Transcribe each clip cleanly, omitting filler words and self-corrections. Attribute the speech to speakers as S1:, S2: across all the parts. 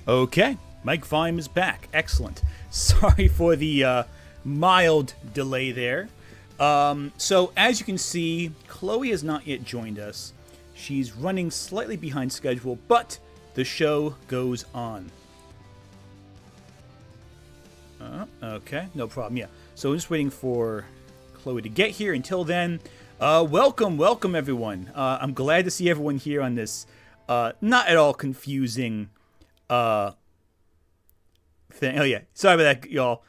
S1: Okay, mic volume is back. Excellent. Sorry for the mild delay there. So as you can see, Chloe has not yet joined us. She's running slightly behind schedule, but the show goes on. Okay, no problem. Yeah, so I'm just waiting for Chloe to get here. Until then, welcome everyone. I'm glad to see everyone here on this not at all confusing thing. Oh yeah, sorry about that, y'all.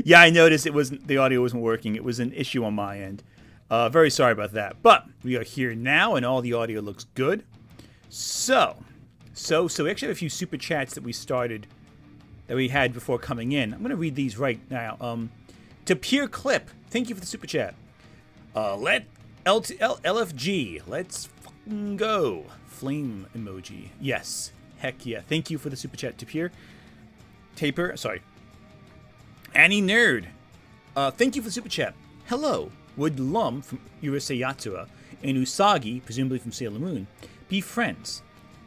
S1: Yeah, I noticed the audio wasn't working. It was an issue on my end. Very sorry about that. But we are here now, and all the audio looks good. So we actually have a few super chats that we had before coming in. I'm gonna read these right now. To Pure Clip, thank you for the super chat. LFG, let's fucking go. Flame emoji. Yes. Heck yeah. Thank you for the super chat to Pure. Taper, sorry. Annie Nerd, thank you for the super chat. Hello. Would Lum from Urusei Yatsura and Usagi, presumably from Sailor Moon, be friends?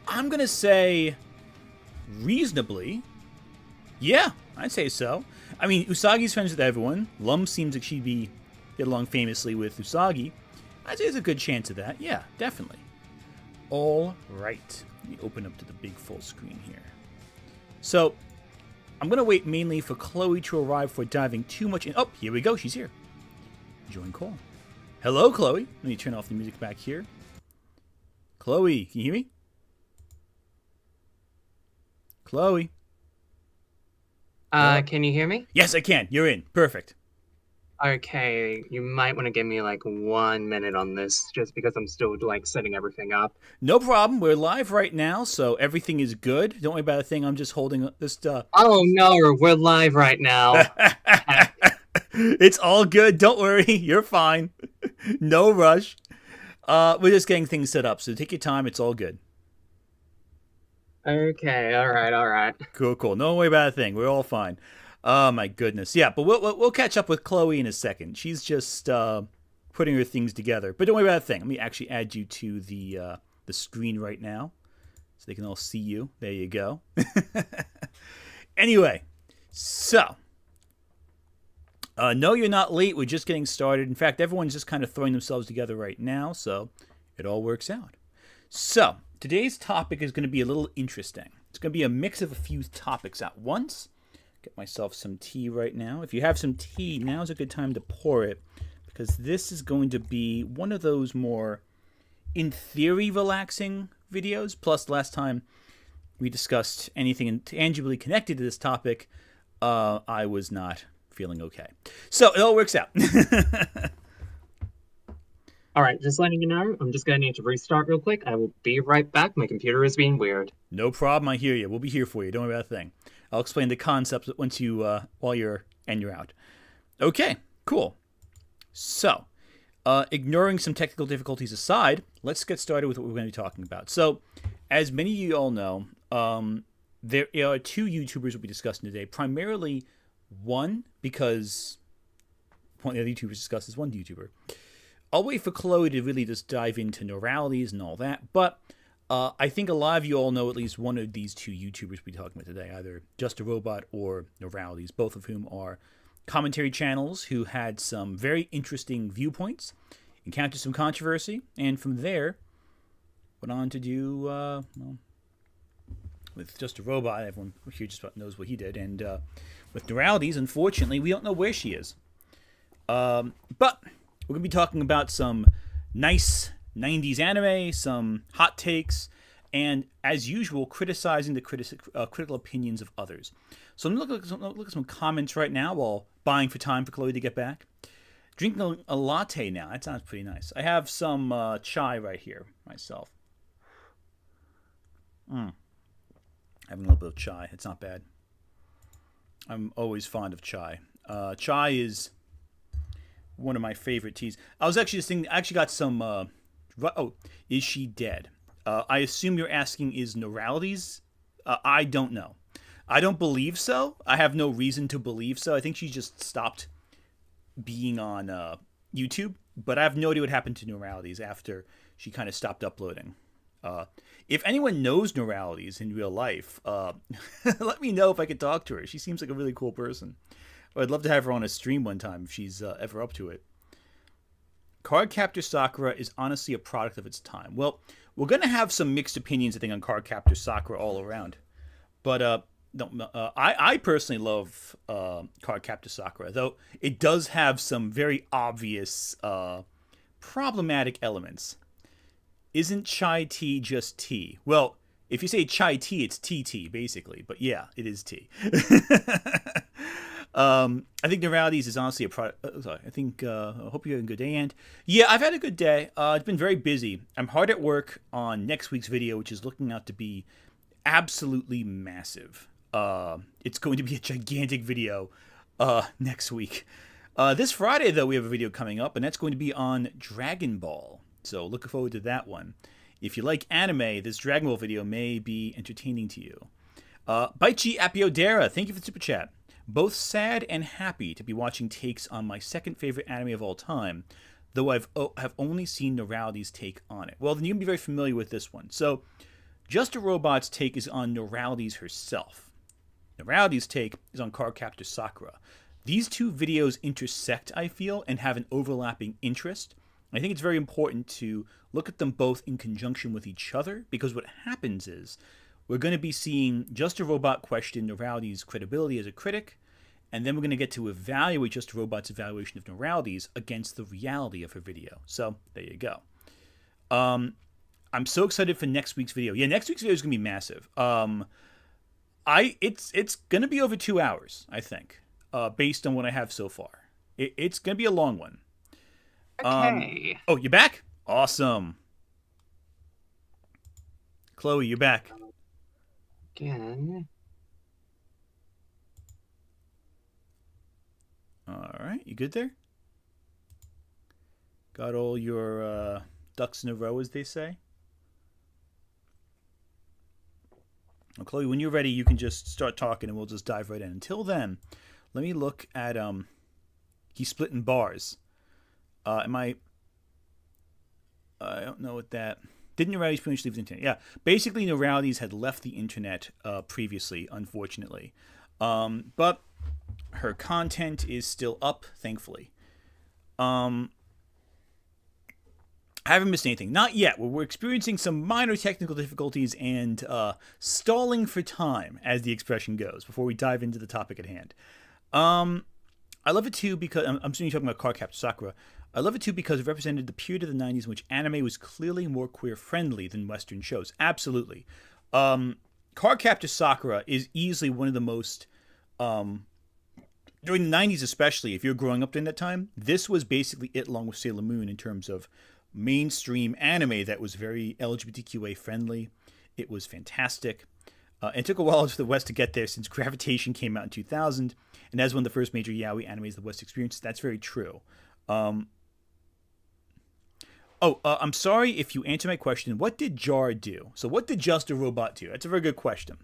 S1: I'm gonna say reasonably. Yeah, I'd say so. I mean, Usagi's friends with everyone. Lum seems like she'd get along famously with Usagi. I'd say there's a good chance of that. Yeah, definitely. All right. Let me open up to the big full screen here. So, I'm going to wait mainly for Chloe to arrive before diving too much in. Oh, here we go. She's here. Join call. Hello, Chloe. Let me turn off the music back here. Chloe, can you hear me? Chloe.
S2: Can you hear me?
S1: Yes, I can. You're in. Perfect.
S2: Okay, you might want to give me like 1 minute on this, just because I'm still like setting everything up.
S1: No problem. We're live right now, so everything is good. Don't worry about a thing. I'm just holding this.
S2: Oh no, we're live right now.
S1: It's all good. Don't worry. You're fine. No rush. We're just getting things set up, so take your time. It's all good.
S2: Okay, all right.
S1: Cool. No worry about a thing. We're all fine. Oh my goodness. Yeah, but we'll catch up with Chloe in a second. She's just putting her things together. But don't worry about a thing. Let me actually add you to the screen right now, so they can all see you. There you go. Anyway, so no, you're not late. We're just getting started. In fact, everyone's just kind of throwing themselves together right now, so it all works out. So today's topic is going to be a little interesting. It's going to be a mix of a few topics at once. Get myself some tea right now. If you have some tea, now's a good time to pour it, because this is going to be one of those more, in theory, relaxing videos. Plus, last time we discussed anything tangibly connected to this topic, I was not feeling okay. So it all works out.
S2: All right, just letting you know, I'm just going to need to restart real quick. I will be right back. My computer is being weird.
S1: No problem. I hear you. We'll be here for you. Don't worry about a thing. I'll explain the concepts once while you're out. Okay, cool. So, ignoring some technical difficulties aside, let's get started with what we're going to be talking about. So, as many of you all know, there are two YouTubers we'll be discussing today. Primarily one, because one of the YouTubers discussed is one YouTuber. I'll wait for Chloe to really just dive into Noralities and all that, but I think a lot of you all know at least one of these two YouTubers we'll be talking about today, either Just a Robot or Noralities, both of whom are commentary channels who had some very interesting viewpoints, encountered some controversy, and from there went on to do, with Just a Robot, everyone here just about knows what he did, and with Noralities, unfortunately, we don't know where she is. But we're going to be talking about some nice 90s anime, some hot takes, and as usual, criticizing the critical opinions of others. So I'm going to look at some comments right now while buying for time for Chloe to get back. Drinking a latte now. That sounds pretty nice. I have some chai right here myself. Having a little bit of chai. It's not bad. I'm always fond of chai. Chai is one of my favorite teas. I was actually just thinking, I actually got some, is she dead? I assume you're asking, is Noralities? I don't know. I don't believe so. I have no reason to believe so. I think she just stopped being on YouTube, but I have no idea what happened to Noralities after she kind of stopped uploading. If anyone knows Noralities in real life, let me know if I could talk to her. She seems like a really cool person. I'd love to have her on a stream one time if she's ever up to it. Cardcaptor Sakura is honestly a product of its time. Well, we're going to have some mixed opinions, I think, on Cardcaptor Sakura all around. But I personally love Cardcaptor Sakura, though it does have some very obvious problematic elements. Isn't chai tea just tea? Well, if you say chai tea, it's TT, basically. But yeah, it is tea. I think Noralities is honestly a product. Sorry, I hope you're having a good day, and yeah, I've had a good day. It's been very busy. I'm hard at work on next week's video, which is looking out to be absolutely massive. It's going to be a gigantic video next week. This Friday, though, we have a video coming up, and that's going to be on Dragon Ball. So looking forward to that one. If you like anime, this Dragon Ball video may be entertaining to you. Baichi Apiodera, thank you for the super chat. Both sad and happy to be watching takes on my second favorite anime of all time, though have only seen Noralities' take on it. Well, then you can be very familiar with this one. So, Just a Robot's take is on Noralities herself. Noralities' take is on Cardcaptor Sakura. These two videos intersect, I feel, and have an overlapping interest. I think it's very important to look at them both in conjunction with each other, because what happens is we're going to be seeing Just a Robot question Noralities' credibility as a critic, and then we're going to get to evaluate Just a Robot's evaluation of Noralities against the reality of her video. So, there you go. I'm so excited for next week's video. Yeah, next week's video is going to be massive. It's going to be over 2 hours, I think, based on what I have so far. It's going to be a long one.
S2: Okay.
S1: Oh, you're back? Awesome. Chloe, you're back.
S2: Again.
S1: All right, you good there? Got all your ducks in a row, as they say? Well, Chloe, when you're ready, you can just start talking and we'll just dive right in. Until then, let me look at he's splitting bars. I don't know what that... Didn't Noralities pretty much leave the internet? Yeah, basically Noralities had left the internet previously, unfortunately. But her content is still up, thankfully. I haven't missed anything. Not yet. We're experiencing some minor technical difficulties and stalling for time, as the expression goes, before we dive into the topic at hand. I love it too because... I'm assuming you're talking about Cardcaptor Sakura. I love it too because it represented the period of the 90s in which anime was clearly more queer-friendly than Western shows. Absolutely. Cardcaptor Sakura is easily one of the most... during the 90s especially, if you're growing up during that time, this was basically it along with Sailor Moon in terms of mainstream anime that was very LGBTQA friendly. It was fantastic. It took a while for the West to get there since Gravitation came out in 2000, and as one of the first major yaoi animes the West experienced. That's very true. I'm sorry if you answer my question. What did JAR do? So what did Just a Robot do? That's a very good question.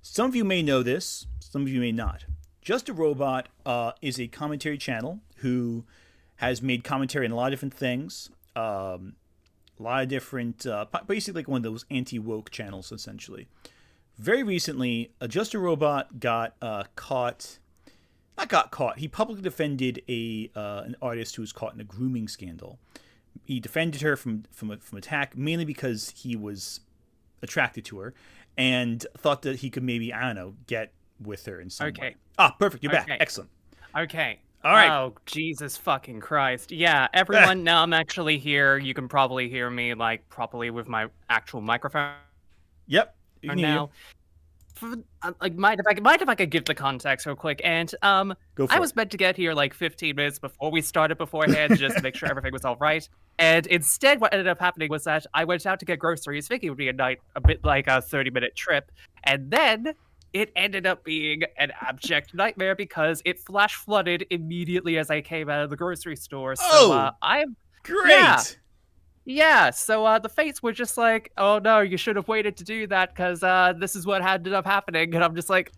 S1: Some of you may know this. Some of you may not. Just a Robot is a commentary channel who has made commentary on a lot of different things. A lot of different, basically like one of those anti-woke channels, essentially. Very recently, Just a Robot got caught. Not got caught. He publicly defended an artist who was caught in a grooming scandal. He defended her from attack, mainly because he was attracted to her and thought that he could maybe, I don't know, get with her in some way. Ah, perfect. You're back. Excellent.
S2: Okay.
S1: All right.
S2: Oh, Jesus fucking Christ. Yeah, everyone, now I'm actually here. You can probably hear me, like, properly with my actual microphone.
S1: Yep. You can
S2: now. Mind if I could give the context real quick? And I was meant to get here like 15 minutes before we started beforehand, just to make sure everything was all right. And instead, what ended up happening was that I went out to get groceries, thinking it would be a bit like a 30-minute trip, and then it ended up being an abject nightmare because it flash flooded immediately as I came out of the grocery store. So I'm
S1: great.
S2: Yeah, so the fates were just like, oh no, you should have waited to do that because this is what ended up happening. And I'm just like,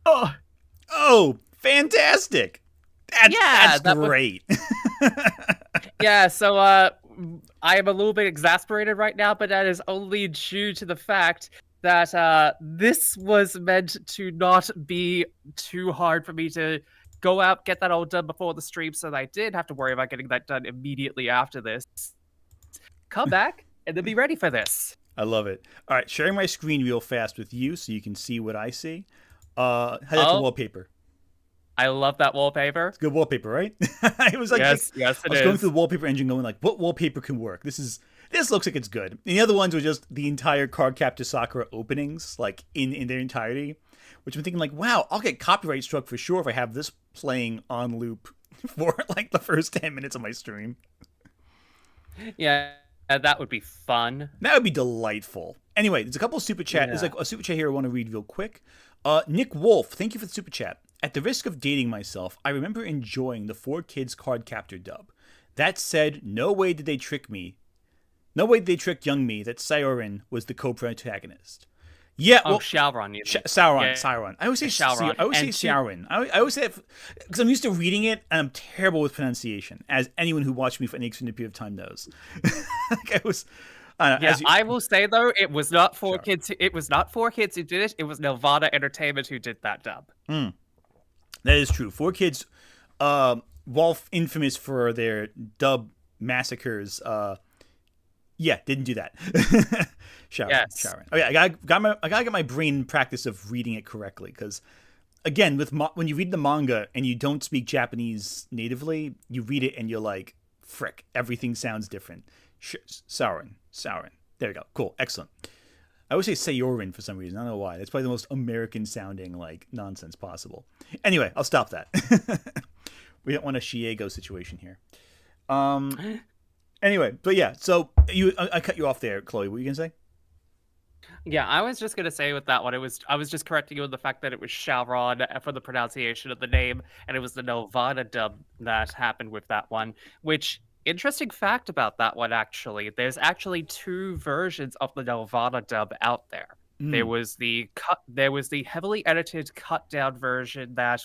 S1: oh, fantastic. That's great.
S2: Yeah, so I am a little bit exasperated right now, but that is only due to the fact that this was meant to not be too hard for me to go out, get that all done before the stream, so that I did have to worry about getting that done immediately after this. Come back, and then be ready for this.
S1: I love it. All right, sharing my screen real fast with you so you can see what I see. How's that the wallpaper?
S2: I love that wallpaper.
S1: It's good wallpaper, right? It was like,
S2: yes, it is.
S1: I was going through the wallpaper engine going like, what wallpaper can work? This looks like it's good. And the other ones were just the entire Cardcaptor Sakura openings, like in their entirety, which I'm thinking like, wow, I'll get copyright struck for sure if I have this playing on loop for like the first 10 minutes of my stream.
S2: Yeah, that would be fun.
S1: That would be delightful. Anyway, there's a couple of super chat. There's like a super chat here I want to read real quick. Nick Wolf, thank you for the super chat. At the risk of dating myself, I remember enjoying the 4Kids Cardcaptor dub. That said, no way did they trick me. No way did they trick young me that Sauron was the co-protagonist. Yeah, well,
S2: Sauron.
S1: Sauron. I always say
S2: Sauron.
S1: I always say Sauron. I always say it because I'm used to reading it and I'm terrible with pronunciation, as anyone who watched me for an extended period of time knows.
S2: I will say though, it was not 4Kids. It was not 4Kids who did it. It was Nelvana Entertainment who did that dub.
S1: That is true. 4Kids, while infamous for their dub massacres, didn't do that. Sharon. Oh yeah, I gotta get my brain in practice of reading it correctly because, again, when you read the manga and you don't speak Japanese natively, you read it and you're like, frick, everything sounds different. Sauron. There we go. Cool. Excellent. I always say Sayorin for some reason. I don't know why. That's probably the most American sounding like nonsense possible. Anyway, I'll stop that. We don't want a Shiego situation here. Anyway, but yeah, so I cut you off there, Chloe. What were you gonna say?
S2: Yeah, I was just gonna say with that one, I was just correcting you on the fact that it was Sauron for the pronunciation of the name, and it was the Nelvana dub that happened with that one, which interesting fact about that one, actually. There's actually two versions of the Nelvana dub out there. There was the heavily edited, cut down version that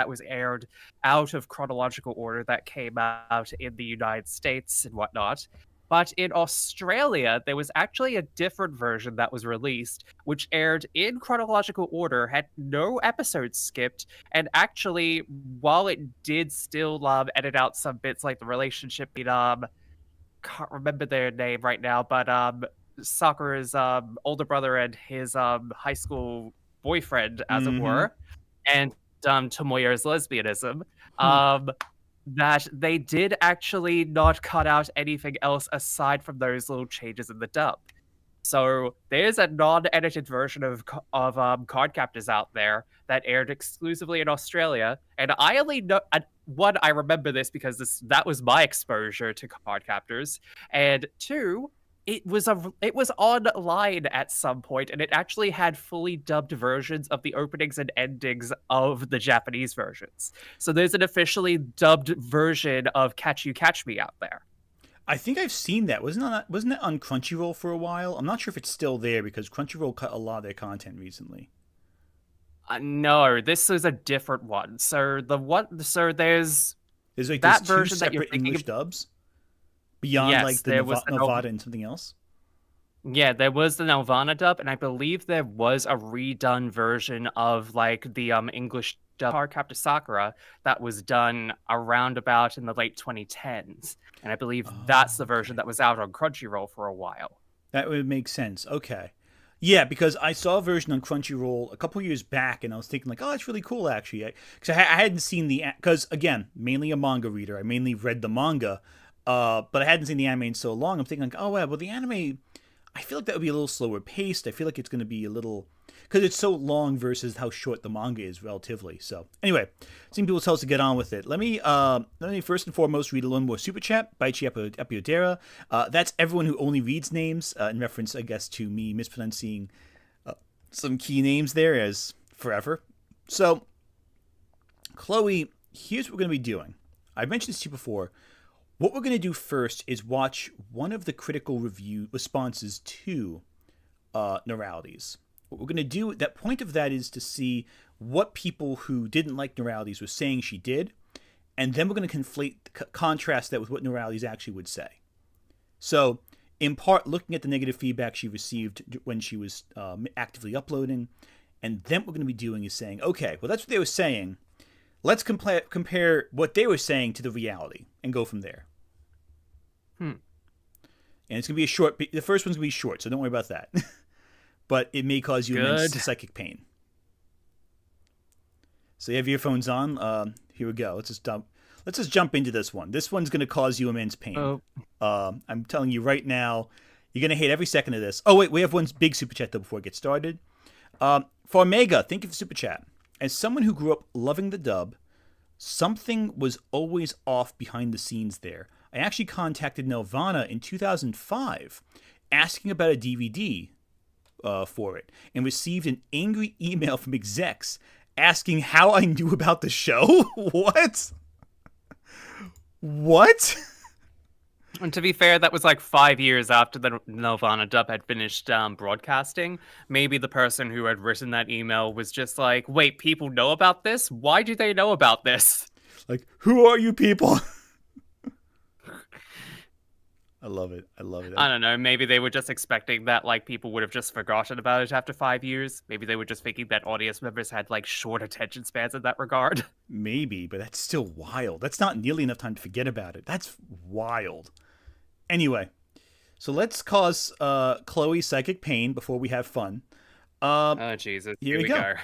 S2: was aired out of chronological order that came out in the United States and whatnot. But in Australia, there was actually a different version that was released, which aired in chronological order, had no episodes skipped, and actually, while it did still edit out some bits like the relationship between, can't remember their name right now, but Sakura's older brother and his high school boyfriend, as it were, and Tomoya's lesbianism, that they did actually not cut out anything else aside from those little changes in the dub. So there's a non-edited version of Cardcaptors out there that aired exclusively in Australia, and I only know one, I remember this because that was my exposure to Cardcaptors, and two, it was online at some point, and it actually had fully dubbed versions of the openings and endings of the Japanese versions. So there's an officially dubbed version of Catch You Catch Me out there.
S1: I think I've seen that. Wasn't it on Crunchyroll for a while? I'm not sure if it's still there because Crunchyroll cut a lot of their content recently.
S2: No, this is a different one. So there's
S1: like
S2: that
S1: two
S2: version that you're
S1: separate English dubs beyond like the Nevada and something else.
S2: Yeah, there was the Nelvana dub, and I believe there was a redone version of like the English dub Cardcaptor Sakura that was done around about in the late 2010s, and I believe that's the version that was out on Crunchyroll for a while.
S1: That would make sense. Okay. Yeah, because I saw a version on Crunchyroll a couple years back, and I was thinking like, oh, that's really cool, actually. Because I hadn't seen because again, mainly a manga reader. I mainly read the manga, but I hadn't seen the anime in so long. I'm thinking like, oh, well, the anime, I feel like that would be a little slower paced. I feel like it's going to be a little, because it's so long versus how short the manga is relatively. So anyway, some people tell us to get on with it. Let me first and foremost read a little more super chat by Epiodera. That's everyone who only reads names, in reference, I guess, to me mispronouncing some key names there as forever. So, Chloe, here's what we're going to be doing. I mentioned this to you before. What we're going to do first is watch one of the critical review responses to Noralities. What we're going to do, that point of that is to see what people who didn't like Noralities were saying she did, and then we're going to contrast that with what Noralities actually would say. So, in part, looking at the negative feedback she received when she was actively uploading, and then what we're going to be doing is saying, okay, well, that's what they were saying. Let's compare what they were saying to the reality and go from there. And it's going to be a short. The first one's going to be short, so don't worry about that. But it may cause you immense psychic pain. So you have your earphones on. Here we go. Let's just jump into this one. This one's going to cause you immense pain. I'm telling you right now, you're going to hate every second of this. Oh, wait, we have one big super chat, though, before it gets started. For Omega, thank you for super chat. As someone who grew up loving the dub, something was always off behind the scenes there. I actually contacted Nelvana in 2005 asking about a DVD for it and received an angry email from execs asking how I knew about the show. What?
S2: And to be fair, that was like 5 years after the Nelvana dub had finished broadcasting. Maybe the person who had written that email was just like, wait, people know about this? Why do they know about this?
S1: Like, who are you people? I love it.
S2: I don't know. Maybe they were just expecting that like people would have just forgotten about it after 5 years. Maybe they were just thinking that audience members had like short attention spans in that regard.
S1: Maybe, but that's still wild. That's not nearly enough time to forget about it. That's wild. Anyway, so let's cause Chloe psychic pain before we have fun.
S2: Oh, Jesus.
S1: Here we go.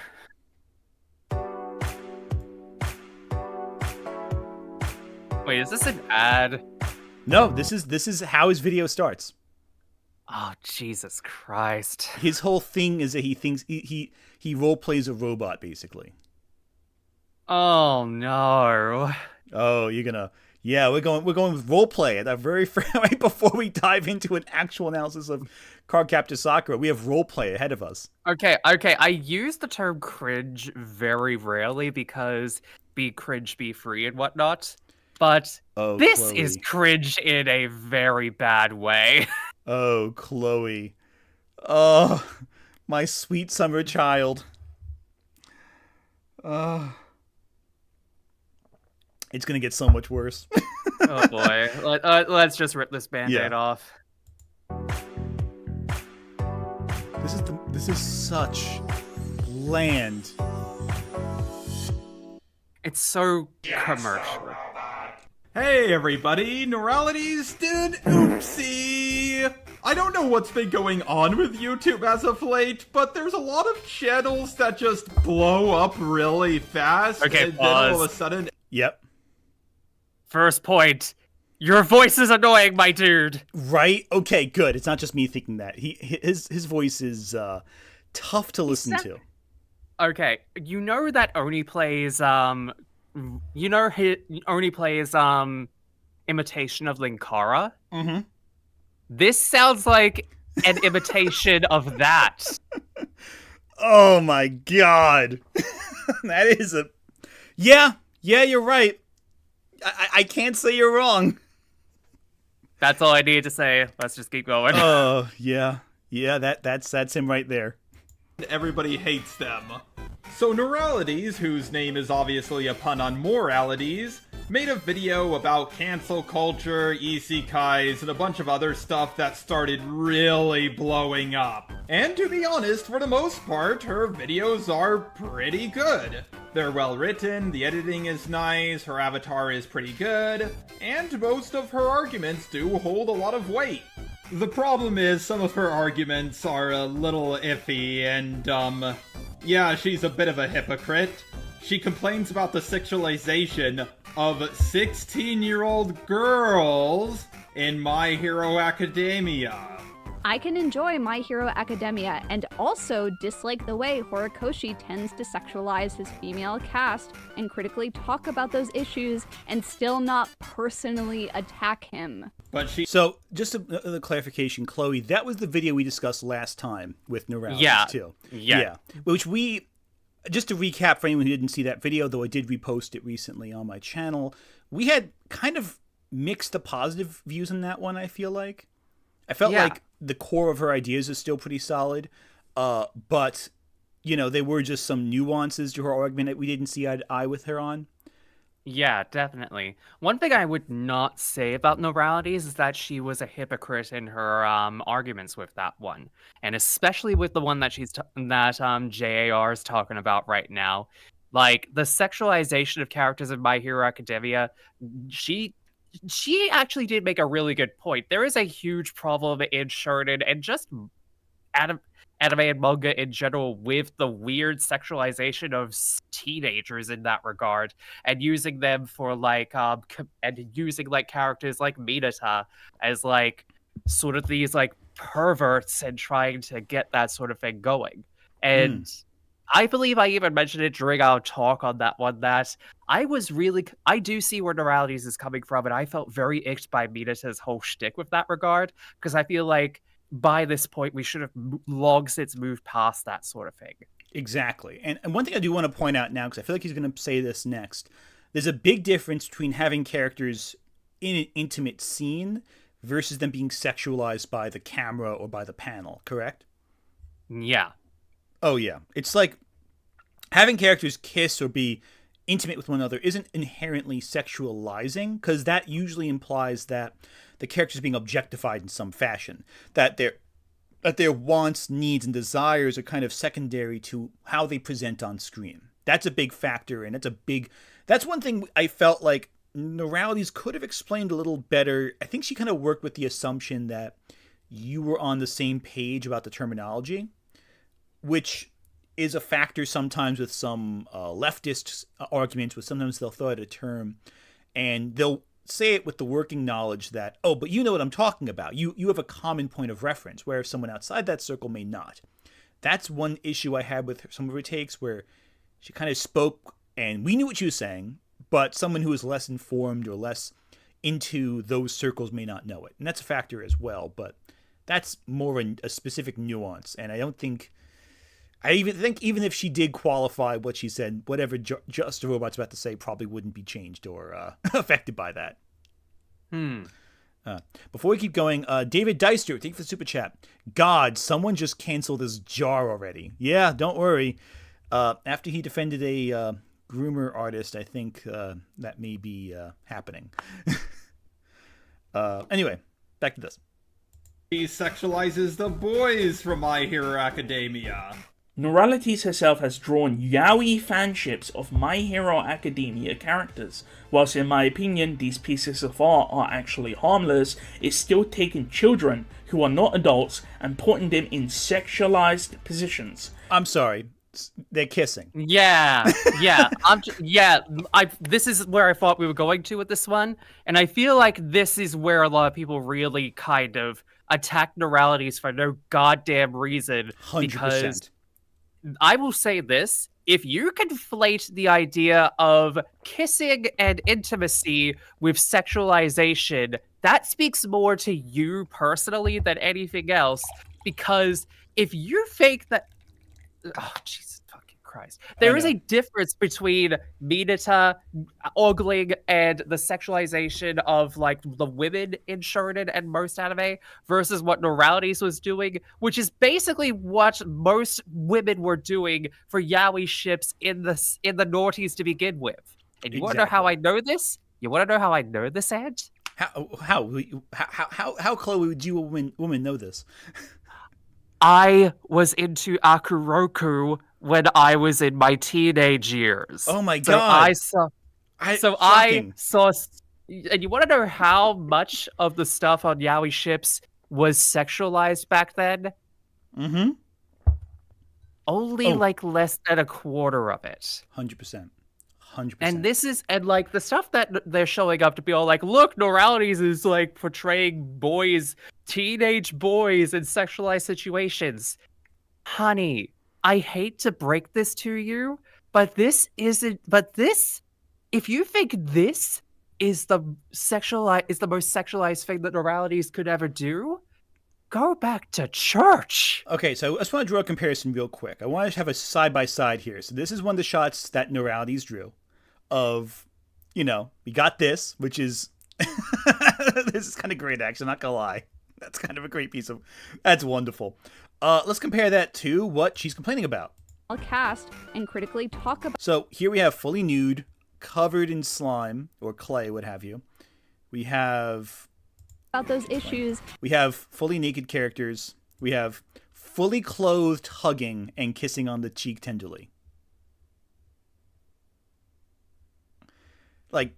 S2: Wait, is this an ad?
S1: No, this is how his video starts.
S2: Oh, Jesus Christ.
S1: His whole thing is that he thinks he role plays a robot, basically.
S2: Oh no.
S1: Oh, you're gonna. Yeah, we're going with roleplay at the very right before we dive into an actual analysis of Cardcaptor Sakura. We have roleplay ahead of us.
S2: Okay. I use the term cringe very rarely because be cringe, be free and whatnot. But this
S1: Chloe.
S2: is cringe in a very bad way.
S1: Oh, Chloe. Oh, my sweet summer child. It's gonna get so much worse.
S2: Oh boy. Let's just rip this band-aid off.
S1: This is such bland.
S2: It's so commercial.
S3: Hey everybody, Noralities did oopsie! I don't know what's been going on with YouTube as of late, but there's a lot of channels that just blow up really fast,
S2: okay,
S3: and
S2: pause.
S3: then all of a sudden...
S1: Yep.
S2: First point. Your voice is annoying, my dude!
S1: Right? Okay, good. It's not just me thinking that. His voice is tough to listen to.
S2: Okay, you know that Oni plays imitation of Linkara?
S1: Mm-hmm.
S2: This sounds like an imitation of that.
S1: Oh my god. That is a... Yeah, you're right. I can't say you're wrong.
S2: That's all I need to say. Let's just keep going.
S1: Oh, yeah. Yeah, that's him right there.
S3: Everybody hates them. So Noralities, whose name is obviously a pun on moralities, made a video about cancel culture, isekais, and a bunch of other stuff that started really blowing up. And to be honest, for the most part, her videos are pretty good. They're well written, the editing is nice, her avatar is pretty good, and most of her arguments do hold a lot of weight. The problem is some of her arguments are a little iffy and, yeah, she's a bit of a hypocrite. She complains about the sexualization of 16-year-old girls in My Hero Academia.
S4: I can enjoy My Hero Academia and also dislike the way Horikoshi tends to sexualize his female cast and critically talk about those issues and still not personally attack him.
S1: So, just a clarification, Chloe, that was the video we discussed last time with Noralities, too.
S2: Yeah.
S1: Which we, just to recap for anyone who didn't see that video, though I did repost it recently on my channel, we had kind of mixed the positive views on that one, I feel like. I felt like the core of her ideas is still pretty solid, but, you know, there were just some nuances to her argument that we didn't see eye to eye with her on.
S2: Yeah, definitely. One thing I would not say about Noralities is that she was a hypocrite in her arguments with that one, and especially with the one that JAR is talking about right now. Like the sexualization of characters in My Hero Academia, she she actually did make a really good point. There is a huge problem in shonen and just anime, anime and manga in general with the weird sexualization of teenagers in that regard, and using them for like and using like characters like Minata as like sort of these like perverts and trying to get that sort of thing going. And I believe I even mentioned it during our talk on that one that I do see where Noralities is coming from, and I felt very icked by Minata's whole shtick with that regard, because I feel like by this point we should have long since moved past that sort of thing.
S1: Exactly. And one thing I do want to point out now, because I feel like he's going to say this next, there's a big difference between having characters in an intimate scene versus them being sexualized by the camera or by the panel, correct?
S2: Yeah.
S1: Oh, yeah. It's like having characters kiss or be intimate with one another isn't inherently sexualizing, because that usually implies that the character's being objectified in some fashion, that their wants, needs, and desires are kind of secondary to how they present on screen. That's a big factor, and that's one thing I felt like Noralities could have explained a little better. I think she kind of worked with the assumption that you were on the same page about the terminology, which is a factor sometimes with some leftist arguments, where sometimes they'll throw out a term and they'll say it with the working knowledge that, oh, but you know what I'm talking about. You have a common point of reference, where someone outside that circle may not. That's one issue I had with some of her takes, where she kind of spoke and we knew what she was saying, but someone who is less informed or less into those circles may not know it. And that's a factor as well, but that's more a specific nuance. And I even think even if she did qualify what she said, whatever Just a Robot's about to say probably wouldn't be changed or affected by that. Before we keep going, David Deister, thank you for the super chat. God, someone just canceled his jar already. Yeah, don't worry. After he defended a groomer artist, I think that may be happening. Anyway, back to this.
S3: He sexualizes the boys from My Hero Academia.
S5: Noralities herself has drawn yaoi fanships of My Hero Academia characters. Whilst in my opinion these pieces of art are actually harmless, it's still taking children who are not adults and putting them in sexualized positions.
S1: I'm sorry, they're kissing.
S2: Yeah. This is where I thought we were going to with this one, and I feel like this is where a lot of people really kind of attack Noralities for no goddamn reason.
S1: 100%.
S2: Because I will say this, if you conflate the idea of kissing and intimacy with sexualization, that speaks more to you personally than anything else. Because if you think that... Oh, Jesus fucking Christ. There is a difference between Minata ogling and the sexualization of, like, the women in shonen and most anime versus what Noralities was doing, which is basically what most women were doing for yaoi ships in the noughties to begin with. And you want to know how I know this? You want to know how I know this, Ed?
S1: How Chloe, would you woman know this?
S2: I was into Akuroku when I was in my teenage years.
S1: Oh my god!
S2: I saw, and you want to know how much of the stuff on yaoi ships was sexualized back then?
S1: Mm-hmm.
S2: Only like less than a quarter of it.
S1: 100%.
S2: And like the stuff that they're showing up to be all like, look, Noralities is like portraying teenage boys in sexualized situations. Honey, I hate to break this to you, but if you think this is the most sexualized thing that Noralities could ever do, go back to church.
S1: Okay, so I just want to draw a comparison real quick. I want to have a side-by-side here. So this is one of the shots that Noralities drew of, we got this, which is, this is kind of great, actually, I'm not going to lie. That's kind of a great that's wonderful. Let's compare that to what she's complaining about.
S4: Cast and critically talk about.
S1: So here we have fully nude covered in slime or clay, what have you. We have
S4: about those issues.
S1: We have fully naked characters. We have fully clothed hugging and kissing on the cheek tenderly. Like,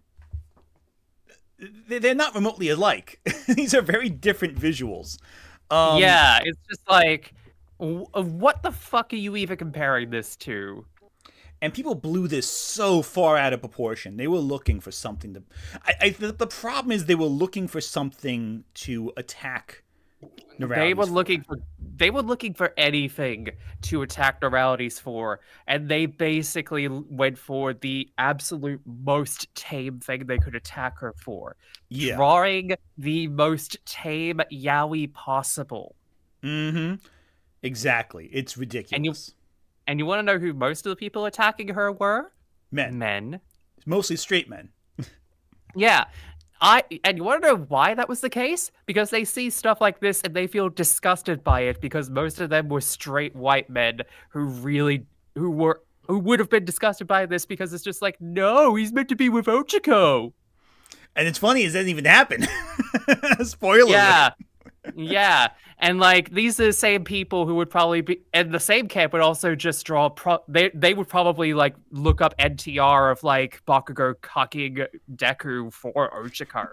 S1: they're not remotely alike. These are very different visuals.
S2: Yeah, it's just like, what the fuck are you even comparing this to?
S1: And people blew this so far out of proportion. They were looking for something to... the problem is they were looking for something to attack Noralities.
S2: They were looking for anything to attack Noralities for, and they basically went for the absolute most tame thing they could attack her for.
S1: Yeah.
S2: Drawing the most tame yaoi possible.
S1: Mm-hmm. Exactly. It's ridiculous.
S2: And you want to know who most of the people attacking her were?
S1: Men. Mostly straight men.
S2: Yeah. And you want to know why that was the case? Because they see stuff like this and they feel disgusted by it, because most of them were straight white men who would have been disgusted by this, because it's just like, no, he's meant to be with Ochiko.
S1: And it's funny, it doesn't even happen. Spoiler.
S2: Yeah. Yeah. And like, these are the same people who would probably be in the same camp, would also just draw they would probably like look up NTR of like Bakugo cocking Deku for Ochiko.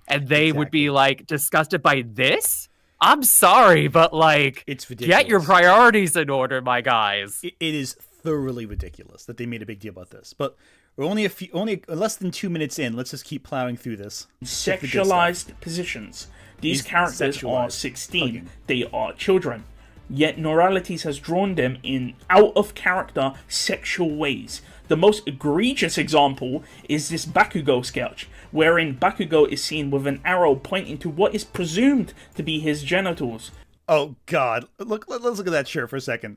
S2: And they would be like disgusted by this? I'm sorry, but like,
S1: it's ridiculous.
S2: Get your priorities in order, my guys.
S1: It is thoroughly ridiculous that they made a big deal about this. But we're only less than 2 minutes in. Let's just keep plowing through this.
S5: Sexualized positions. These characters are 16. Okay. They are children. Yet Noralities has drawn them in out-of-character sexual ways. The most egregious example is this Bakugo sketch, wherein Bakugo is seen with an arrow pointing to what is presumed to be his genitals.
S1: Oh god. Let's look at that shirt for a second.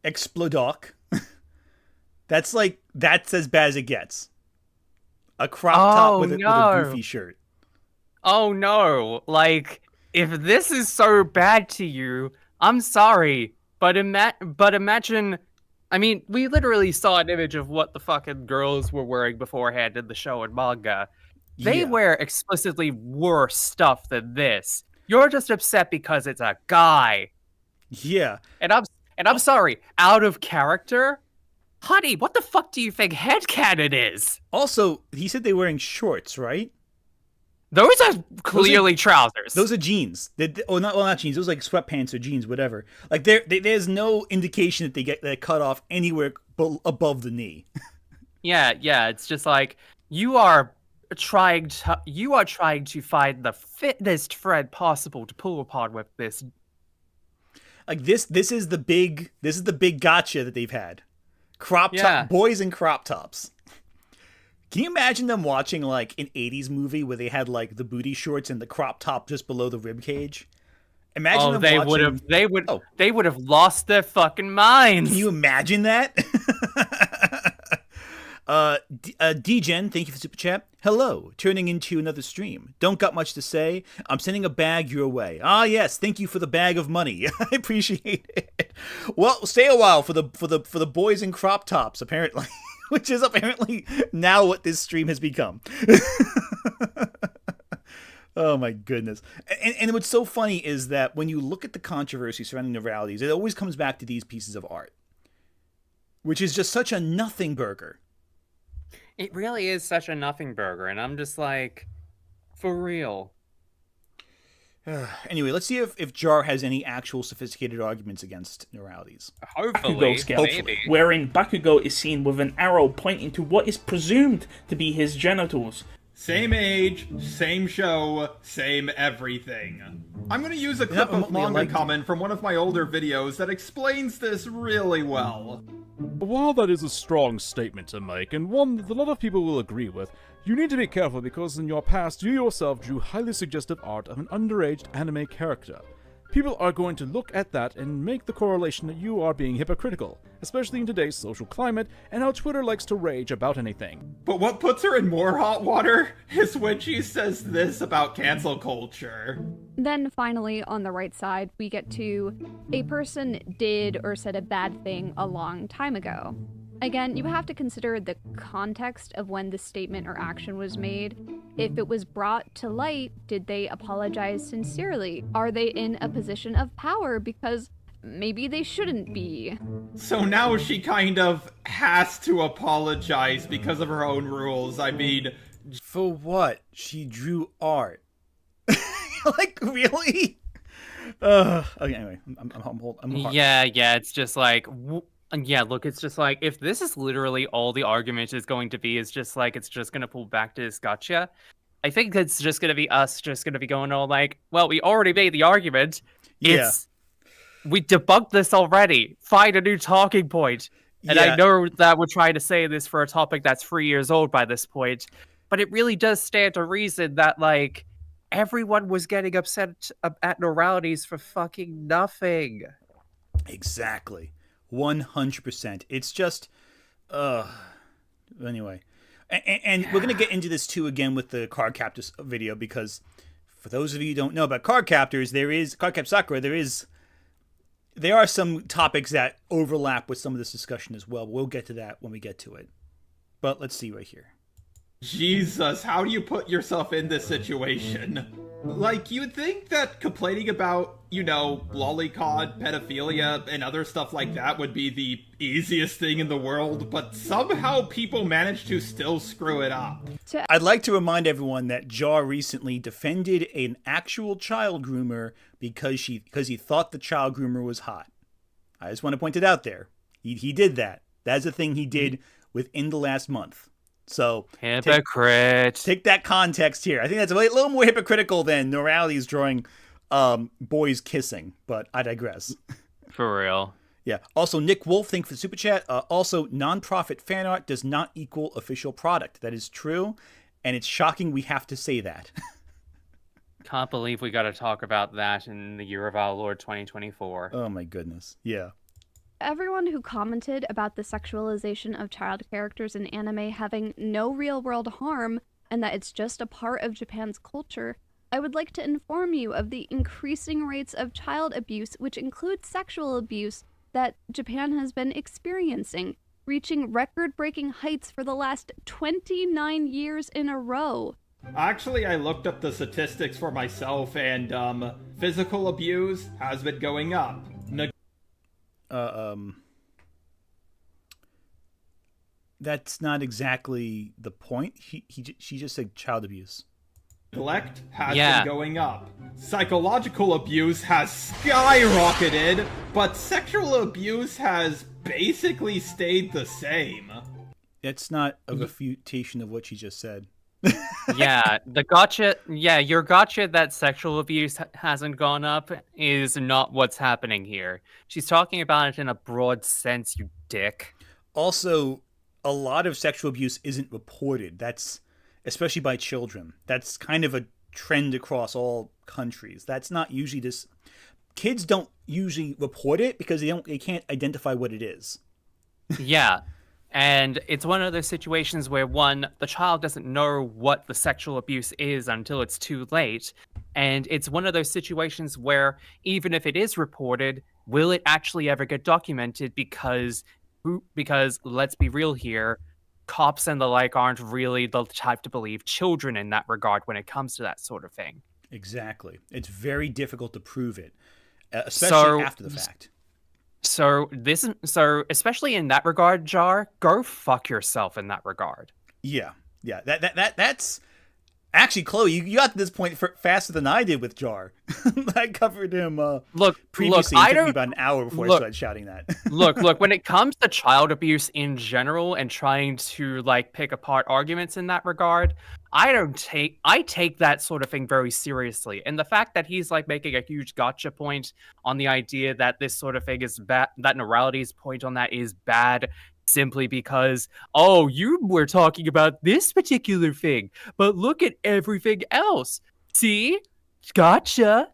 S1: Explodoc. That's as bad as it gets. A crop top with a goofy shirt.
S2: Oh no, like, if this is so bad to you, I'm sorry, but imagine, I mean, we literally saw an image of what the fucking girls were wearing beforehand in the show and manga. They wear explicitly worse stuff than this. You're just upset because it's a guy.
S1: Yeah.
S2: And I'm sorry, out of character? Honey, what the fuck do you think headcanon is?
S1: Also, he said they were wearing shorts, right?
S2: Those are clearly trousers.
S1: Those are jeans. Not jeans. Those are like sweatpants or jeans, whatever. Like there's no indication that they get that cut off anywhere above the knee.
S2: Yeah. It's just like you are trying to find the fittest thread possible to pull upon with this.
S1: Like this is the big gotcha that they've had. Top boys in crop tops. Can you imagine them watching like an 80s movie where they had like the booty shorts and the crop top just below the rib cage? Imagine them watching...
S2: they would have lost their fucking minds.
S1: Can you imagine that? D-Gen, thank you for super chat. Hello, turning into another stream. Don't got much to say. I'm sending a bag your way. Ah, yes, thank you for the bag of money. I appreciate it. Well, stay a while for the boys in crop tops, apparently. Which is apparently now what this stream has become. Oh my goodness. And what's so funny is that when you look at the controversy surrounding Noralities, it always comes back to these pieces of art. Which is just such a nothing burger.
S2: It really is such a nothing burger, and I'm just like, for real.
S1: Anyway, let's see if Jar has any actual sophisticated arguments against Noralities.
S2: Hopefully.
S5: Wherein Bakugo is seen with an arrow pointing to what is presumed to be his genitals.
S3: Same age, same show, same everything. I'm gonna use a clip of manga comment from one of my older videos that explains this really well.
S6: While that is a strong statement to make, and one that a lot of people will agree with, you need to be careful because in your past you yourself drew highly suggestive art of an underage anime character. People are going to look at that and make the correlation that you are being hypocritical, especially in today's social climate and how Twitter likes to rage about anything.
S3: But what puts her in more hot water is when she says this about cancel culture.
S4: Then finally, on the right side, we get to a person did or said a bad thing a long time ago. Again, you have to consider the context of when the statement or action was made. If it was brought to light, did they apologize sincerely? Are they in a position of power? Because maybe they shouldn't be.
S3: So now she kind of has to apologize because of her own rules. I mean...
S1: For what? She drew art. Like, really? Okay, anyway, I'm humbled.
S2: Yeah, it's just like... Yeah, look, it's just like, if this is literally all the argument is going to be, is just like, it's just going to pull back to this gotcha, I think it's just going to be us just going to be going all like, well, we already made the argument.
S1: Yeah.
S2: We debunked this already. Find a new talking point. And I know that we're trying to say this for a topic that's 3 years old by this point, but it really does stand to reason that, like, everyone was getting upset at Noralities for fucking nothing.
S1: Exactly. 100%. It's just, anyway. And we're going to get into this too again with the Cardcaptor video, because for those of you who don't know about Cardcaptors, Cardcaptor Sakura, there are some topics that overlap with some of this discussion as well. We'll get to that when we get to it. But let's see right here.
S3: Jesus, how do you put yourself in this situation? Like, you would think that complaining about, lolicon, pedophilia, and other stuff like that would be the easiest thing in the world, but somehow people manage to still screw it up.
S1: I'd like to remind everyone that Jar recently defended an actual child groomer because he thought the child groomer was hot. I just want to point it out there. He did that. That's a thing he did within the last month. So
S2: hypocrite.
S1: Take that context here. I think that's a little more hypocritical than Noralities drawing boys kissing, but I digress.
S2: For real.
S1: Yeah. Also, Nick Wolf, thank you for the super chat. Also, non-profit fan art does not equal official product. That is true, and it's shocking we have to say that.
S2: Can't believe we got to talk about that in the year of our Lord 2024.
S1: Oh my goodness. Yeah.
S4: Everyone who commented about the sexualization of child characters in anime having no real-world harm and that it's just a part of Japan's culture, I would like to inform you of the increasing rates of child abuse, which includes sexual abuse, that Japan has been experiencing, reaching record-breaking heights for the last 29 years in a row.
S3: Actually, I looked up the statistics for myself, and physical abuse has been going up.
S1: That's not exactly the point. She just said child abuse.
S3: Neglect has been going up. Psychological abuse has skyrocketed, but sexual abuse has basically stayed the same.
S1: It's not a refutation of what she just said.
S2: Your gotcha that sexual abuse hasn't gone up is not what's happening here. She's talking about it in a broad sense, you dick.
S1: Also, a lot of sexual abuse isn't reported. That's especially by children. That's kind of a trend across all countries. That's not usually this. Kids don't usually report it because they can't identify what it is.
S2: Yeah. And it's one of those situations where, one, the child doesn't know what the sexual abuse is until it's too late. And it's one of those situations where, even if it is reported, will it actually ever get documented? Because let's be real here, cops and the like aren't really the type to believe children in that regard when it comes to that sort of thing.
S1: Exactly. It's very difficult to prove it, especially after the fact.
S2: So especially in that regard, Jar, go fuck yourself in that regard.
S1: Yeah. That's actually, Chloe. You got to this point faster than I did with Jar. I covered him. Previously. It took me about an hour before I started shouting that.
S2: look. When it comes to child abuse in general and trying to pick apart arguments in that regard, I take that sort of thing very seriously. And the fact that he's making a huge gotcha point on the idea that this sort of thing is bad, that Noralities' point on that is bad, simply because, you were talking about this particular thing, but look at everything else. See? Gotcha.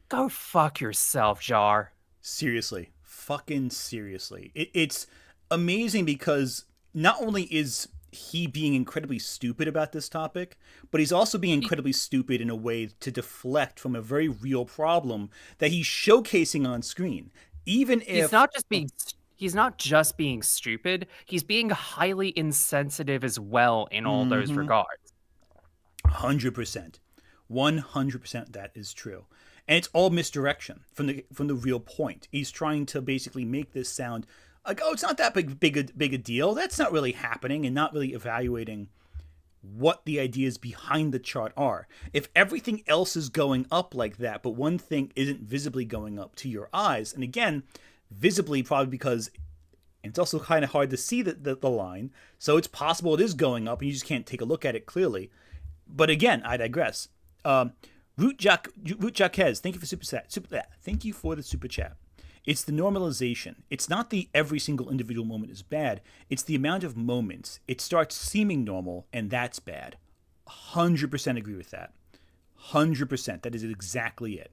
S2: Go fuck yourself, Jar.
S1: Seriously. Fucking seriously. It's amazing because not only is he being incredibly stupid about this topic, but he's also being incredibly stupid in a way to deflect from a very real problem that he's showcasing on screen. Even if...
S2: he's not just being stupid, he's being highly insensitive as well in all those regards.
S1: 100%. 100% that is true. And it's all misdirection from the real point. He's trying to basically make this sound like, oh, it's not that big a deal. That's not really happening, and not really evaluating what the ideas behind the chart are. If everything else is going up like that, but one thing isn't visibly going up to your eyes, and again, visibly probably because it's also kind of hard to see the line, so it's possible it is going up and you just can't take a look at it clearly. But again, I digress. Root Jaquez, thank you for thank you for the super chat. It's the normalization. It's not the every single individual moment is bad. It's the amount of moments. It starts seeming normal, and that's bad. 100% agree with that. 100%. That is exactly it.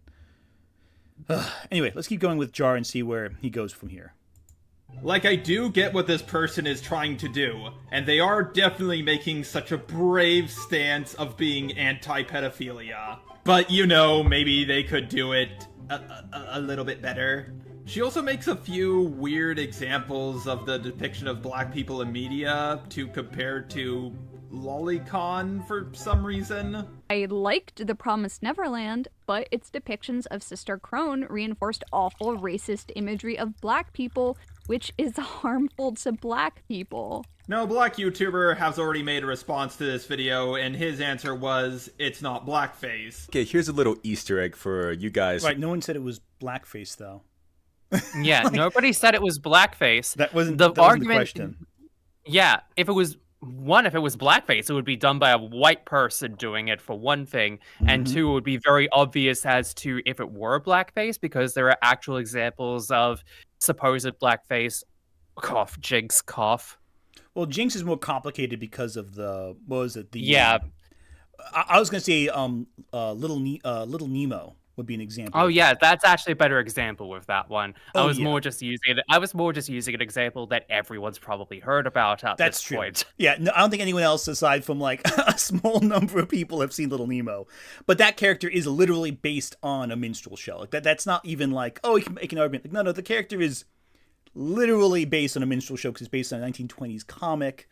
S1: Anyway, let's keep going with Jar and see where he goes from here.
S3: Like, I do get what this person is trying to do, and they are definitely making such a brave stance of being anti-pedophilia. But, you know, maybe they could do it a little bit better. She also makes a few weird examples of the depiction of black people in media to compare to Lolicon for some reason.
S4: I liked The Promised Neverland, but its depictions of Sister Crone reinforced awful racist imagery of black people, which is harmful to black people.
S3: No, black YouTuber has already made a response to this video, and his answer was, it's not blackface.
S7: Okay, here's a little Easter egg for you guys.
S1: Right, no one said it was blackface, though.
S2: Yeah, nobody said it was blackface.
S1: That wasn't
S2: the argument.
S1: The question.
S2: Yeah, if it was blackface, it would be done by a white person doing it, for one thing, and two, it would be very obvious as to if it were blackface, because there are actual examples of supposed blackface. Cough, Jinx, cough.
S1: Well, Jinx is more complicated because of the, what was it?
S2: Yeah.
S1: I was going to say Little Nemo would be an example.
S2: Oh yeah, that's actually a better example with that one. I was more just using an example that everyone's probably heard about at this point.
S1: Yeah, no, I don't think anyone else aside from like a small number of people have seen Little Nemo. But that character is literally based on a minstrel show. Like that's not even like, oh, you can make an argument. Like, no, the character is literally based on a minstrel show because it's based on a 1920s comic.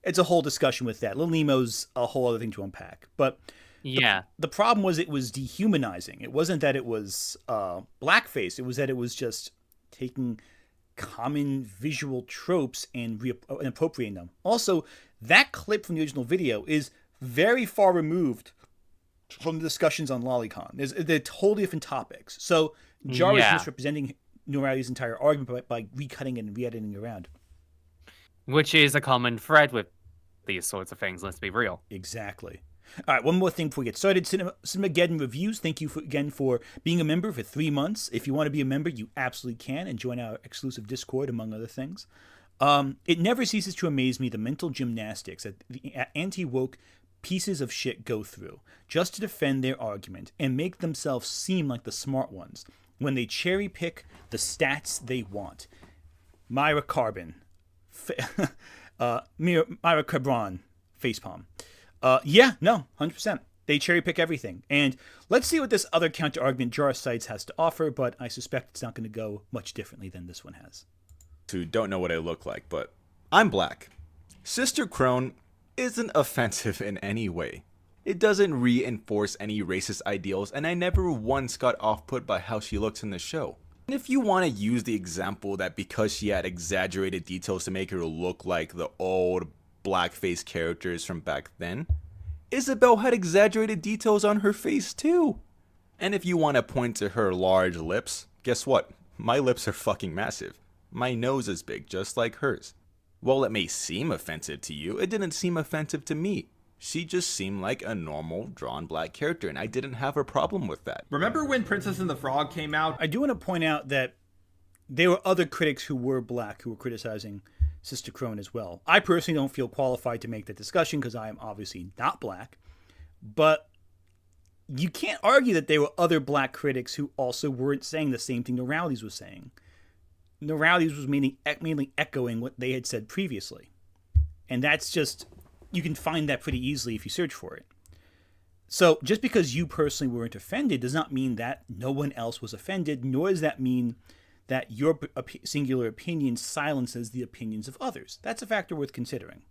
S1: It's a whole discussion with that. Little Nemo's a whole other thing to unpack. But yeah, the problem was it was dehumanizing. It wasn't that it was blackface. It was that it was just taking common visual tropes and appropriating them. Also, that clip from the original video is very far removed from the discussions on Lolicon. They're totally different topics. So Jar is misrepresenting Noralities' entire argument by recutting it and re-editing around.
S2: Which is a common thread with these sorts of things, let's be real.
S1: Exactly. All right, one more thing before we get started. Cinemageddon Reviews, thank you again for being a member for 3 months. If you want to be a member, you absolutely can, and join our exclusive Discord, among other things. It never ceases to amaze me the mental gymnastics that the anti-woke pieces of shit go through just to defend their argument and make themselves seem like the smart ones when they cherry-pick the stats they want. Myra Carbon. Myra Cabron. Facepalm. 100%. They cherry pick everything. And let's see what this other counter argument Jar Sites has to offer, but I suspect it's not going to go much differently than this one has.
S7: Who don't know what I look like, but I'm black. Sister Crone isn't offensive in any way. It doesn't reinforce any racist ideals, and I never once got off-put by how she looks in the show. And if you want to use the example that because she had exaggerated details to make her look like the old blackface characters from back then, Isabelle had exaggerated details on her face too. And if you want to point to her large lips, guess what? My lips are fucking massive. My nose is big, just like hers. While it may seem offensive to you, it didn't seem offensive to me. She just seemed like a normal drawn black character, and I didn't have a problem with that.
S3: Remember when Princess and the Frog came out?
S1: I do want to point out that there were other critics who were black who were criticizing Sister Crone as well. I personally don't feel qualified to make that discussion because I am obviously not black, but you can't argue that there were other black critics who also weren't saying the same thing Noralities was saying. Noralities was mainly echoing what they had said previously. And that's just, you can find that pretty easily if you search for it. So just because you personally weren't offended does not mean that no one else was offended, nor does that mean that your singular opinion silences the opinions of others. That's a factor worth considering.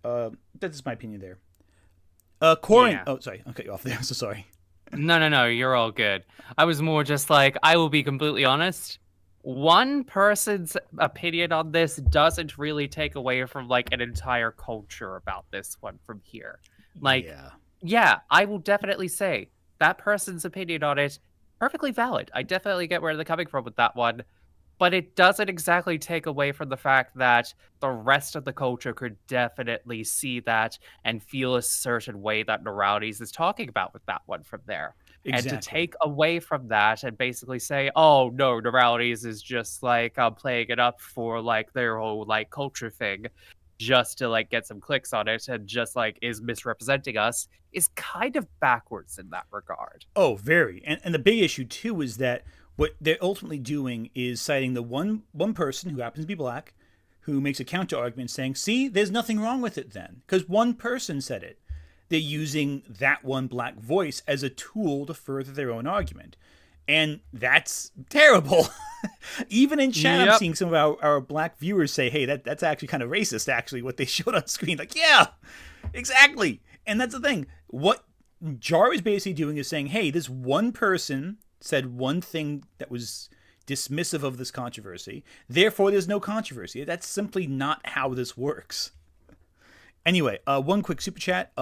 S1: That's my opinion there. Corin.
S2: Yeah.
S1: Oh, sorry. I'll cut you off there. I'm so sorry.
S2: No, you're all good. I was more just like, I will be completely honest. One person's opinion on this doesn't really take away from like an entire culture about this one from here. Like, yeah, I will definitely say that person's opinion on it, perfectly valid. I definitely get where they're coming from with that one. But it doesn't exactly take away from the fact that the rest of the culture could definitely see that and feel a certain way that Noralities is talking about with that one from there.
S1: Exactly.
S2: And to take away from that and basically say, oh, no, Noralities is just like playing it up for like their whole like culture thing just to like get some clicks on it and just like is misrepresenting us is kind of backwards in that regard.
S1: Oh, very. And the big issue too is that what they're ultimately doing is citing the one person who happens to be black who makes a counter argument saying, see, there's nothing wrong with it then, because one person said it. They're using that one black voice as a tool to further their own argument. And that's terrible. Even in chat, I'm seeing some of our black viewers say, hey, that's actually kind of racist, actually, what they showed on screen. Like, yeah, exactly. And that's the thing. What Jar is basically doing is saying, hey, this one person said one thing that was dismissive of this controversy. Therefore, there's no controversy. That's simply not how this works. Anyway, one quick super chat.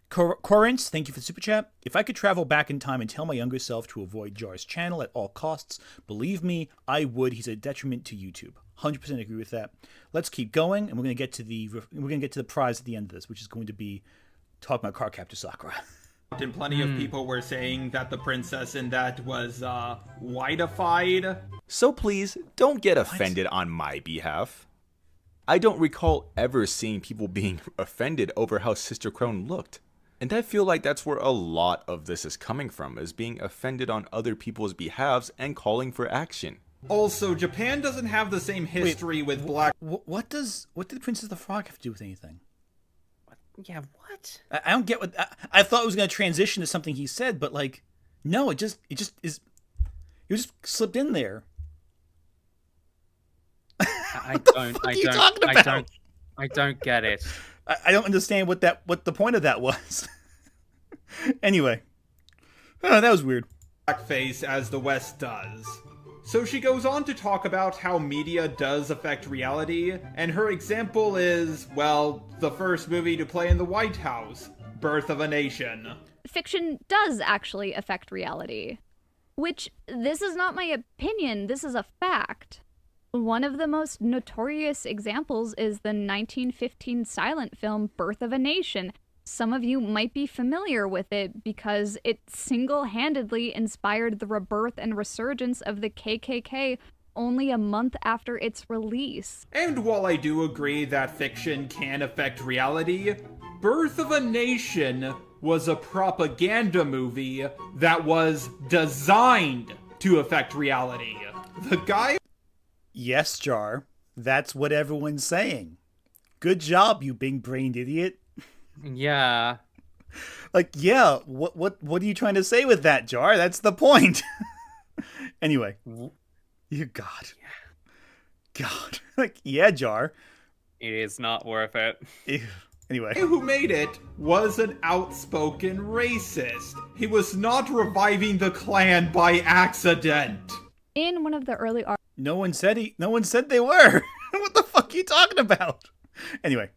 S1: Corinth, thank you for the super chat. If I could travel back in time and tell my younger self to avoid Jar's channel at all costs, believe me, I would. He's a detriment to YouTube. 100% agree with that. Let's keep going, and we're going to get to the prize at the end of this, which is going to be talking about Cardcaptor Sakura.
S3: And plenty of people were saying that the princess in that was whiteified.
S7: So please, don't get offended on my behalf. I don't recall ever seeing people being offended over how Sister Crone looked. And I feel like that's where a lot of this is coming from, is being offended on other people's behalves and calling for action.
S3: Also, Japan doesn't have the same history with black...
S1: What did Princess of the Frog have to do with anything?
S2: Yeah, what?
S1: I don't get what... I thought it was going to transition to something he said, but like, no, it just is... It just slipped in there.
S2: I don't get it.
S1: I don't understand what the point of that was. Anyway. Oh, that was weird.
S3: Blackface as the West does. So she goes on to talk about how media does affect reality, and her example is, well, the first movie to play in the White House, Birth of a Nation.
S4: Fiction does actually affect reality. Which, this is not my opinion, this is a fact. One of the most notorious examples is the 1915 silent film Birth of a Nation. Some of you might be familiar with it because it single-handedly inspired the rebirth and resurgence of the KKK only a month after its release.
S3: And while I do agree that fiction can affect reality, Birth of a Nation was a propaganda movie that was designed to affect reality. The guy...
S1: Yes, Jar. That's what everyone's saying. Good job, you big-brained idiot.
S2: Yeah.
S1: Like, yeah, what are you trying to say with that, Jar? That's the point. Anyway. You God. Like, yeah, Jar.
S2: It is not worth it.
S1: Anyway.
S3: Who made it was an outspoken racist. He was not reviving the Klan by accident.
S4: In one of the early
S1: No one said they were. What the fuck are you talking about? Anyway.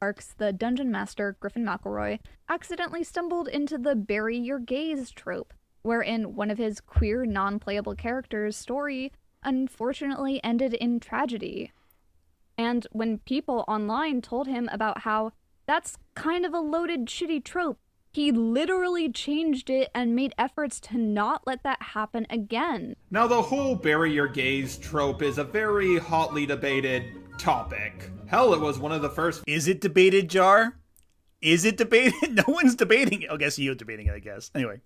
S4: arcs, the dungeon master, Griffin McElroy, accidentally stumbled into the bury your gaze trope, wherein one of his queer non-playable characters' story unfortunately ended in tragedy. And when people online told him about how that's kind of a loaded, shitty trope, he literally changed it and made efforts to not let that happen again.
S3: Now, the whole bury your gaze trope is a very hotly debated topic. Hell, it was one of the first...
S1: Is it debated, Jar? Is it debated? No one's debating it. I guess you're debating it, I guess. Anyway.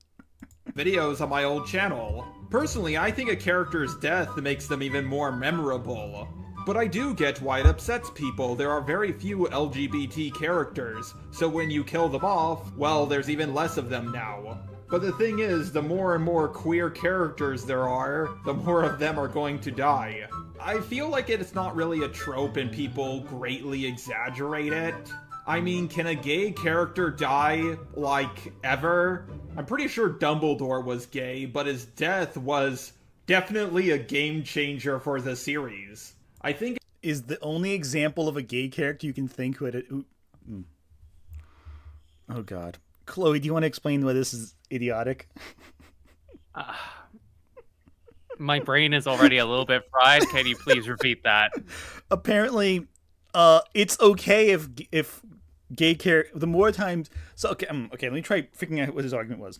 S3: Videos on my old channel. Personally, I think a character's death makes them even more memorable. But I do get why it upsets people. There are very few LGBT characters, so when you kill them off, well, there's even less of them now. But the thing is, the more and more queer characters there are, the more of them are going to die. I feel like it's not really a trope and people greatly exaggerate it. I mean, can a gay character die, like, ever? I'm pretty sure Dumbledore was gay, but his death was definitely a game changer for the series. I think
S1: is the only example of a gay character you can think who Oh god. Chloe, do you want to explain why this is idiotic?
S2: My brain is already a little bit fried. Can you please repeat that?
S1: Apparently, it's okay if gay character the more times. So okay, let me try figuring out what his argument was.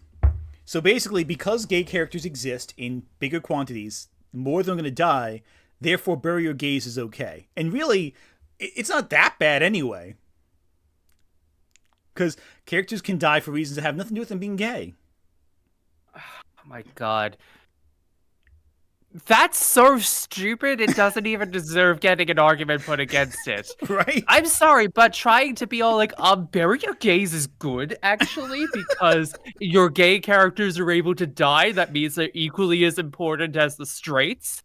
S1: So basically, because gay characters exist in bigger quantities, more of them are going to die. Therefore, bury your gays is okay. And really, it's not that bad anyway. Because characters can die for reasons that have nothing to do with them being gay.
S2: Oh my god. That's so stupid, it doesn't even deserve getting an argument put against it.
S1: Right?
S2: I'm sorry, but trying to be all like, bury your gays is good, actually, because your gay characters are able to die. That means they're equally as important as the straights.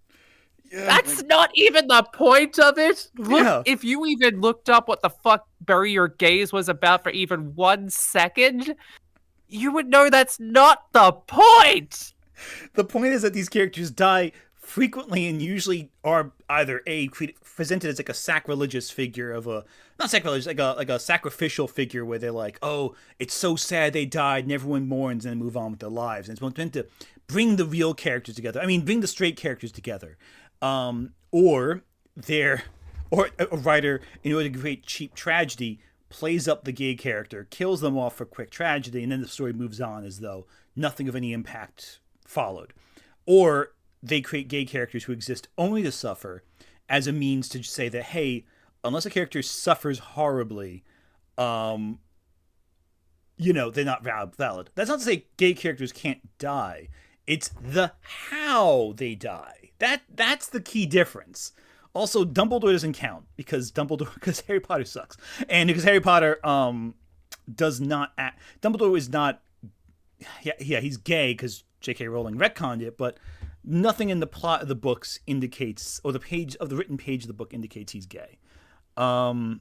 S2: Yeah, that's not even the point of it. Look, if you even looked up what the fuck Bury Your Gays was about for even 1 second, you would know that's not the point.
S1: The point is that these characters die frequently and usually are either presented as like a sacrilegious figure of not sacrilegious, like a sacrificial figure where they're like, oh, it's so sad they died and everyone mourns and then move on with their lives. And it's meant to bring the real characters together. I mean, bring the straight characters together. Or a writer, in order to create cheap tragedy, plays up the gay character, kills them off for quick tragedy, and then the story moves on as though nothing of any impact followed. Or they create gay characters who exist only to suffer as a means to say that, hey, unless a character suffers horribly, they're not valid. That's not to say gay characters can't die. It's the how they die. That's the key difference. Also, Dumbledore doesn't count because Harry Potter sucks, and because Harry Potter does not act. Dumbledore is not. Yeah, he's gay because J.K. Rowling retconned it, but nothing in the plot of the books indicates, or the written page of the book indicates he's gay. Let's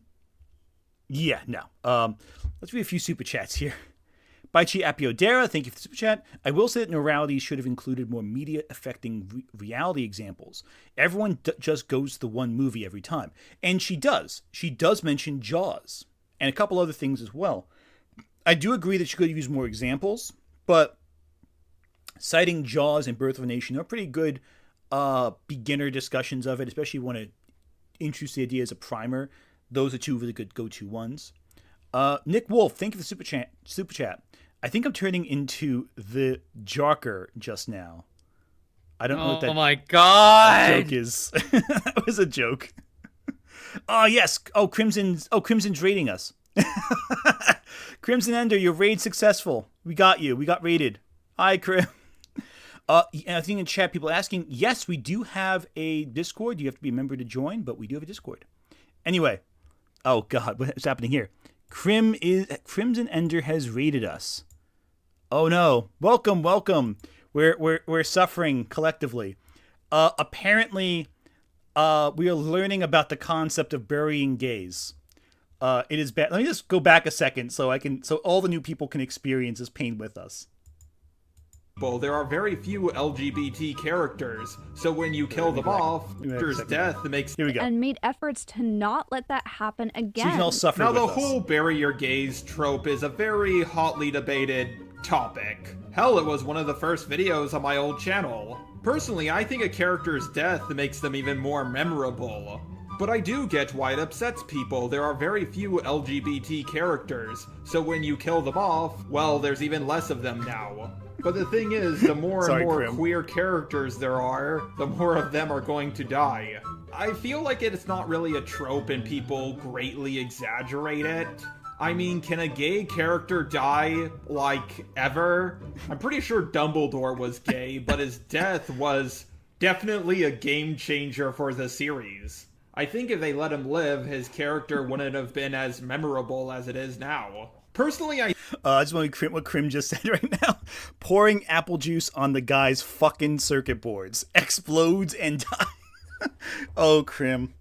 S1: read a few super chats here. Baichi Apiodera, thank you for the super chat. I will say that Noralities should have included more media-affecting reality examples. Everyone just goes to the one movie every time. And she does. She does mention Jaws. And a couple other things as well. I do agree that she could use more examples, but citing Jaws and Birth of a Nation are pretty good beginner discussions of it, especially if you want to introduce the idea as a primer. Those are two really good go-to ones. Nick Wolf, thank you for the super chat. I think I'm turning into the Jarker just now. I don't know what that
S2: oh my god
S1: joke is. That was a joke. Oh yes. Crimson's raiding us. Crimson Ender, your raid successful. We got you. We got raided. Hi, Crim. I think in chat people asking, yes, we do have a Discord. You have to be a member to join, but we do have a Discord. Anyway. Oh god, what's happening here? Crimson Ender has raided us. Oh no! Welcome. We're suffering collectively. Apparently, we are learning about the concept of burying gays. It is bad. Let me just go back a second so all the new people can experience this pain with us.
S3: Well, there are very few LGBT characters, so when you kill them off, there's death makes.
S1: Here we go.
S4: And made efforts to not let that happen again.
S1: So you can all suffer
S3: now,
S1: with
S3: the
S1: us.
S3: whole bury your gays trope is a very hotly debated topic. Hell, it was one of the first videos on my old channel. Personally, I think a character's death makes them even more memorable. But I do get why it upsets people. There are very few LGBT characters, so when you kill them off, well, there's even less of them now. But the thing is, the more and more queer characters there are, the more of them are going to die. I feel like it's not really a trope and people greatly exaggerate it. I mean, can a gay character die, like, ever? I'm pretty sure Dumbledore was gay, but his death was definitely a game changer for the series. I think if they let him live, his character wouldn't have been as memorable as it is now. Personally, I
S1: just want to what Krim just said right now. Pouring apple juice on the guy's fucking circuit boards. Explodes and dies. Oh, Krim.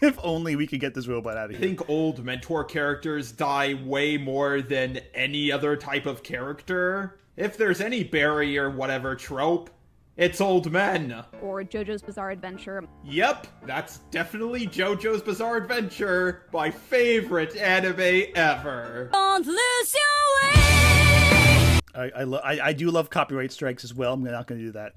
S1: If only we could get this robot out of here.
S3: think old mentor characters die way more than any other type of character. If there's any barrier, whatever trope, it's old men.
S4: Or JoJo's Bizarre Adventure.
S3: Yep, that's definitely JoJo's Bizarre Adventure, my favorite anime ever.
S8: Don't lose your way.
S1: I do love copyright strikes as well. I'm not going to do that.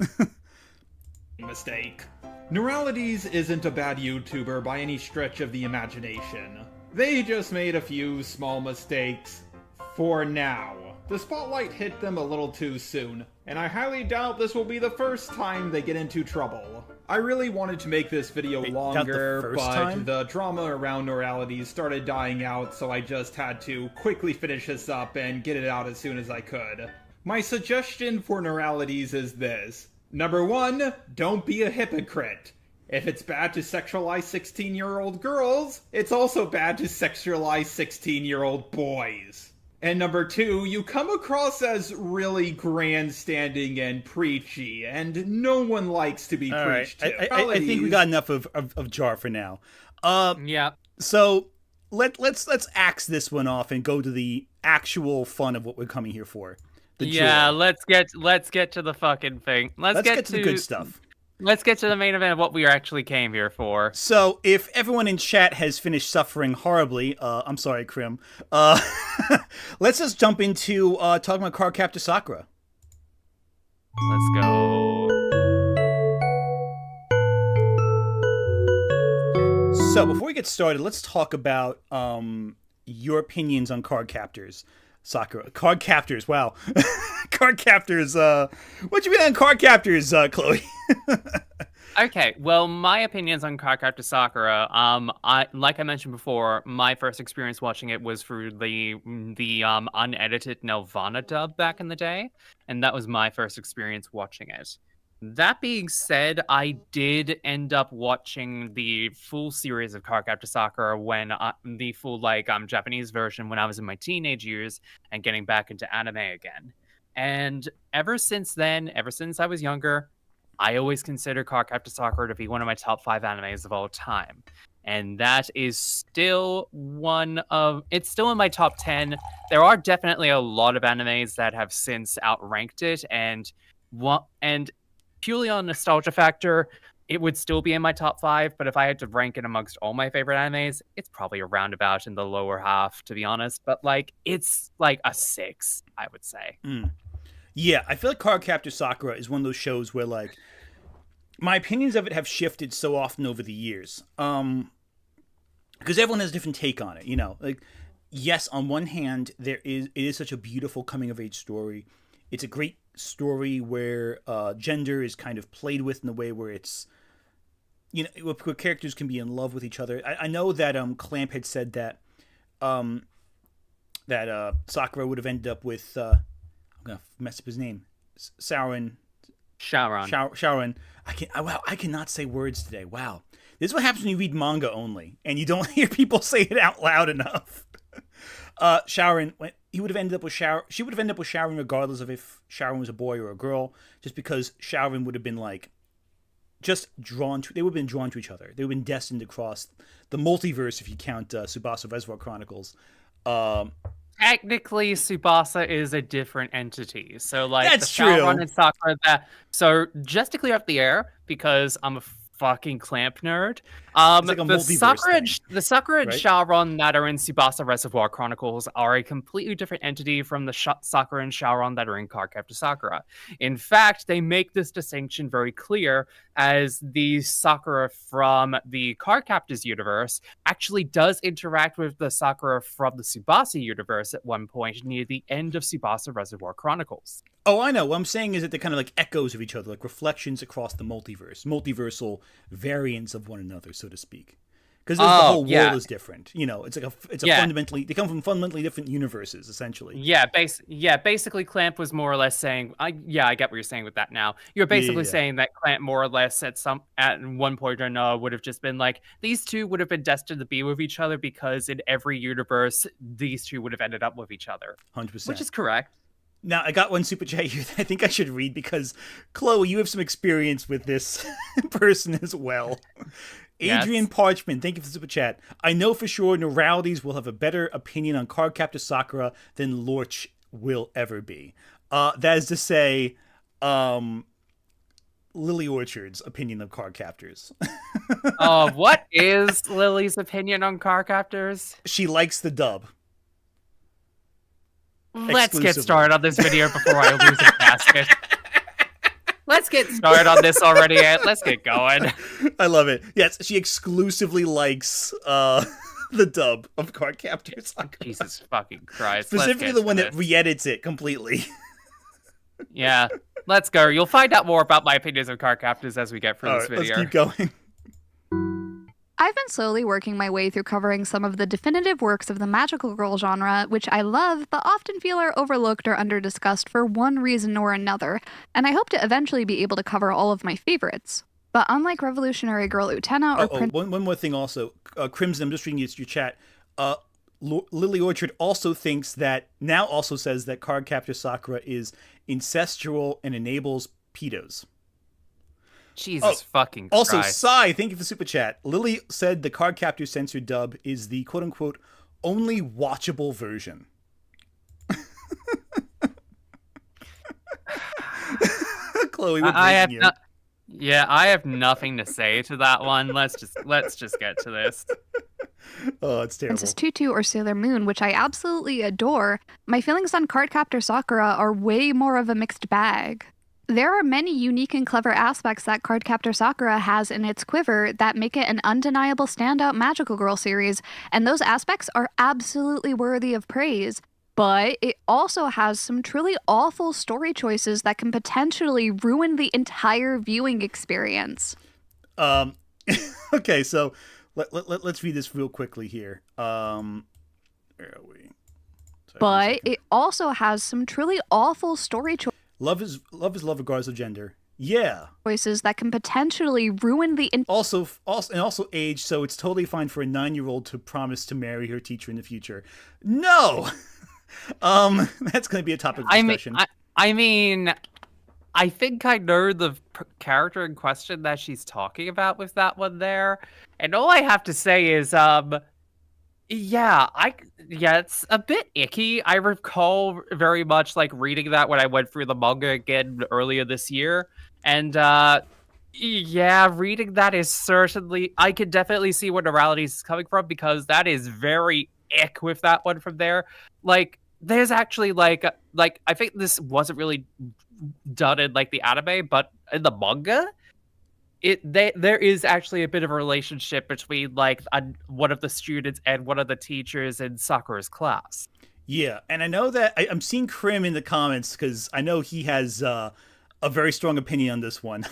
S3: Mistake. Noralities isn't a bad YouTuber by any stretch of the imagination. They just made a few small mistakes. For now. The spotlight hit them a little too soon, and I highly doubt this will be the first time they get into trouble. I really wanted to make this video longer, but the drama around Noralities started dying out, so I just had to quickly finish this up and get it out as soon as I could. My suggestion for Noralities is this. Number 1, don't be a hypocrite. If it's bad to sexualize 16-year-old girls, it's also bad to sexualize 16-year-old boys. And number 2, you come across as really grandstanding and preachy, and no one likes to be preached to.
S1: I think we got enough of Jar for now.
S2: Yeah.
S1: So let's axe this one off and go to the actual fun of what we're coming here for.
S2: Yeah, let's get to the fucking thing. Let's get to
S1: the good stuff.
S2: Let's get to the main event of what we actually came here for.
S1: So, if everyone in chat has finished suffering horribly, I'm sorry, Krim, let's just jump into talking about Cardcaptor Sakura.
S2: Let's go.
S1: So, before we get started, let's talk about your opinions on Cardcaptors. Sakura. Cardcaptors, wow. Cardcaptors, what you mean on Cardcaptors, Chloe?
S2: Okay, well, my opinions on Cardcaptor Sakura, like I mentioned before, my first experience watching it was through the unedited Nelvana dub back in the day, and that was my first experience watching it. That being said, I did end up watching the full series of Cardcaptor Sakura when the full Japanese version when I was in my teenage years and getting back into anime again. And ever since then, ever since I was younger, I always consider Cardcaptor Sakura to be one of my top 5 animes of all time. And that is still it's still in my top 10. There are definitely a lot of animes that have since outranked it, and purely on nostalgia factor, it would still be in my top 5, but if I had to rank it amongst all my favorite animes, it's probably around about in the lower half, to be honest. But it's like a 6, I would say.
S1: Yeah, I feel like Cardcaptor Sakura is one of those shows where my opinions of it have shifted so often over the years. Because everyone has a different take on it, yes, on one hand, it is such a beautiful coming of age story. It's a great story where gender is kind of played with in a way where it's, where characters can be in love with each other. I know that Clamp had said that Sakura would have ended up with I'm gonna mess up his name, Sharon. I cannot say words today. Wow, this is what happens when you read manga only and you don't hear people say it out loud enough. Sharon, he would have ended up with Sharon. She would have ended up with Sharon regardless of if Sharon was a boy or a girl, just because Sharon would have been they would have been drawn to each other. They would have been destined to cross the multiverse if you count Tsubasa Reservoir Chronicles.
S2: Technically, Tsubasa is a different entity. So
S1: that's
S2: the Sharon and Sakura so just to clear up the air, because I'm a fucking Clamp nerd. The Sakura and Sharon that are in Tsubasa Reservoir Chronicles are a completely different entity from the Sakura and Sharon that are in Cardcaptor Sakura. In fact, they make this distinction very clear, as the Sakura from the Cardcaptors universe actually does interact with the Sakura from the Tsubasa universe at one point near the end of Tsubasa Reservoir Chronicles.
S1: Oh, I know. What I'm saying is that they're kind of like echoes of each other, like reflections across the multiverse, multiversal variants of one another, so to speak. because the whole
S2: yeah.
S1: world is different. You know, it's like a
S2: Yeah.
S1: fundamentally, they come from fundamentally different universes, essentially.
S2: Yeah, basically Clamp was more or less saying, I get what you're saying with that now. You're basically
S1: Yeah.
S2: saying that Clamp more or less at one point or another would have just been like, these two would have been destined to be with each other because in every universe, these two would have ended up with each other.
S1: 100%.
S2: Which is correct.
S1: Now, I got one super chat here that I think I should read because, Chloe, you have some experience with this person as well.
S2: Yes.
S1: Adrian Parchman, thank you for the super chat. I know for sure Noralities will have a better opinion on Cardcaptor Sakura than Lorch will ever be. That is to say, Lily Orchard's opinion of Cardcaptors.
S2: What is Lily's opinion on Cardcaptors?
S1: She likes the dub.
S2: Let's get
S1: Exclusively.
S2: started on this video before I lose a basket. Let's get started on this already, Ed. Let's get going.
S1: I love it. Yes, she exclusively likes the dub of Cardcaptor Sakura.
S2: Jesus fucking Christ.
S1: Specifically the one that re-edits it completely.
S2: Yeah, let's go. You'll find out more about my opinions of Cardcaptors as we get through
S1: All
S2: this
S1: right,
S2: video.
S1: let's keep going.
S4: I've been slowly working my way through covering some of the definitive works of the magical girl genre, which I love, but often feel are overlooked or under-discussed for one reason or another, and I hope to eventually be able to cover all of my favorites. But unlike Revolutionary Girl Utena or
S1: One more thing also. Crimson, I'm just reading your chat. Lily Orchard also says that Cardcaptor Sakura is incestual and enables pedos.
S2: Jesus fucking Christ.
S1: Also, Sai, thank you for the super chat. Lily said the Cardcaptor censored dub is the quote-unquote only watchable version. Chloe, we're breaking you.
S2: I have nothing to say to that one. Let's just get to this.
S1: Oh, it's terrible.
S4: Princess Tutu or Sailor Moon, which I absolutely adore, my feelings on Cardcaptor Sakura are way more of a mixed bag. There are many unique and clever aspects that Cardcaptor Sakura has in its quiver that make it an undeniable standout magical girl series, and those aspects are absolutely worthy of praise. But it also has some truly awful story choices that can potentially ruin the entire viewing experience.
S1: Okay, so let's read this real quickly here. Where are we?
S4: But it also has some truly awful story
S1: Love is love regardless of gender. Yeah.
S4: choices that can potentially ruin the
S1: Also age, so it's totally fine for a 9-year-old to promise to marry her teacher in the future. No. That's going to be a topic of discussion.
S2: I mean, I think I know the character in question that she's talking about with that one there, and all I have to say is, it's a bit icky. I recall very much like reading that when I went through the manga again earlier this year, and reading that is certainly, I can definitely see where Noralities is coming from, because that is very ick with that one from there. Like, there's actually like I think this wasn't really done in like the anime, but in the manga, there is actually a bit of a relationship between like one of the students and one of the teachers in Sakura's class.
S1: Yeah, and I know that I'm seeing Krim in the comments because I know he has a very strong opinion on this one.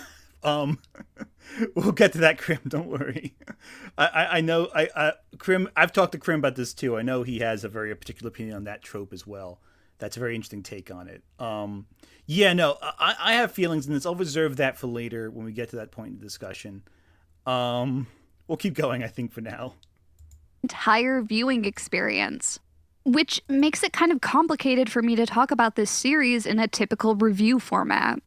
S1: We'll get to that, Krim. Don't worry. I know Krim. I've talked to Krim about this too. I know he has a very particular opinion on that trope as well. That's a very interesting take on it. I have feelings, and I'll reserve that for later when we get to that point in the discussion. We'll keep going, I think, for now.
S4: entire viewing experience, which makes it kind of complicated for me to talk about this series in a typical review format.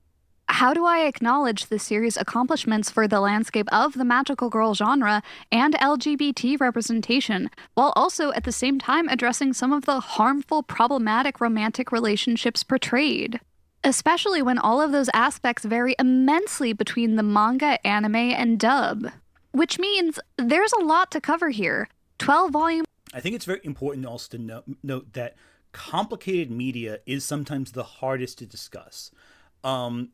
S4: How do I acknowledge the series' accomplishments for the landscape of the magical girl genre and LGBT representation, while also at the same time addressing some of the harmful, problematic romantic relationships portrayed? Especially when all of those aspects vary immensely between the manga, anime, and dub. Which means there's a lot to cover here. 12 volumes.
S1: I think it's very important also to note that complicated media is sometimes the hardest to discuss.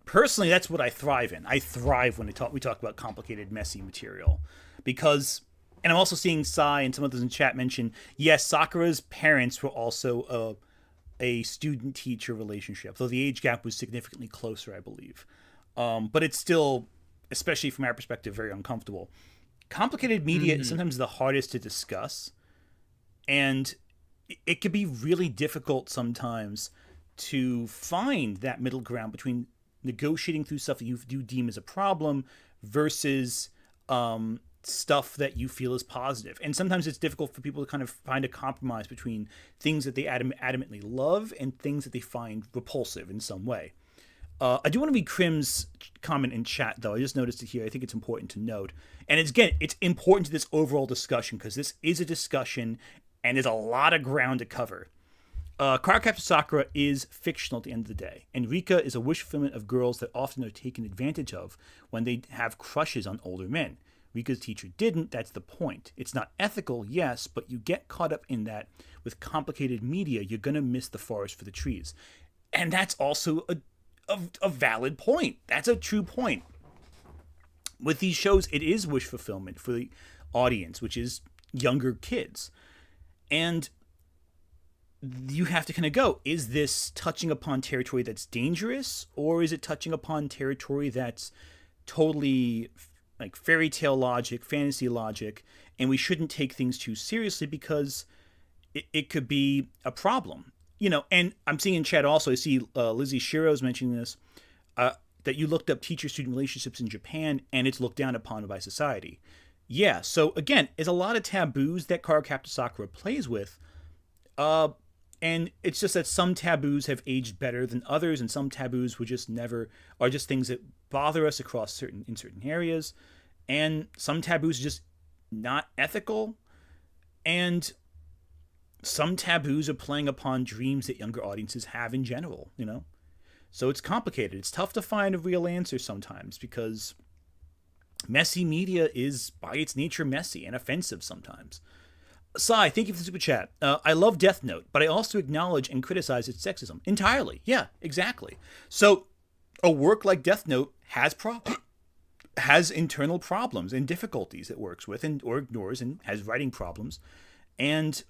S1: Personally, that's what I thrive in. I thrive when we talk about complicated, messy material, because, and I'm also seeing Sai and some others in chat mention, yes, Sakura's parents were also a student-teacher relationship, though the age gap was significantly closer, I believe. But it's still, especially from our perspective, very uncomfortable. complicated media is sometimes the hardest to discuss, and it can be really difficult sometimes to find that middle ground between negotiating through stuff that you do deem as a problem versus stuff that you feel is positive. And sometimes it's difficult for people to kind of find a compromise between things that they adamantly love and things that they find repulsive in some way. I do want to read Krim's comment in chat, though. I just noticed it here. I think it's important to note. And it's important to this overall discussion because this is a discussion and there's a lot of ground to cover. Cardcaptor Sakura is fictional at the end of the day, and Rika is a wish fulfillment of girls that often are taken advantage of when they have crushes on older men. Rika's teacher didn't, that's the point. It's not ethical, yes, but you get caught up in that with complicated media, you're going to miss the forest for the trees. And that's also a valid point. That's a true point. With these shows, it is wish fulfillment for the audience, which is younger kids. And you have to kind of go, is this touching upon territory that's dangerous, or is it touching upon territory that's totally like fairy tale logic, fantasy logic, and we shouldn't take things too seriously because it could be a problem? You know, and I'm seeing in chat also, I see Lizzie Shiro's mentioning this, that you looked up teacher-student relationships in Japan, and it's looked down upon by society. Yeah, so again, there's a lot of taboos that Cardcaptor Sakura plays with, and it's just that some taboos have aged better than others, and some taboos are just things that bother us across certain areas, and some taboos are just not ethical, and some taboos are playing upon dreams that younger audiences have in general, you know? So it's complicated. It's tough to find a real answer sometimes because messy media is, by its nature, messy and offensive sometimes. Sai, thank you for the super chat. I love Death Note, but I also acknowledge and criticize its sexism. Entirely. Yeah, exactly. So a work like Death Note has internal problems and difficulties it works with or ignores, and has writing problems. And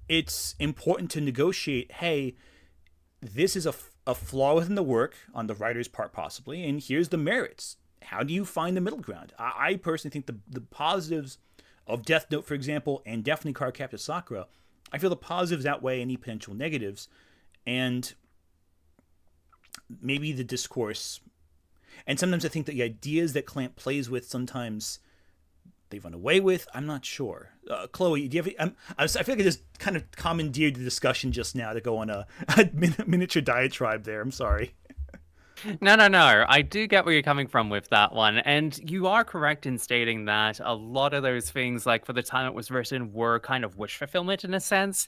S1: it's important to negotiate, hey, this is a flaw within the work on the writer's part possibly, and here's the merits. How do you find the middle ground? I personally think the positives of Death Note, for example, and definitely Cardcaptor Sakura, I feel the positives outweigh any potential negatives, and maybe the discourse. And sometimes I think that the ideas that Clamp plays with, sometimes they run away with. I'm not sure. Chloe, do you have? I feel like I just kind of commandeered the discussion just now to go on a miniature diatribe there. I'm sorry.
S2: No. I do get where you're coming from with that one. And you are correct in stating that a lot of those things, like for the time it was written, were kind of wish fulfillment in a sense.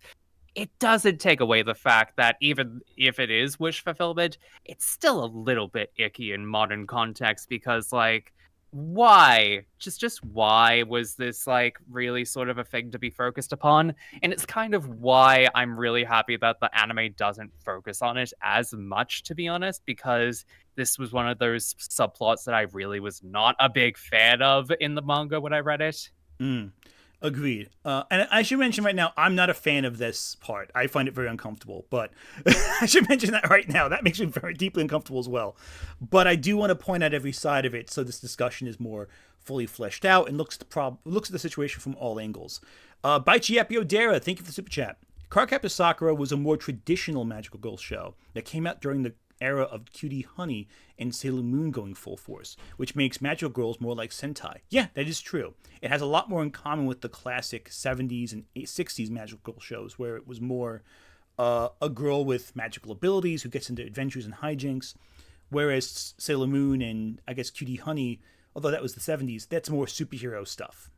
S2: It doesn't take away the fact that even if it is wish fulfillment, it's still a little bit icky in modern context because, like, why? Just why was this, like, really sort of a thing to be focused upon? And it's kind of why I'm really happy that the anime doesn't focus on it as much, to be honest, because this was one of those subplots that I really was not a big fan of in the manga when I read it.
S1: Agreed. And I should mention right now, I'm not a fan of this part. I find it very uncomfortable, but I should mention that right now. That makes me very deeply uncomfortable as well. But I do want to point out every side of it so this discussion is more fully fleshed out and looks at the situation from all angles. Baichi Epiodera, thank you for the super chat. Cardcaptor Sakura was a more traditional magical girl show that came out during the era of Cutie Honey and Sailor Moon going full force, which makes magical girls more like Sentai. Yeah, that is true. It has a lot more in common with the classic 70s and 60s magical girl shows, where it was more a girl with magical abilities who gets into adventures and hijinks, whereas Sailor Moon and, I guess, Cutie Honey, although that was the 70s, that's more superhero stuff.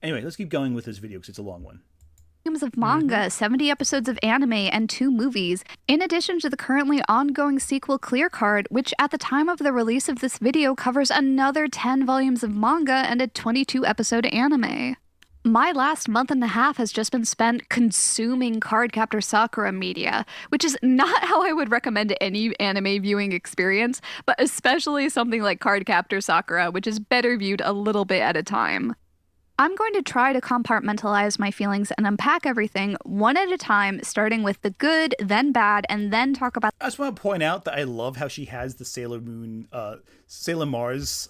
S1: Anyway, let's keep going with this video because it's a long one.
S4: Of manga, 70 episodes of anime, and 2 movies, in addition to the currently ongoing sequel Clear Card, which at the time of the release of this video covers another 10 volumes of manga and a 22-episode anime. My last month and a half has just been spent consuming Cardcaptor Sakura media, which is not how I would recommend any anime viewing experience, but especially something like Cardcaptor Sakura, which is better viewed a little bit at a time. I'm going to try to compartmentalize my feelings and unpack everything one at a time, starting with the good, then bad, and then talk about...
S1: I just want to point out that I love how she has the Sailor Moon, Sailor Mars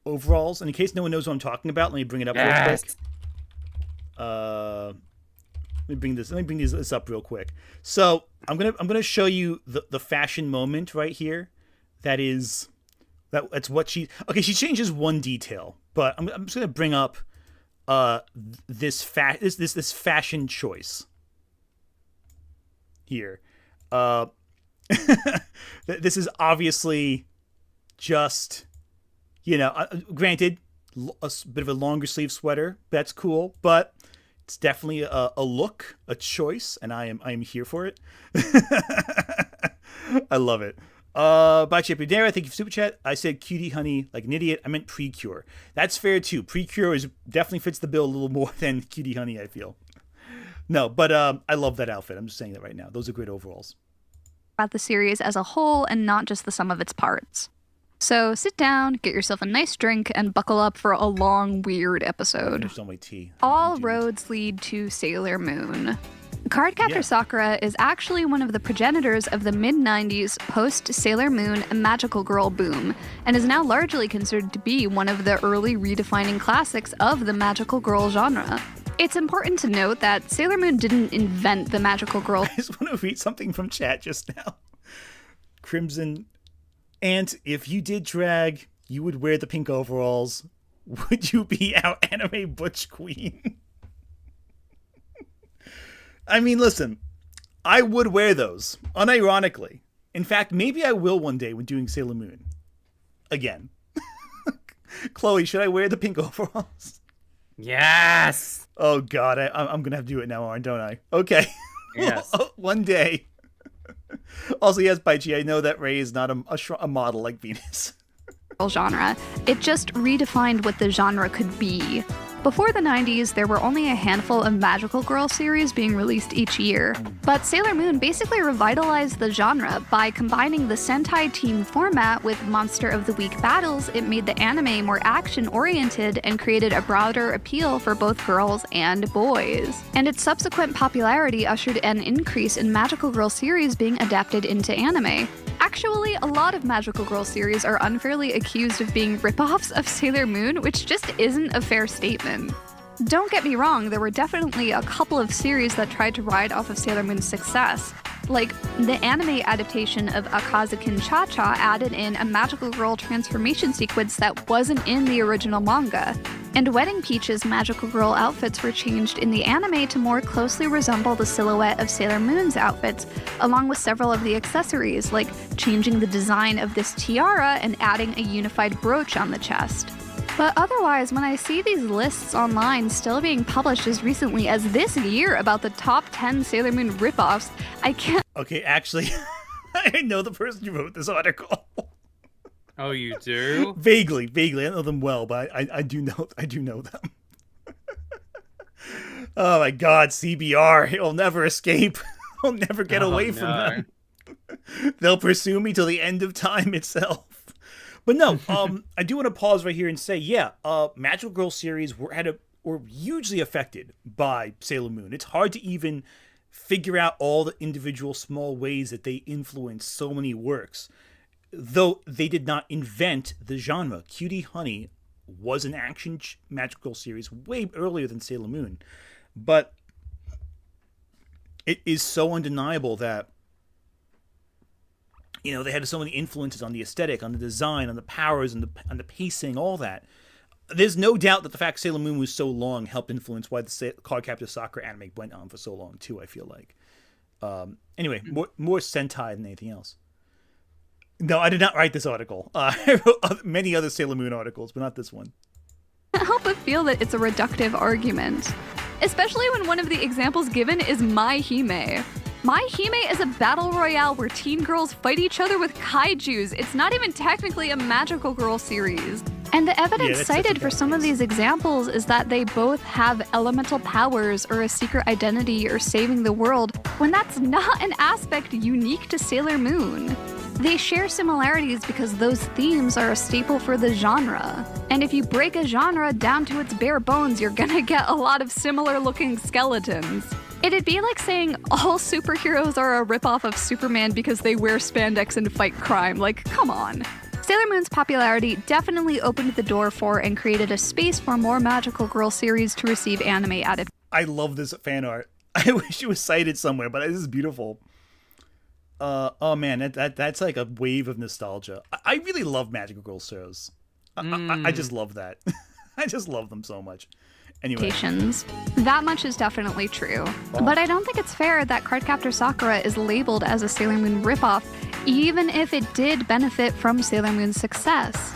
S1: overalls. And in case no one knows what I'm talking about, let me bring it up real quick. Let me bring this up real quick. So I'm gonna show you the fashion moment right here. That's what she changes one detail, but I'm just gonna bring up this fashion choice here. This is obviously just, granted, a bit of a longer sleeve sweater. That's cool, but it's definitely a look, a choice, and I am here for it. I love it. By Chipudera, thank you for super chat. I said cutie honey like an idiot. I meant pre-cure. That's fair too. Pre-cure definitely fits the bill a little more than cutie honey, I feel. No, but I love that outfit. I'm just saying that right now. Those are great overalls.
S4: About the series as a whole and not just the sum of its parts. So sit down, get yourself a nice drink, and buckle up for a long, weird episode.
S1: There's so much tea.
S4: All roads lead to Sailor Moon. Cardcaptor Sakura is actually one of the progenitors of the mid-90s post-Sailor Moon magical girl boom, and is now largely considered to be one of the early redefining classics of the magical girl genre. It's important to note that Sailor Moon didn't invent the magical girl.
S1: I just want to read something from chat just now. Crimson, and if you did drag, you would wear the pink overalls. Would you be our anime butch queen? I mean, listen, I would wear those, unironically. In fact, maybe I will one day when doing Sailor Moon. Again. Chloe, should I wear the pink overalls?
S2: Yes!
S1: Oh, God, I'm going to have to do it now, don't I? Okay.
S2: Yes.
S1: One day. Also, yes, Baichi, I know that Rei is not a model like Venus.
S4: Genre. It just redefined what the genre could be. Before the 90s, there were only a handful of magical girl series being released each year, but Sailor Moon basically revitalized the genre by combining the Sentai team format with Monster of the Week battles. It made the anime more action-oriented and created a broader appeal for both girls and boys. And its subsequent popularity ushered an increase in magical girl series being adapted into anime. Actually, a lot of magical girl series are unfairly accused of being ripoffs of Sailor Moon, which just isn't a fair statement. Don't get me wrong, there were definitely a couple of series that tried to ride off of Sailor Moon's success. Like, the anime adaptation of Akazukin Cha-Cha added in a magical girl transformation sequence that wasn't in the original manga. And Wedding Peach's magical girl outfits were changed in the anime to more closely resemble the silhouette of Sailor Moon's outfits, along with several of the accessories, like changing the design of this tiara and adding a unified brooch on the chest. But otherwise, when I see these lists online still being published as recently as this year about the top 10 Sailor Moon ripoffs, I can't.
S1: Okay, actually, I know the person who wrote this article.
S2: Oh, you do?
S1: Vaguely. I don't know them well, but I do know them. Oh my God, CBR! It will never escape. I'll never get away from them. They'll pursue me till the end of time itself. But no, I do want to pause right here and say, Magical Girl series were hugely affected by Sailor Moon. It's hard to even figure out all the individual small ways that they influenced so many works. Though they did not invent the genre. Cutie Honey was an action Magical Girl series way earlier than Sailor Moon. But it is so undeniable that they had so many influences on the aesthetic, on the design, on the powers, and on the pacing, all that. There's no doubt that the fact Sailor Moon was so long helped influence why the Cardcaptor Sakura anime went on for so long, too, I feel like. Anyway, more Sentai than anything else. No, I did not write this article. I wrote many other Sailor Moon articles, but not this one.
S4: I can't help but feel that it's a reductive argument. Especially when one of the examples given is My Hime. My Hime is a battle royale where teen girls fight each other with kaijus. It's not even technically a magical girl series. And the evidence cited for some of these examples is that they both have elemental powers or a secret identity or saving the world, when that's not an aspect unique to Sailor Moon. They share similarities because those themes are a staple for the genre. And if you break a genre down to its bare bones, you're gonna get a lot of similar looking skeletons. It'd be like saying all superheroes are a ripoff of Superman because they wear spandex and fight crime. Like, come on. Sailor Moon's popularity definitely opened the door for and created a space for more magical girl series to receive anime adaptations.
S1: I love this fan art. I wish it was cited somewhere, but this is beautiful. Oh man, that's like a wave of nostalgia. I really love magical girl shows. I just love that. I just love them so much. Anyway.
S4: That much is definitely true. But I don't think it's fair that Cardcaptor Sakura is labeled as a Sailor Moon ripoff, even if it did benefit from Sailor Moon's success.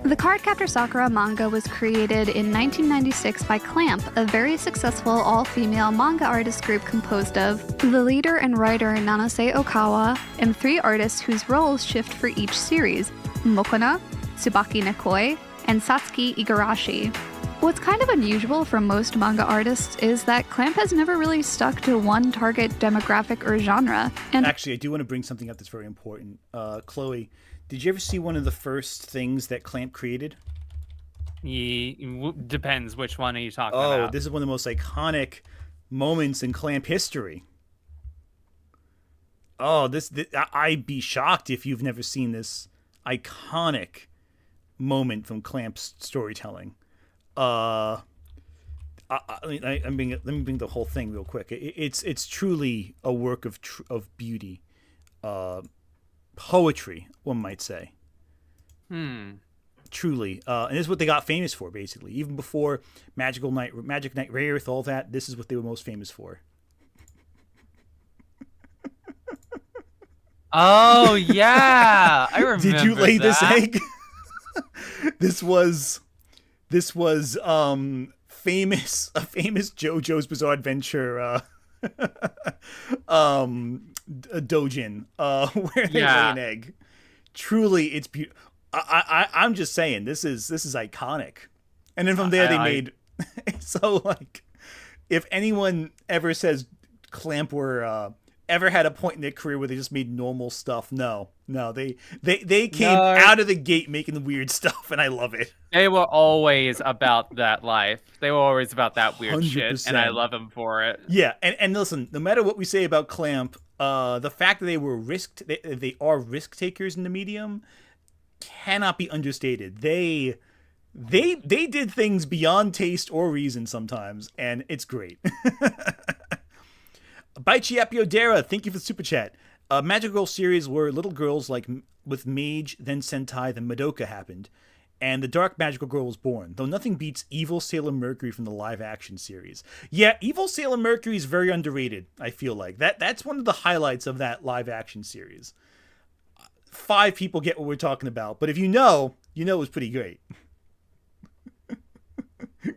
S4: The Cardcaptor Sakura manga was created in 1996 by Clamp, a very successful all-female manga artist group composed of the leader and writer Nanase Okawa and 3 artists whose roles shift for each series, Mokona, Tsubaki Nekoi, and Satsuki Igarashi. What's kind of unusual for most manga artists is that Clamp has never really stuck to one target demographic or genre. And
S1: actually, I do want to bring something up that's very important. Chloe, did you ever see one of the first things that Clamp created?
S2: Depends which one are you talking about.
S1: Oh, this is one of the most iconic moments in Clamp history. Oh, I'd be shocked if you've never seen this iconic moment from Clamp's storytelling. Let me bring the whole thing real quick. It's truly a work of beauty, poetry, one might say. Truly, and this is what they got famous for, basically. Even before Magic Knight Rayearth, all that. This is what they were most famous for.
S2: Oh yeah, I remember.
S1: Did you lay
S2: that.
S1: this egg? This was famous JoJo's Bizarre Adventure dojin where they lay an egg. Truly, it's beautiful. I'm just saying, this is iconic. And then from there they made so, like, if anyone ever says Clamp were ever had a point in their career where they just made normal stuff, no, they came out of the gate making the weird stuff, and I love it.
S2: They were always about that life. They were always about that weird
S1: 100%.
S2: shit, and I love them for it.
S1: Yeah, and listen, no matter what we say about Clamp, the fact that they are risk takers in the medium cannot be understated. They did things beyond taste or reason sometimes, and it's great. Baichiapio Dara, thank you for the super chat. Magical Girl series where little girls like with Mage, then Sentai, then Madoka happened, and the Dark Magical Girl was born, though nothing beats Evil Sailor Mercury from the live-action series. Yeah, Evil Sailor Mercury is very underrated, I feel like. That's one of the highlights of that live-action series. 5 people get what we're talking about, but if you know it was pretty great.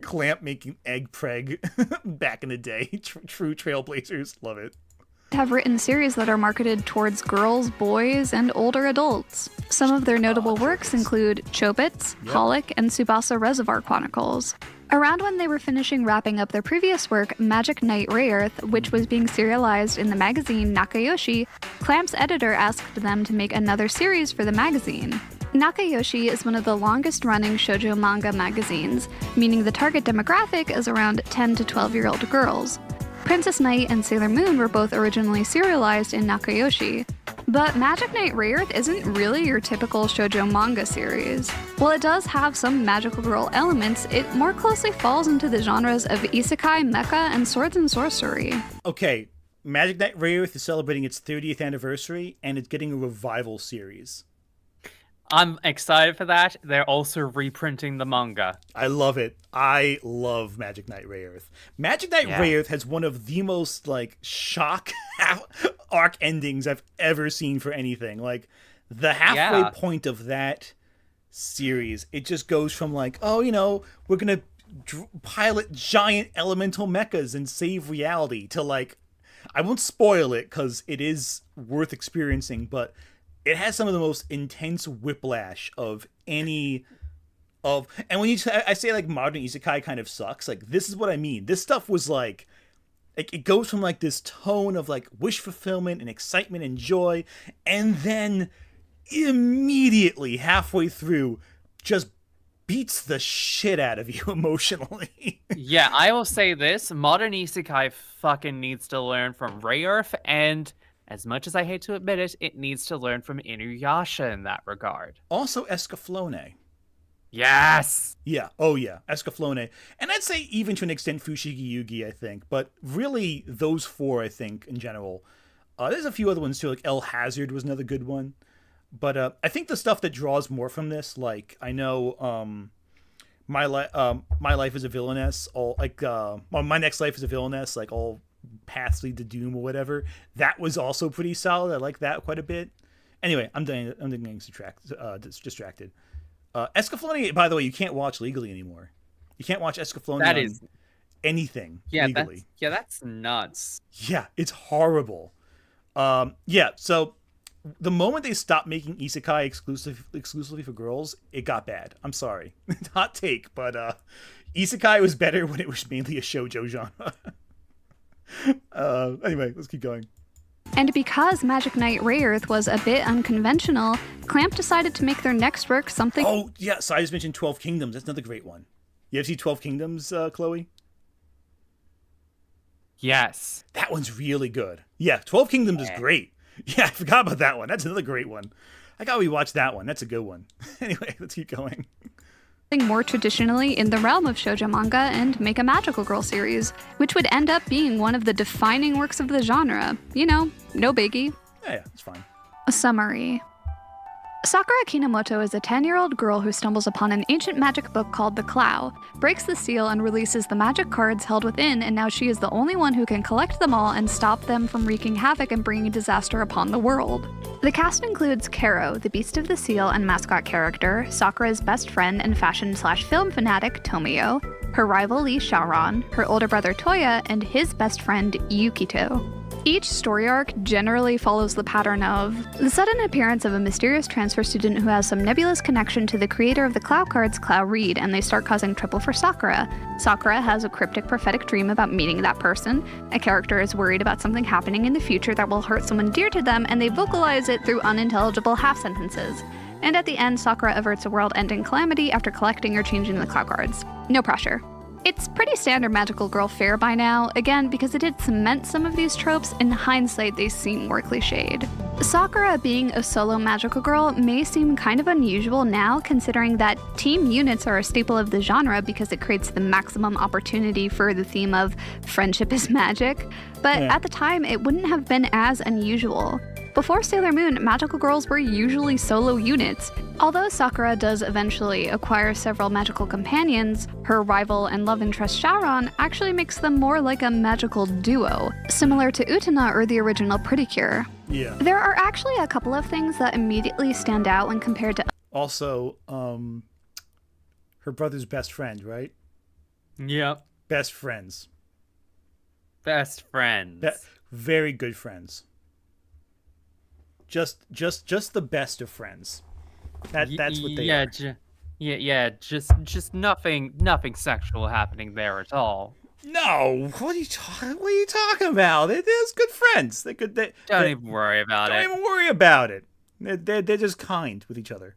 S1: Clamp making egg preg back in the day. True trailblazers. Love it.
S4: Have written series that are marketed towards girls, boys, and older adults. Some of their notable works include Chobits, Holic, and Tsubasa Reservoir Chronicles. Around when they were finishing wrapping up their previous work, Magic Knight Rayearth, which was being serialized in the magazine Nakayoshi, Clamp's editor asked them to make another series for the magazine. Nakayoshi is one of the longest-running shoujo manga magazines, meaning the target demographic is around 10 to 12-year-old girls. Princess Knight and Sailor Moon were both originally serialized in Nakayoshi, but Magic Knight Rayearth isn't really your typical shoujo manga series. While it does have some magical girl elements, it more closely falls into the genres of isekai, mecha, and swords and sorcery.
S1: Okay, Magic Knight Rayearth is celebrating its 30th anniversary, and it's getting a revival series.
S2: I'm excited for that. They're also reprinting the manga.
S1: I love it. I love Magic Knight Rayearth. Magic Knight Rayearth has one of the most, like, shock arc endings I've ever seen for anything. Like, the halfway point of that series, it just goes from, like, we're gonna pilot giant elemental mechas and save reality to, like, I won't spoil it because it is worth experiencing, but it has some of the most intense whiplash of any of, and when I say like modern isekai kind of sucks, like this is what I mean. This stuff was like it goes from like this tone of like wish fulfillment and excitement and joy, and then immediately halfway through just beats the shit out of you emotionally.
S2: Yeah, I will say this: modern isekai fucking needs to learn from Rayearth and as much as I hate to admit it, it needs to learn from Inuyasha in that regard.
S1: Also, Escaflowne.
S2: Yes!
S1: Yeah. Oh, yeah. Escaflowne. And I'd say even to an extent Fushigi Yugi, I think. But really, those four, I think, in general. There's a few other ones, too. Like El Hazard was another good one. But I think the stuff that draws more from this, like, I know My Life is a Villainess, My Next Life is a Villainess, like, all paths lead to doom or whatever. That was also pretty solid. I like that quite a bit. Anyway, I'm getting distracted. Escaflowne, by the way, you can't watch legally anymore. You can't watch Escaflowne on anything legally.
S2: That's nuts.
S1: Yeah, it's horrible. So the moment they stopped making isekai exclusively for girls, it got bad. I'm sorry. Hot take, but isekai was better when it was mainly a shoujo genre. Anyway, let's keep going.
S4: And because Magic Knight Rayearth was a bit unconventional, Clamp decided to make their next work something...
S1: Oh, yeah, so I just mentioned 12 Kingdoms. That's another great one. You ever see 12 Kingdoms, Chloe?
S2: Yes.
S1: That one's really good. Yeah, 12 Kingdoms is great. Yeah, I forgot about that one. That's another great one. I gotta rewatch that one. That's a good one. Anyway, let's keep going.
S4: More traditionally in the realm of shoujo manga and make a magical girl series, which would end up being one of the defining works of the genre. You know, no biggie.
S1: Yeah, it's fine.
S4: A summary. Sakura Kinomoto is a 10-year-old girl who stumbles upon an ancient magic book called the Clow, breaks the seal and releases the magic cards held within, and now she is the only one who can collect them all and stop them from wreaking havoc and bringing disaster upon the world. The cast includes Kero, the Beast of the Seal and mascot character, Sakura's best friend and fashion/film fanatic Tomio, her rival Lee Shaoran, her older brother Toya, and his best friend Yukito. Each story arc generally follows the pattern of the sudden appearance of a mysterious transfer student who has some nebulous connection to the creator of the Clow cards, Clow Reed, and they start causing trouble for Sakura. Sakura has a cryptic prophetic dream about meeting that person. A character is worried about something happening in the future that will hurt someone dear to them, and they vocalize it through unintelligible half-sentences. And at the end, Sakura averts a world-ending calamity after collecting or changing the Clow cards. No pressure. It's pretty standard magical girl fare by now, again because it did cement some of these tropes. In hindsight they seem more cliched. Sakura being a solo magical girl may seem kind of unusual now, considering that team units are a staple of the genre because it creates the maximum opportunity for the theme of friendship is magic, but at the time it wouldn't have been as unusual. Before Sailor Moon, magical girls were usually solo units. Although Sakura does eventually acquire several magical companions, her rival and love interest Shaoran actually makes them more like a magical duo, similar to Utena or the original Pretty Cure.
S1: Yeah.
S4: There are actually a couple of things that immediately stand out when compared to...
S1: Also, her brother's best friend, right?
S2: Yep.
S1: Best friends.
S2: Best friends.
S1: Very good friends. Just the best of friends. That's what they are.
S2: Just nothing sexual happening there at all.
S1: No, what are you talking about? They're just good friends.
S2: Don't even worry about it.
S1: Don't even worry about it. They're just kind with each other.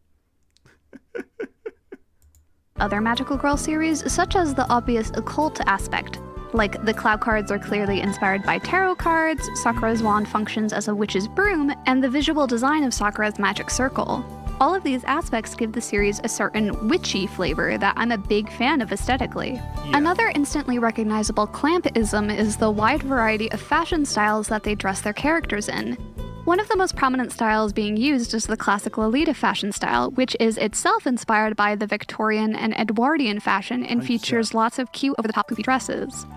S4: Other magical girl series, such as the obvious occult aspect. Like, the Clow cards are clearly inspired by tarot cards, Sakura's wand functions as a witch's broom, and the visual design of Sakura's magic circle. All of these aspects give the series a certain witchy flavor that I'm a big fan of aesthetically. Yeah. Another instantly recognizable Clampism is the wide variety of fashion styles that they dress their characters in. One of the most prominent styles being used is the classic Lolita fashion style, which is itself inspired by the Victorian and Edwardian fashion and features lots of cute over-the-top poofy dresses.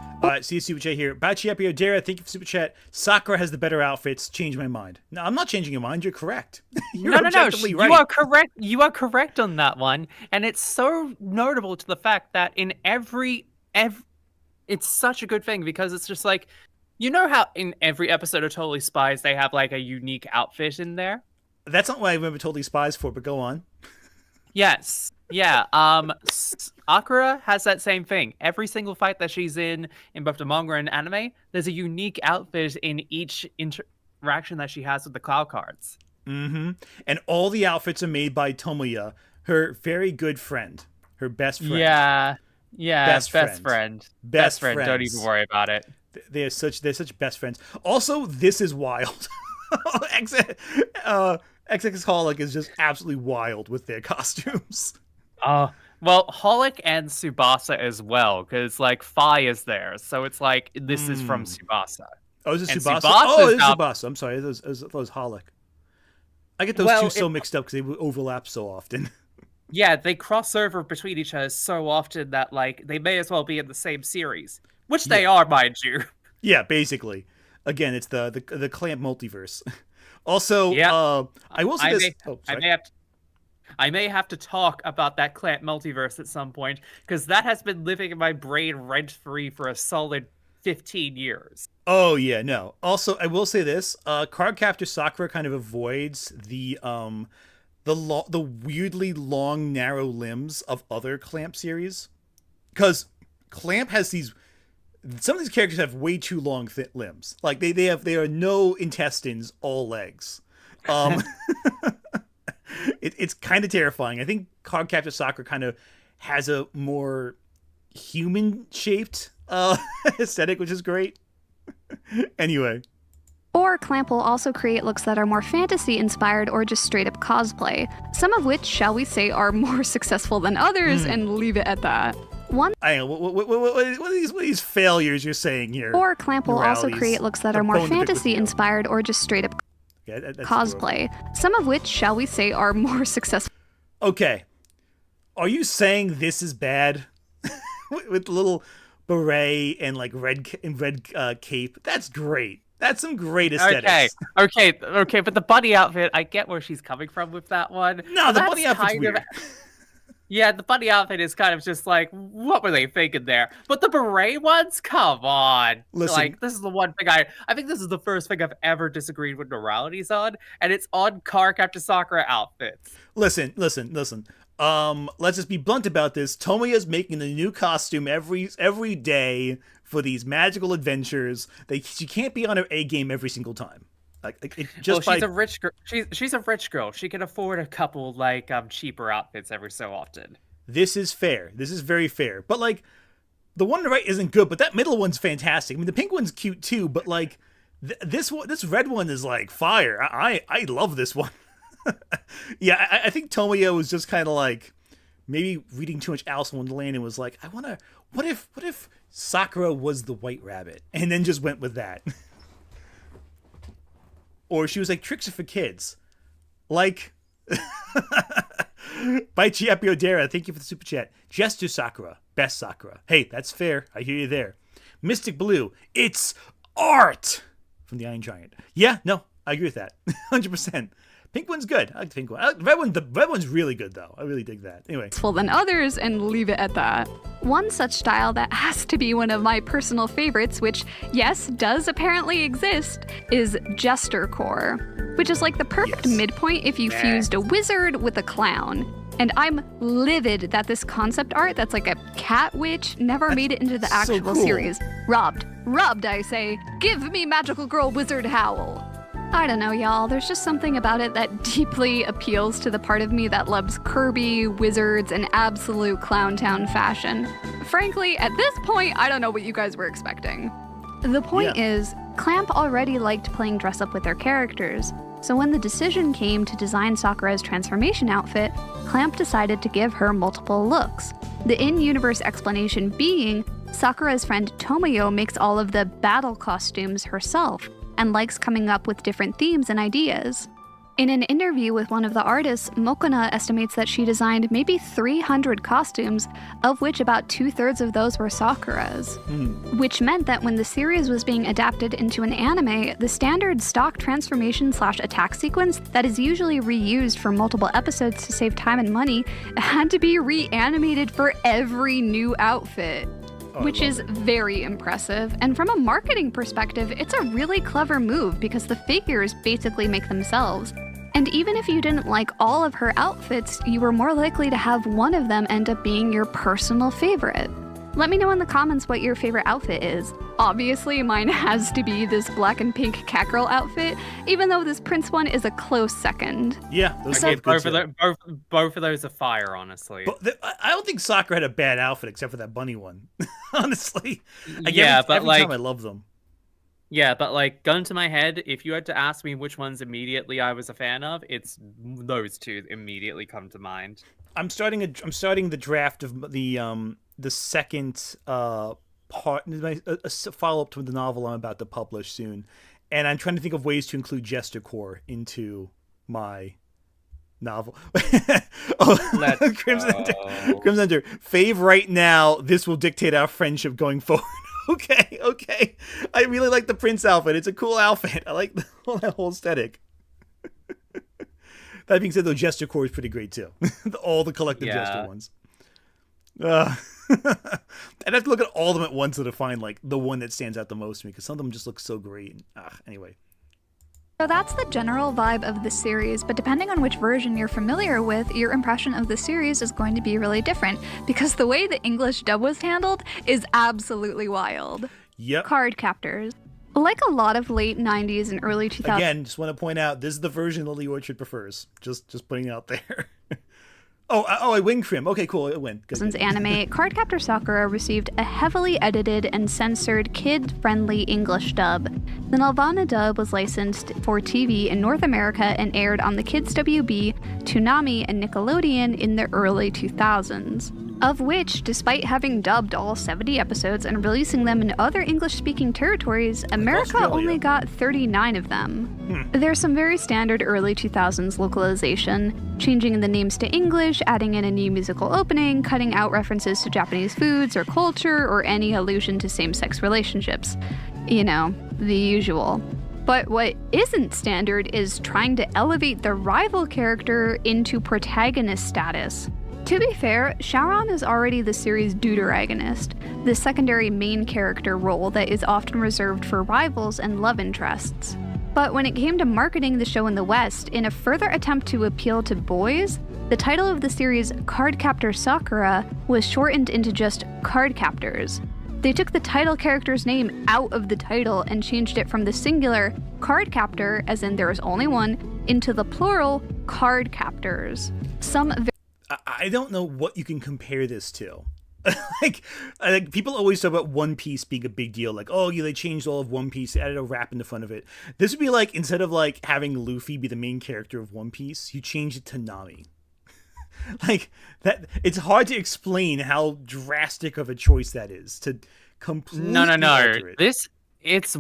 S1: See a super chat here. Bachiapi Odera, thank you for super chat. Sakura has the better outfits. Change my mind. No, I'm not changing your mind. You're correct. You're objectively right.
S2: You are correct. You are correct on that one. And it's so notable to the fact that in every it's such a good thing because it's just like, you know how in every episode of Totally Spies they have like a unique outfit in there?
S1: That's not what I remember Totally Spies for, but go on.
S2: Yes. Yeah, Sakura has that same thing. Every single fight that she's in both the manga and anime, there's a unique outfit in each interaction that she has with the Clow cards.
S1: Mm-hmm. And all the outfits are made by Tomoya, her very good friend, her best friend.
S2: Yeah, best friend.
S1: Best friend.
S2: Don't even worry about it.
S1: They're such best friends. Also, this is wild. XX Holic is just absolutely wild with their costumes.
S2: Well, Holic and Tsubasa as well, because like Phi is there, so it's like this is from Tsubasa.
S1: Oh, is it
S2: And
S1: Tsubasa?
S2: Tsubasa's
S1: Oh, it is
S2: not-
S1: Tsubasa. I'm sorry, I thought it was Holic. I get those two so mixed up because they overlap so often.
S2: Yeah, they cross over between each other so often that like they may as well be in the same series, which they are, mind you.
S1: Yeah, basically. Again, it's the Clamp multiverse. Also, I will say this.
S2: I may have to talk about that Clamp multiverse at some point, because that has been living in my brain rent-free for a solid 15 years.
S1: Oh, yeah, no. Also, I will say this. Cardcaptor Sakura kind of avoids the weirdly long, narrow limbs of other Clamp series. Because Clamp has some of these characters have way too long, thick limbs. Like, they are no intestines, all legs. It's kind of terrifying. I think Cardcaptor Sakura kind of has a more human-shaped aesthetic, which is great. Anyway.
S4: Or Clamp will also create looks that are more fantasy-inspired or just straight-up cosplay, some of which, shall we say, are more successful than others, and leave it at that. What
S1: are these failures you're saying here?
S4: Or Clamp will also
S1: Noralities.
S4: create looks that are more fantasy-inspired or just straight-up cosplay, some of which, shall we say, are more successful.
S1: Okay. Are you saying this is bad? With the little beret and like red cape? That's great. That's some great aesthetics.
S2: Okay, but the bunny outfit, I get where she's coming from with that one.
S1: No, the bunny outfit's weird.
S2: Yeah, the bunny outfit is kind of just like, what were they thinking there? But the beret ones, come on.
S1: Listen,
S2: like, this is the one thing I think this is the first thing I've ever disagreed with Noralities on, and it's on Cardcaptor Sakura outfits. Listen.
S1: Let's just be blunt about this. Tomoya's making a new costume every day for these magical adventures. She can't be on her A game every single time.
S2: She's a rich girl. She's a rich girl. She can afford a couple like cheaper outfits every so often.
S1: This is fair. This is very fair. But like, the one on the right isn't good, but that middle one's fantastic. I mean, the pink one's cute too, but like, this red one is like fire. I love this one. Yeah, I think Tomoya was just kind of like maybe reading too much Alice in Wonderland and was like, what if Sakura was the White Rabbit, and then just went with that. Or she was like, tricks are for kids. Like, by Chiappi Odera, thank you for the super chat. Jester Sakura, best Sakura. Hey, that's fair. I hear you there. Mystic Blue, it's art! From the Iron Giant. Yeah, no, I agree with that. 100%. Pink one's good. I like the pink one. The red one's really good, though. I really dig that. Anyway.
S4: Than others, and leave it at that. One such style that has to be one of my personal favorites, which, yes, does apparently exist, is Jestercore, which is like the perfect midpoint if you fused a wizard with a clown. And I'm livid that this concept art that's like a cat witch never made it into the actual series. Robbed, I say. Give me magical girl wizard howl. I don't know, y'all. There's just something about it that deeply appeals to the part of me that loves Kirby, wizards, and absolute Clowntown fashion. Frankly, at this point, I don't know what you guys were expecting. The point is, Clamp already liked playing dress-up with their characters, so when the decision came to design Sakura's transformation outfit, Clamp decided to give her multiple looks. The in-universe explanation being, Sakura's friend Tomoyo makes all of the battle costumes herself, and likes coming up with different themes and ideas. In an interview with one of the artists, Mokona estimates that she designed maybe 300 costumes, of which about 2/3 of those were Sakura's. Which meant that when the series was being adapted into an anime, the standard stock transformation/attack sequence that is usually reused for multiple episodes to save time and money had to be reanimated for every new outfit. Which is very impressive, and from a marketing perspective, it's a really clever move because the figures basically make themselves. And even if you didn't like all of her outfits, you were more likely to have one of them end up being your personal favorite. Let me know in the comments what your favorite outfit is. Obviously, mine has to be this black and pink catgirl outfit, even though this Prince one is a close second.
S1: Yeah, those
S2: both of those are fire, honestly.
S1: But I don't think Sakura had a bad outfit except for that bunny one. Honestly,
S2: every
S1: time I love them.
S2: Yeah, but like gun to my head, if you had to ask me which ones immediately I was a fan of, it's those two immediately come to mind.
S1: I'm starting the draft of the second part, a follow up to the novel I'm about to publish soon, and I'm trying to think of ways to include Jester Core into my novel. Crimson Hunter, fave right now. This will dictate our friendship going forward. Okay. I really like the Prince outfit. It's a cool outfit. I like that whole aesthetic. That being said, though, Jester Core is pretty great too. All the collective Jester ones. I'd have to look at all of them at once to find like the one that stands out the most to me, because some of them just look so great. Anyway.
S4: So that's the general vibe of the series, but depending on which version you're familiar with, your impression of the series is going to be really different, because the way the English dub was handled is absolutely wild.
S1: Yep.
S4: Cardcaptors. Like a lot of late 90s and early 2000s.
S1: Again, just want to point out, this is the version Lily Orchard prefers. Just putting it out there. I win, Crim. Okay, cool. I win. Good.
S4: Anime, Cardcaptor Sakura received a heavily edited and censored kid-friendly English dub. The Nelvana dub was licensed for TV in North America and aired on the Kids WB, Toonami, and Nickelodeon in the early 2000s. Of which, despite having dubbed all 70 episodes and releasing them in other English-speaking territories, America only got 39 of them. There's some very standard early 2000s localization, changing the names to English, adding in a new musical opening, cutting out references to Japanese foods or culture, or any allusion to same-sex relationships. You know, the usual. But what isn't standard is trying to elevate the rival character into protagonist status. To be fair, Sharon is already the series' deuteragonist, the secondary main character role that is often reserved for rivals and love interests. But when it came to marketing the show in the West, in a further attempt to appeal to boys, the title of the series, Cardcaptor Sakura, was shortened into just Cardcaptors. They took the title character's name out of the title and changed it from the singular Cardcaptor, as in there is only one, into the plural Cardcaptors.
S1: I don't know what you can compare this to. like people always talk about One Piece being a big deal. Like, oh, yeah, they changed all of One Piece, they added a rap in the front of it. This would be like, instead of like having Luffy be the main character of One Piece, you change it to Nami. Like that, it's hard to explain how drastic of a choice that is to completely alter it.
S2: It's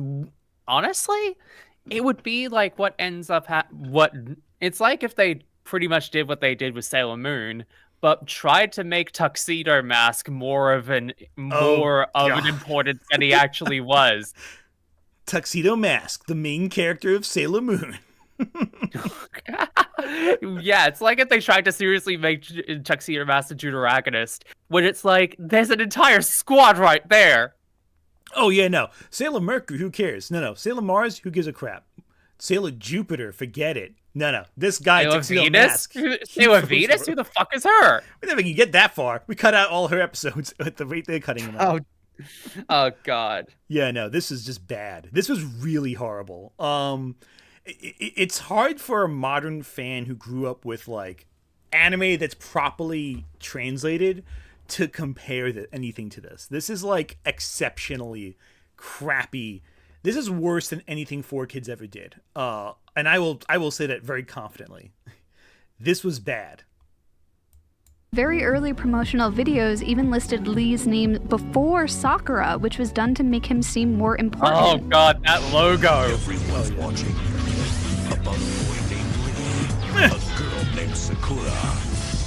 S2: honestly, it would be like what ends up it's like if they pretty much did what they did with Sailor Moon, but tried to make Tuxedo Mask more of an importance than he actually was.
S1: Tuxedo Mask, the main character of Sailor Moon.
S2: Yeah, it's like if they tried to seriously make Tuxedo Mask a deuteragonist, when it's like, there's an entire squad right there.
S1: Oh yeah, no. Sailor Mercury, who cares? No. Sailor Mars, who gives a crap? Sailor Jupiter, forget it. No. This guy, Tuxedo Mask.
S2: Sailor Venus? Who the fuck is her?
S1: We never can get that far. We cut out all her episodes at the rate they're cutting them out.
S2: Oh God.
S1: Yeah, no, this is just bad. This was really horrible. It's hard for a modern fan who grew up with like anime that's properly translated to compare anything to this. This is like exceptionally crappy. This is worse than anything 4Kids ever did. And I will say that very confidently. This was bad.
S4: Very early promotional videos even listed Lee's name before Sakura, which was done to make him seem more important.
S2: Oh God, that logo.
S9: Everyone's watching. A boy named Lee, a girl named Sakura.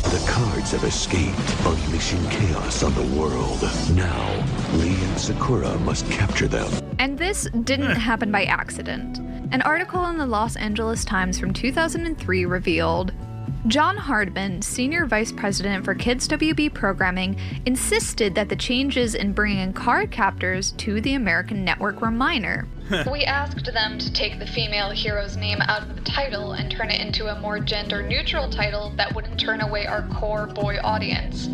S9: The cards have escaped, unleashing chaos on the world. Now, Lee and Sakura must capture them.
S4: And this didn't happen by accident. An article in the Los Angeles Times from 2003 revealed, John Hardman, Senior Vice President for Kids WB Programming, insisted that the changes in bringing Cardcaptors to the American network were minor. We asked them to take the female hero's name out of the title and turn it into a more gender-neutral title that wouldn't turn away our core boy audience.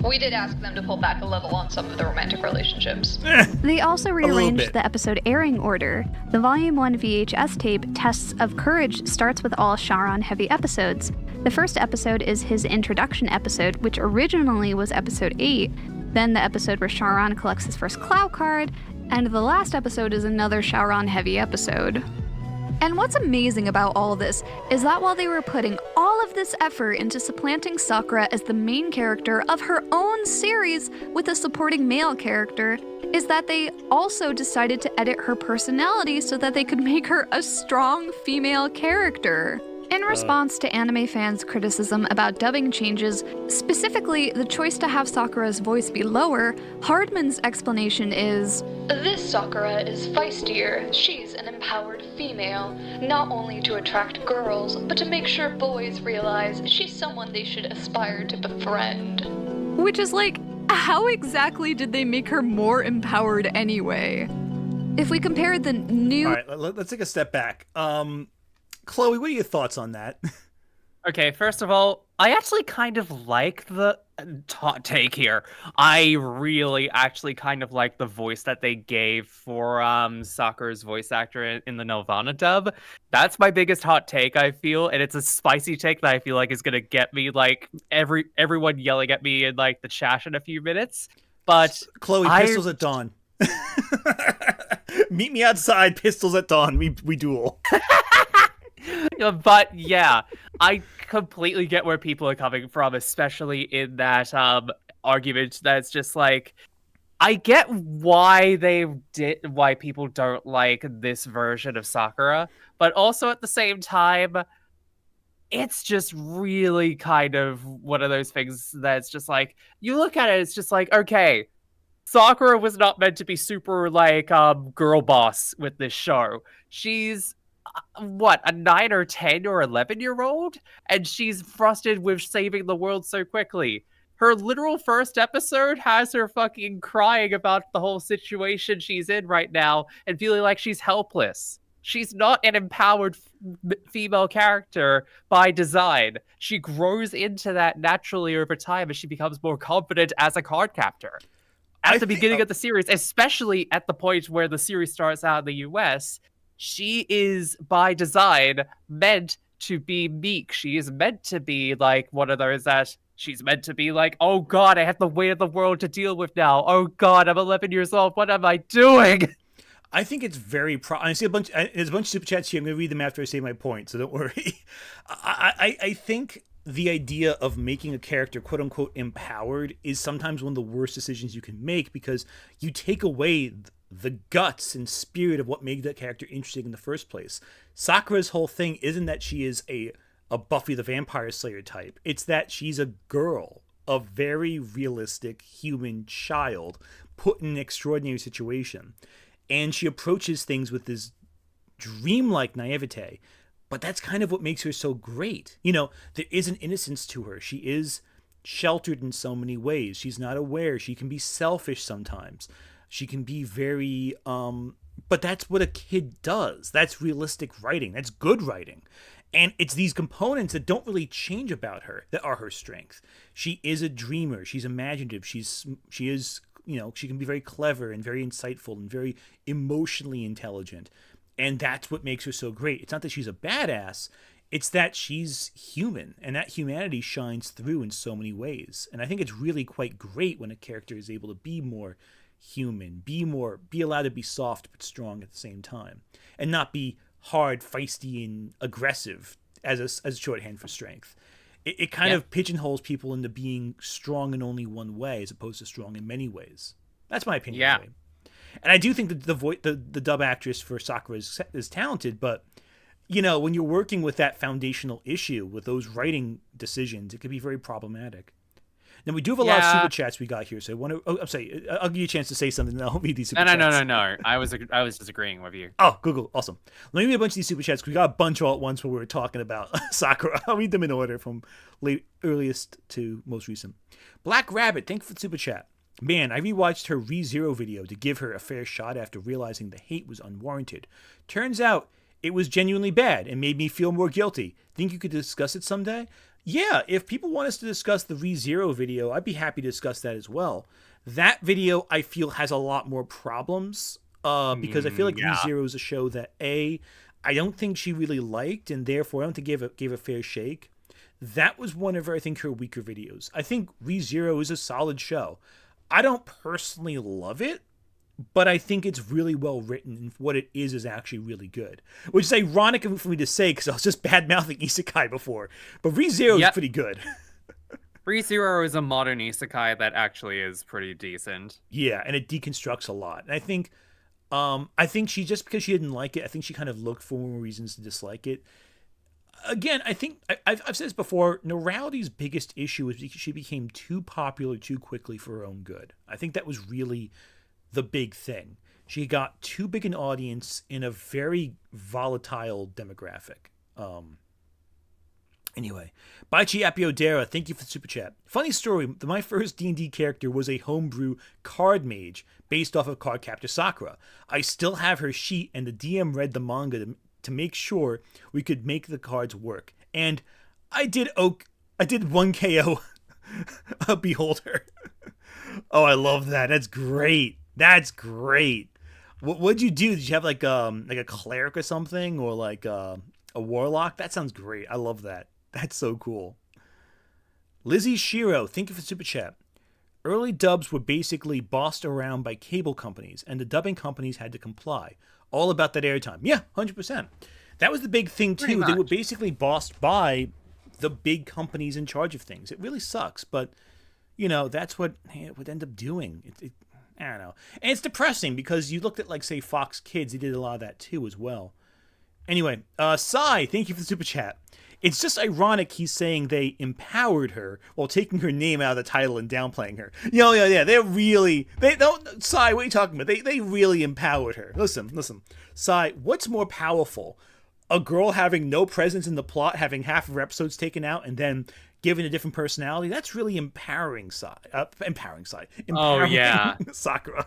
S4: We did ask them to pull back a level on some of the romantic relationships. They also rearranged the episode airing order. The Volume 1 VHS tape, Tests of Courage, starts with all Sharon-heavy episodes. The first episode is his introduction episode, which originally was episode 8. Then the episode where Sharon collects his first Clow card, And the last episode is another Shaoran-heavy episode. And what's amazing about all of this is that while they were putting all of this effort into supplanting Sakura as the main character of her own series with a supporting male character, is that they also decided to edit her personality so that they could make her a strong female character. In response to anime fans' criticism about dubbing changes, specifically the choice to have Sakura's voice be lower, Hardman's explanation is, "This Sakura is feistier. She's an empowered female, not only to attract girls, but to make sure boys realize she's someone they should aspire to befriend." Which is like, how exactly did they make her more empowered anyway? If we compare the new...
S1: Alright, let's take a step back. Chloe, what are your thoughts on that?
S2: Okay, first of all, I actually kind of like the hot take here. I really actually kind of like the voice that they gave for Sakura's voice actor in the Nelvana dub. That's my biggest hot take, I feel, and it's a spicy take that I feel like is gonna get me like everyone yelling at me in like the chat in a few minutes. But
S1: Chloe, pistols at dawn. Meet me outside, pistols at dawn. We duel.
S2: But yeah, I completely get where people are coming from, especially in that argument that's just like, I get why why people don't like this version of Sakura, but also at the same time, it's just really kind of one of those things that's just like, you look at it, it's just like, okay, Sakura was not meant to be super like girl boss with this show. She's what, a 9 or 10 or 11-year-old? And she's frustrated with saving the world so quickly. Her literal first episode has her fucking crying about the whole situation she's in right now and feeling like she's helpless. She's not an empowered female character by design. She grows into that naturally over time as she becomes more confident as a card captor. At the beginning of the series, especially at the point where the series starts out in the US, she is, by design, meant to be meek. She is meant to be like one of those that she's meant to be like, oh god, I have the weight of the world to deal with now. Oh god, I'm 11 years old. What am I doing?
S1: I think it's very... I see there's a bunch of super chats here. I'm going to read them after I say my point, so don't worry. I think the idea of making a character quote-unquote empowered is sometimes one of the worst decisions you can make, because you take away the guts and spirit of what made that character interesting in the first place. Sakura's whole thing isn't that she is a Buffy the Vampire Slayer type. It's that she's a girl, a very realistic human child put in an extraordinary situation. And she approaches things with this dreamlike naivete. But that's kind of what makes her so great. You know, there is an innocence to her. She is sheltered in so many ways. She's not aware. She can be selfish sometimes. She can be very, but that's what a kid does. That's realistic writing. That's good writing. And it's these components that don't really change about her that are her strength. She is a dreamer. She's imaginative. She is, you know, she can be very clever and very insightful and very emotionally intelligent. And that's what makes her so great. It's not that she's a badass. It's that she's human, and that humanity shines through in so many ways. And I think it's really quite great when a character is able to be more human, be allowed to be soft but strong at the same time, and not be hard, feisty, and aggressive as a shorthand for strength. It kind of pigeonholes people into being strong in only one way as opposed to strong in many ways. That's my opinion.
S2: Yeah.
S1: Anyway. And I do think that the dub actress for Sakura is talented, but you know, when you're working with that foundational issue with those writing decisions, it could be very problematic. Now, we do have a lot of super chats we got here, so I want to... Oh, I'm sorry. I'll give you a chance to say something, and I'll read these super chats.
S2: No. I was disagreeing with you.
S1: Oh, Google. Awesome. Let me read a bunch of these super chats, because we got a bunch all at once when we were talking about Sakura. I'll read them in order from earliest to most recent. Black Rabbit, thank you for the super chat. Man, I rewatched her ReZero video to give her a fair shot after realizing the hate was unwarranted. Turns out it was genuinely bad and made me feel more guilty. Think you could discuss it someday? Yeah, if people want us to discuss the ReZero video, I'd be happy to discuss that as well. That video, I feel, has a lot more problems because I feel like ReZero is a show that, I don't think she really liked, and therefore I don't think gave a fair shake. That was one of, I think, her weaker videos. I think ReZero is a solid show. I don't personally love it, but I think it's really well written, and what it is actually really good. Which is ironic for me to say, because I was just bad-mouthing Isekai before. But ReZero is pretty good.
S2: ReZero is a modern isekai that actually is pretty decent.
S1: Yeah, and it deconstructs a lot. And I think she, just because she didn't like it, I think she kind of looked for more reasons to dislike it. Again, I think I've said this before. Norality's biggest issue was she became too popular too quickly for her own good. I think that was really the big thing. She got too big an audience in a very volatile demographic. Anyway, Baichi Apiodera, thank you for the super chat. Funny story, my first D&D character was a homebrew card mage based off of Cardcaptor Sakura. I still have her sheet, and the DM read the manga to make sure we could make the cards work. And I did 1 KO a Beholder. Oh, I love that. That's great. That's great. What'd you do? Did you have like a cleric or something, or like a warlock? That sounds great. I love that. That's so cool. Lizzie Shiro, thank you for the super chat. Early dubs were basically bossed around by cable companies, and the dubbing companies had to comply. All about that airtime. Yeah, 100%. That was the big thing, too. They were basically bossed by the big companies in charge of things. It really sucks, but, that's what it would end up doing. I don't know. And it's depressing, because you looked at, like, say, Fox Kids. They did a lot of that, too, as well. Anyway, Sai, thank you for the super chat. It's just ironic he's saying they empowered her while taking her name out of the title and downplaying her. Yeah. They don't. Sai, what are you talking about? They really empowered her. Listen. Sai, what's more powerful? A girl having no presence in the plot, having half of her episodes taken out, and then given a different personality? That's really empowering Sai. Empowering Sakura.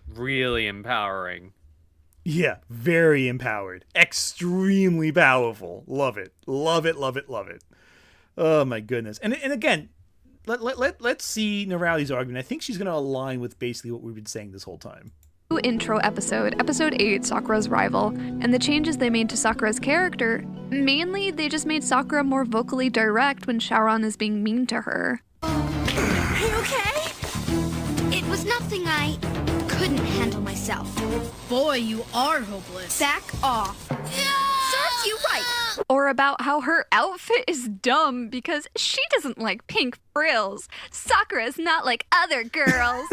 S2: Really empowering.
S1: Yeah, very empowered. Extremely powerful. Love it. Love it. Oh my goodness. And again, let's see Norality's argument. I think she's going to align with basically what we've been saying this whole time.
S4: Intro episode 8, Sakura's rival, and the changes they made to Sakura's character, mainly they just made Sakura more vocally direct when Shaoran is being mean to her.
S8: Are you okay? It was nothing I couldn't handle myself.
S10: Boy, you are hopeless.
S8: Back off. Serves you right.
S4: Or about how her outfit is dumb because she doesn't like pink frills. Sakura's not like other girls.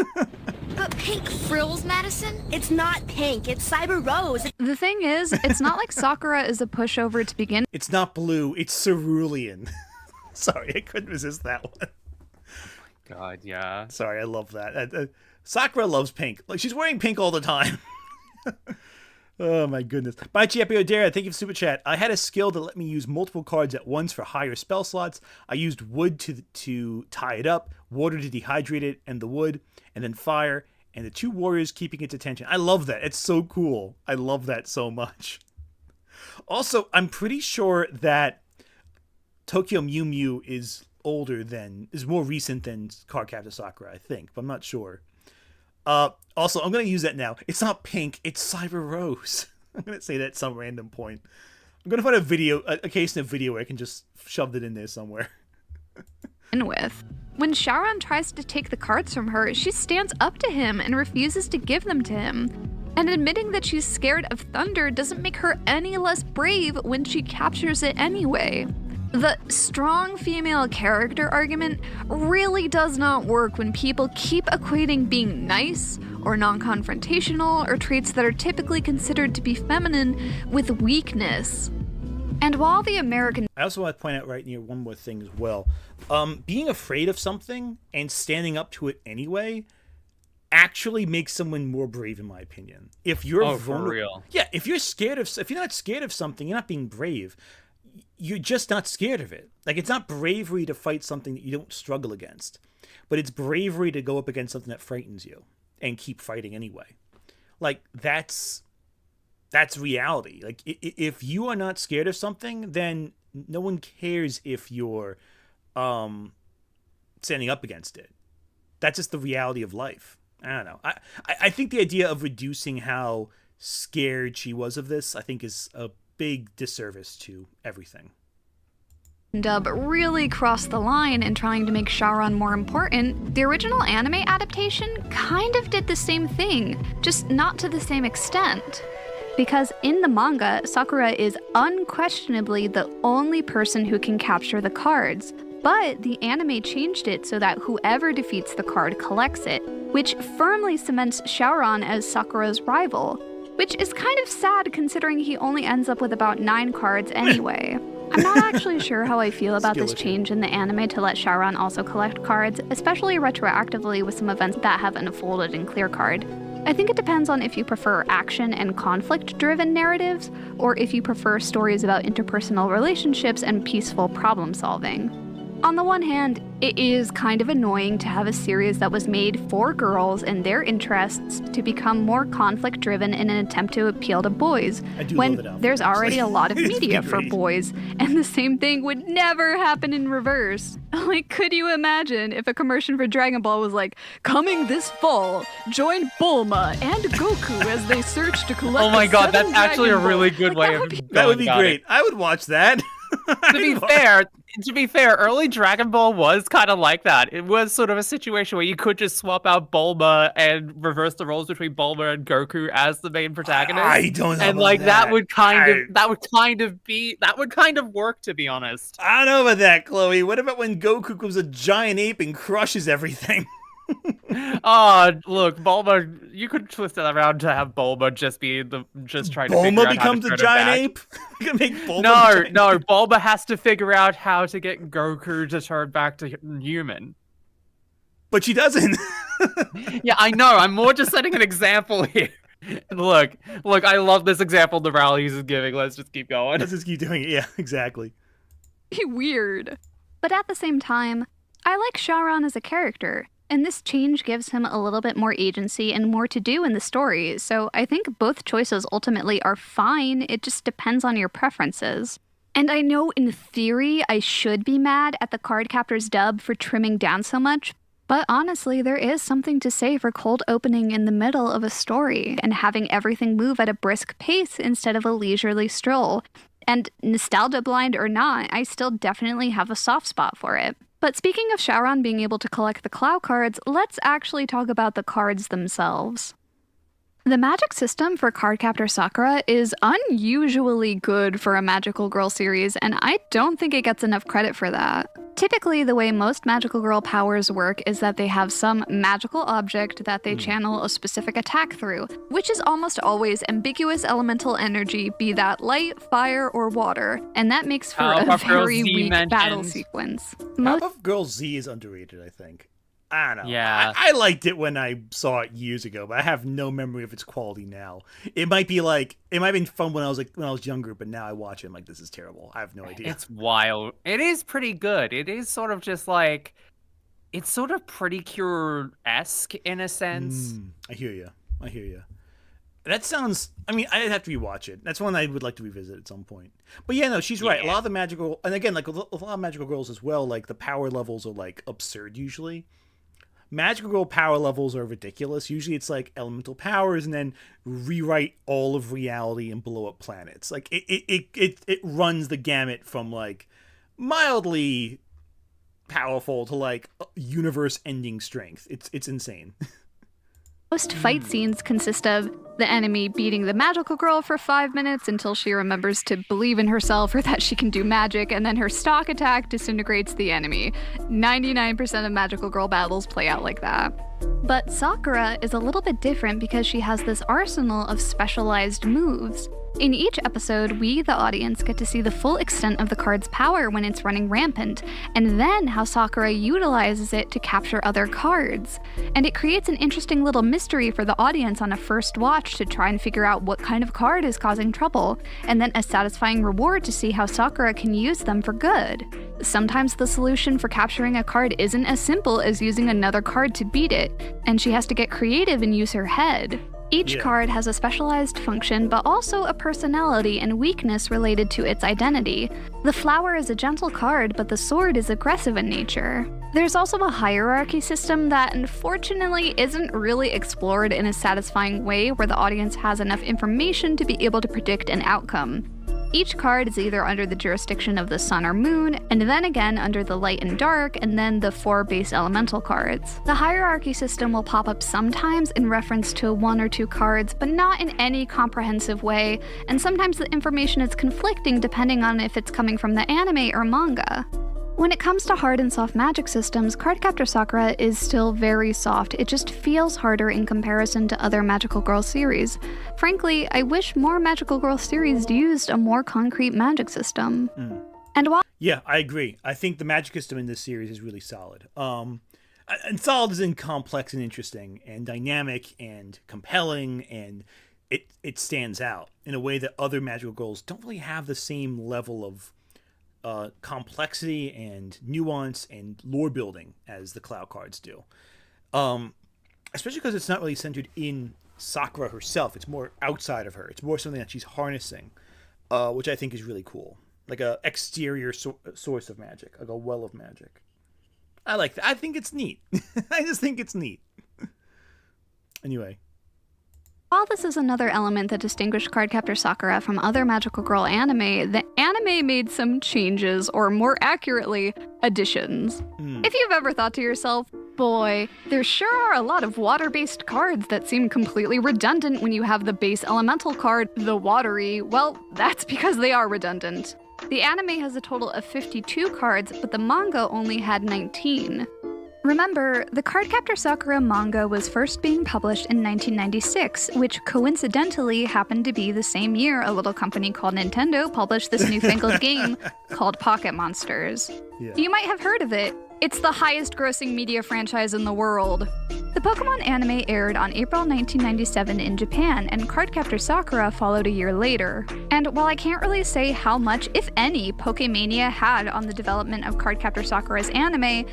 S8: But pink frills, Madison? It's not pink, it's Cyber Rose.
S4: The thing is, it's not like Sakura is a pushover to begin.
S1: It's not blue, it's cerulean. Sorry, I couldn't resist that one.
S2: God, yeah.
S1: Sorry, I love that. Sakura loves pink. Like, she's wearing pink all the time. Oh my goodness. Baichi Apiodera, thank you for super chat. I had a skill that let me use multiple cards at once for higher spell slots. I used wood to tie it up, water to dehydrate it, and the wood, and then fire, and the 2 warriors keeping its attention. I love that. It's so cool. I love that so much. Also, I'm pretty sure that Tokyo Mew Mew is more recent than Cardcaptor Sakura, I think, but I'm not sure. Also, I'm going to use that now. It's not pink, it's Cyber Rose. I'm going to say that at some random point. I'm going to find a case in a video where I can just shove it in there somewhere.
S4: With. When Shaoran tries to take the cards from her, she stands up to him and refuses to give them to him. And admitting that she's scared of thunder doesn't make her any less brave when she captures it anyway. The strong female character argument really does not work when people keep equating being nice or non-confrontational or traits that are typically considered to be feminine with weakness. And while the American...
S1: I also want to point out right here one more thing as well. Being afraid of something and standing up to it anyway actually makes someone more brave, in my opinion. If you're
S2: for real.
S1: Yeah, if you're not scared of something, you're not being brave. You're just not scared of it. Like, it's not bravery to fight something that you don't struggle against, but it's bravery to go up against something that frightens you and keep fighting anyway. Like, that's reality. Like, if you are not scared of something, then no one cares if you're standing up against it. That's just the reality of life. I don't know. I think the idea of reducing how scared she was of this, I think, is a big disservice to everything.
S4: dub really crossed the line in trying to make Shaoran more important, the original anime adaptation kind of did the same thing, just not to the same extent. Because in the manga, Sakura is unquestionably the only person who can capture the cards, but the anime changed it so that whoever defeats the card collects it, which firmly cements Shaoran as Sakura's rival, which is kind of sad considering he only ends up with about 9 cards anyway. I'm not actually sure how I feel about this change in the anime to let Shaoran also collect cards, especially retroactively with some events that have unfolded in Clear Card. I think it depends on if you prefer action and conflict-driven narratives, or if you prefer stories about interpersonal relationships and peaceful problem-solving. On the one hand, it is kind of annoying to have a series that was made for girls and their interests to become more conflict-driven in an attempt to appeal to boys, when there's already a lot of media for boys, and the same thing would never happen in reverse. Like, could you imagine if a commercial for Dragon Ball was like, coming this fall, join Bulma and Goku as they search to collect
S2: Oh my god, that's
S4: Dragon
S2: actually a
S4: Ball.
S2: really good way of
S1: That would be great.
S2: it.
S1: I would watch that.
S2: To be fair, early Dragon Ball was kind of like that. It was sort of a situation where you could just swap out Bulma and reverse the roles between Bulma and Goku as the main protagonist.
S1: I don't know
S2: and
S1: about
S2: like
S1: that.
S2: that would kind of work, to be honest.
S1: I don't know about that, Chloe. What about when Goku becomes a giant ape and crushes everything?
S2: Oh, look, Bulma, you could twist it around to have Bulma just trying to figure
S1: Bulma
S2: out
S1: becomes
S2: how to
S1: a
S2: turn
S1: giant
S2: it back.
S1: ape? You can make Bulma
S2: No, Bulma has to figure out how to get Goku to turn back to human.
S1: But she doesn't.
S2: Yeah, I know. I'm more just setting an example here. Look, I love this example Noralities is giving. Let's just keep going.
S1: Let's just keep doing it. Yeah, exactly.
S4: Weird. But at the same time, I like Shaoran as a character, and this change gives him a little bit more agency and more to do in the story, so I think both choices ultimately are fine, it just depends on your preferences. And I know in theory I should be mad at the Cardcaptor's dub for trimming down so much, but honestly there is something to say for cold opening in the middle of a story and having everything move at a brisk pace instead of a leisurely stroll. And nostalgia blind or not, I still definitely have a soft spot for it. But speaking of Shaoran being able to collect the Clow cards, let's actually talk about the cards themselves. The magic system for Cardcaptor Sakura is unusually good for a magical girl series, and I don't think it gets enough credit for that. Typically, the way most magical girl powers work is that they have some magical object that they channel a specific attack through, which is almost always ambiguous elemental energy, be that light, fire, or water, and that makes for a very weak battle sequence.
S1: Powerpuff Girls Z is underrated, I think. I don't know.
S2: Yeah.
S1: I liked it when I saw it years ago, but I have no memory of its quality now. It might have been fun when I was younger, but now I watch it, I'm like, this is terrible. I have no idea.
S2: It's wild. It is pretty good. It is sort of just like, it's sort of Pretty Cure-esque in a sense.
S1: I hear you. That sounds, I'd have to rewatch it. That's one I would like to revisit at some point. But yeah, no, she's right. A lot of the magical, and again, like a lot of magical girls as well, like the power levels are like absurd usually. Magical girl power levels are ridiculous. Usually it's like elemental powers and then rewrite all of reality and blow up planets. Like it runs the gamut from like mildly powerful to like universe ending strength. It's insane.
S4: Most fight scenes consist of the enemy beating the magical girl for 5 minutes until she remembers to believe in herself or that she can do magic, and then her stock attack disintegrates the enemy. 99% of magical girl battles play out like that. But Sakura is a little bit different because she has this arsenal of specialized moves. In each episode, we, the audience, get to see the full extent of the card's power when it's running rampant, and then how Sakura utilizes it to capture other cards. And it creates an interesting little mystery for the audience on a first watch to try and figure out what kind of card is causing trouble, and then a satisfying reward to see how Sakura can use them for good. Sometimes the solution for capturing a card isn't as simple as using another card to beat it, and she has to get creative and use her head. Each card has a specialized function, but also a personality and weakness related to its identity. The flower is a gentle card, but the sword is aggressive in nature. There's also a hierarchy system that unfortunately isn't really explored in a satisfying way where the audience has enough information to be able to predict an outcome. Each card is either under the jurisdiction of the sun or moon, and then again under the light and dark, and then the 4 base elemental cards. The hierarchy system will pop up sometimes in reference to 1 or 2 cards, but not in any comprehensive way, and sometimes the information is conflicting depending on if it's coming from the anime or manga. When it comes to hard and soft magic systems, Cardcaptor Sakura is still very soft. It just feels harder in comparison to other Magical Girl series. Frankly, I wish more Magical Girl series used a more concrete magic system. And while
S1: Yeah, I agree. I think the magic system in this series is really solid. And solid is in complex and interesting and dynamic and compelling, and it stands out in a way that other Magical Girls don't really have the same level of complexity and nuance and lore building as the Cloud cards do. Especially because it's not really centered in Sakura herself. It's more outside of her. It's more something that she's harnessing, which I think is really cool. Like a exterior source of magic, like a well of magic. I like that. I think it's neat. I just think it's neat. Anyway.
S4: While this is another element that distinguished Cardcaptor Sakura from other Magical Girl anime, the anime made some changes, or more accurately, additions. If you've ever thought to yourself, boy, there sure are a lot of water-based cards that seem completely redundant when you have the base elemental card, the watery, well, that's because they are redundant. The anime has a total of 52 cards, but the manga only had 19. Remember, the Cardcaptor Sakura manga was first being published in 1996, which coincidentally happened to be the same year a little company called Nintendo published this newfangled game called Pocket Monsters.
S1: Yeah.
S4: You might have heard of it. It's the highest grossing media franchise in the world. The Pokemon anime aired on April 1997 in Japan, and Cardcaptor Sakura followed a year later. And while I can't really say how much, if any, Pokemania had on the development of Cardcaptor Sakura's anime,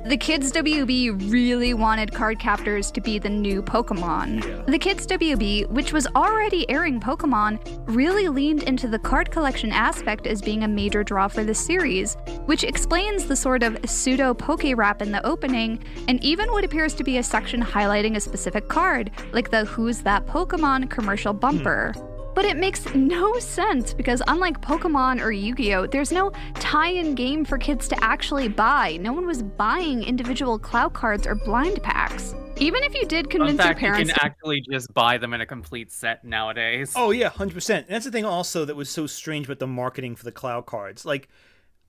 S4: the Kids WB really wanted Cardcaptors to be the new Pokemon.
S1: Yeah.
S4: The Kids WB, which was already airing Pokemon, really leaned into the card collection aspect as being a major draw for the series, which explains the sort of pseudo-poke-rap in the opening, and even what appears to be a section highlighting a specific card, like the Who's That Pokemon commercial bumper. But it makes no sense because unlike Pokemon or Yu-Gi-Oh!, there's no tie-in game for kids to actually buy. No one was buying individual Cloud cards or blind packs. Even if you did convince your parents,
S2: you can actually just buy them in a complete set nowadays.
S1: Oh yeah, 100%. And that's the thing also that was so strange with the marketing for the Cloud cards. Like,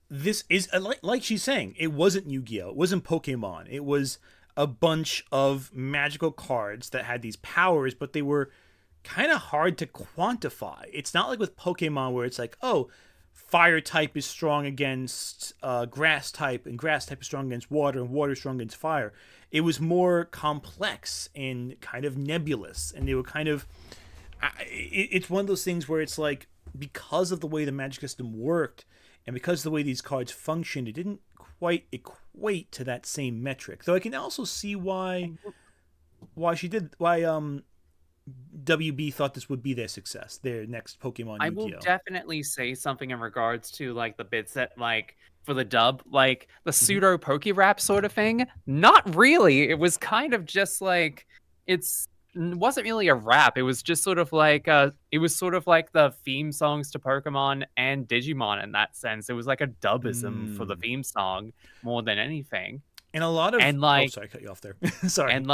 S1: this is, like she's saying, it wasn't Yu-Gi-Oh! It wasn't Pokemon. It was a bunch of magical cards that had these powers, but they were kind of hard to quantify. It's not like with Pokemon where it's like, oh, fire type is strong against grass type, and grass type is strong against water, and water is strong against fire. It was more complex and kind of nebulous, and they were kind of... It's one of those things where it's like, because of the way the magic system worked, and because of the way these cards functioned, it didn't quite equate to that same metric. Though I can also see why WB thought this would be their success, their next Pokemon Yu-Gi-Oh!
S2: I will definitely say something in regards to like the bits that like for the dub, like the pseudo poke rap sort of thing. Not really. It was kind of just like wasn't really a rap. It was just sort of like the theme songs to Pokemon and Digimon in that sense. It was like a dubism for the theme song more than anything.
S1: And a lot of sorry, I cut you off there. Sorry.
S2: And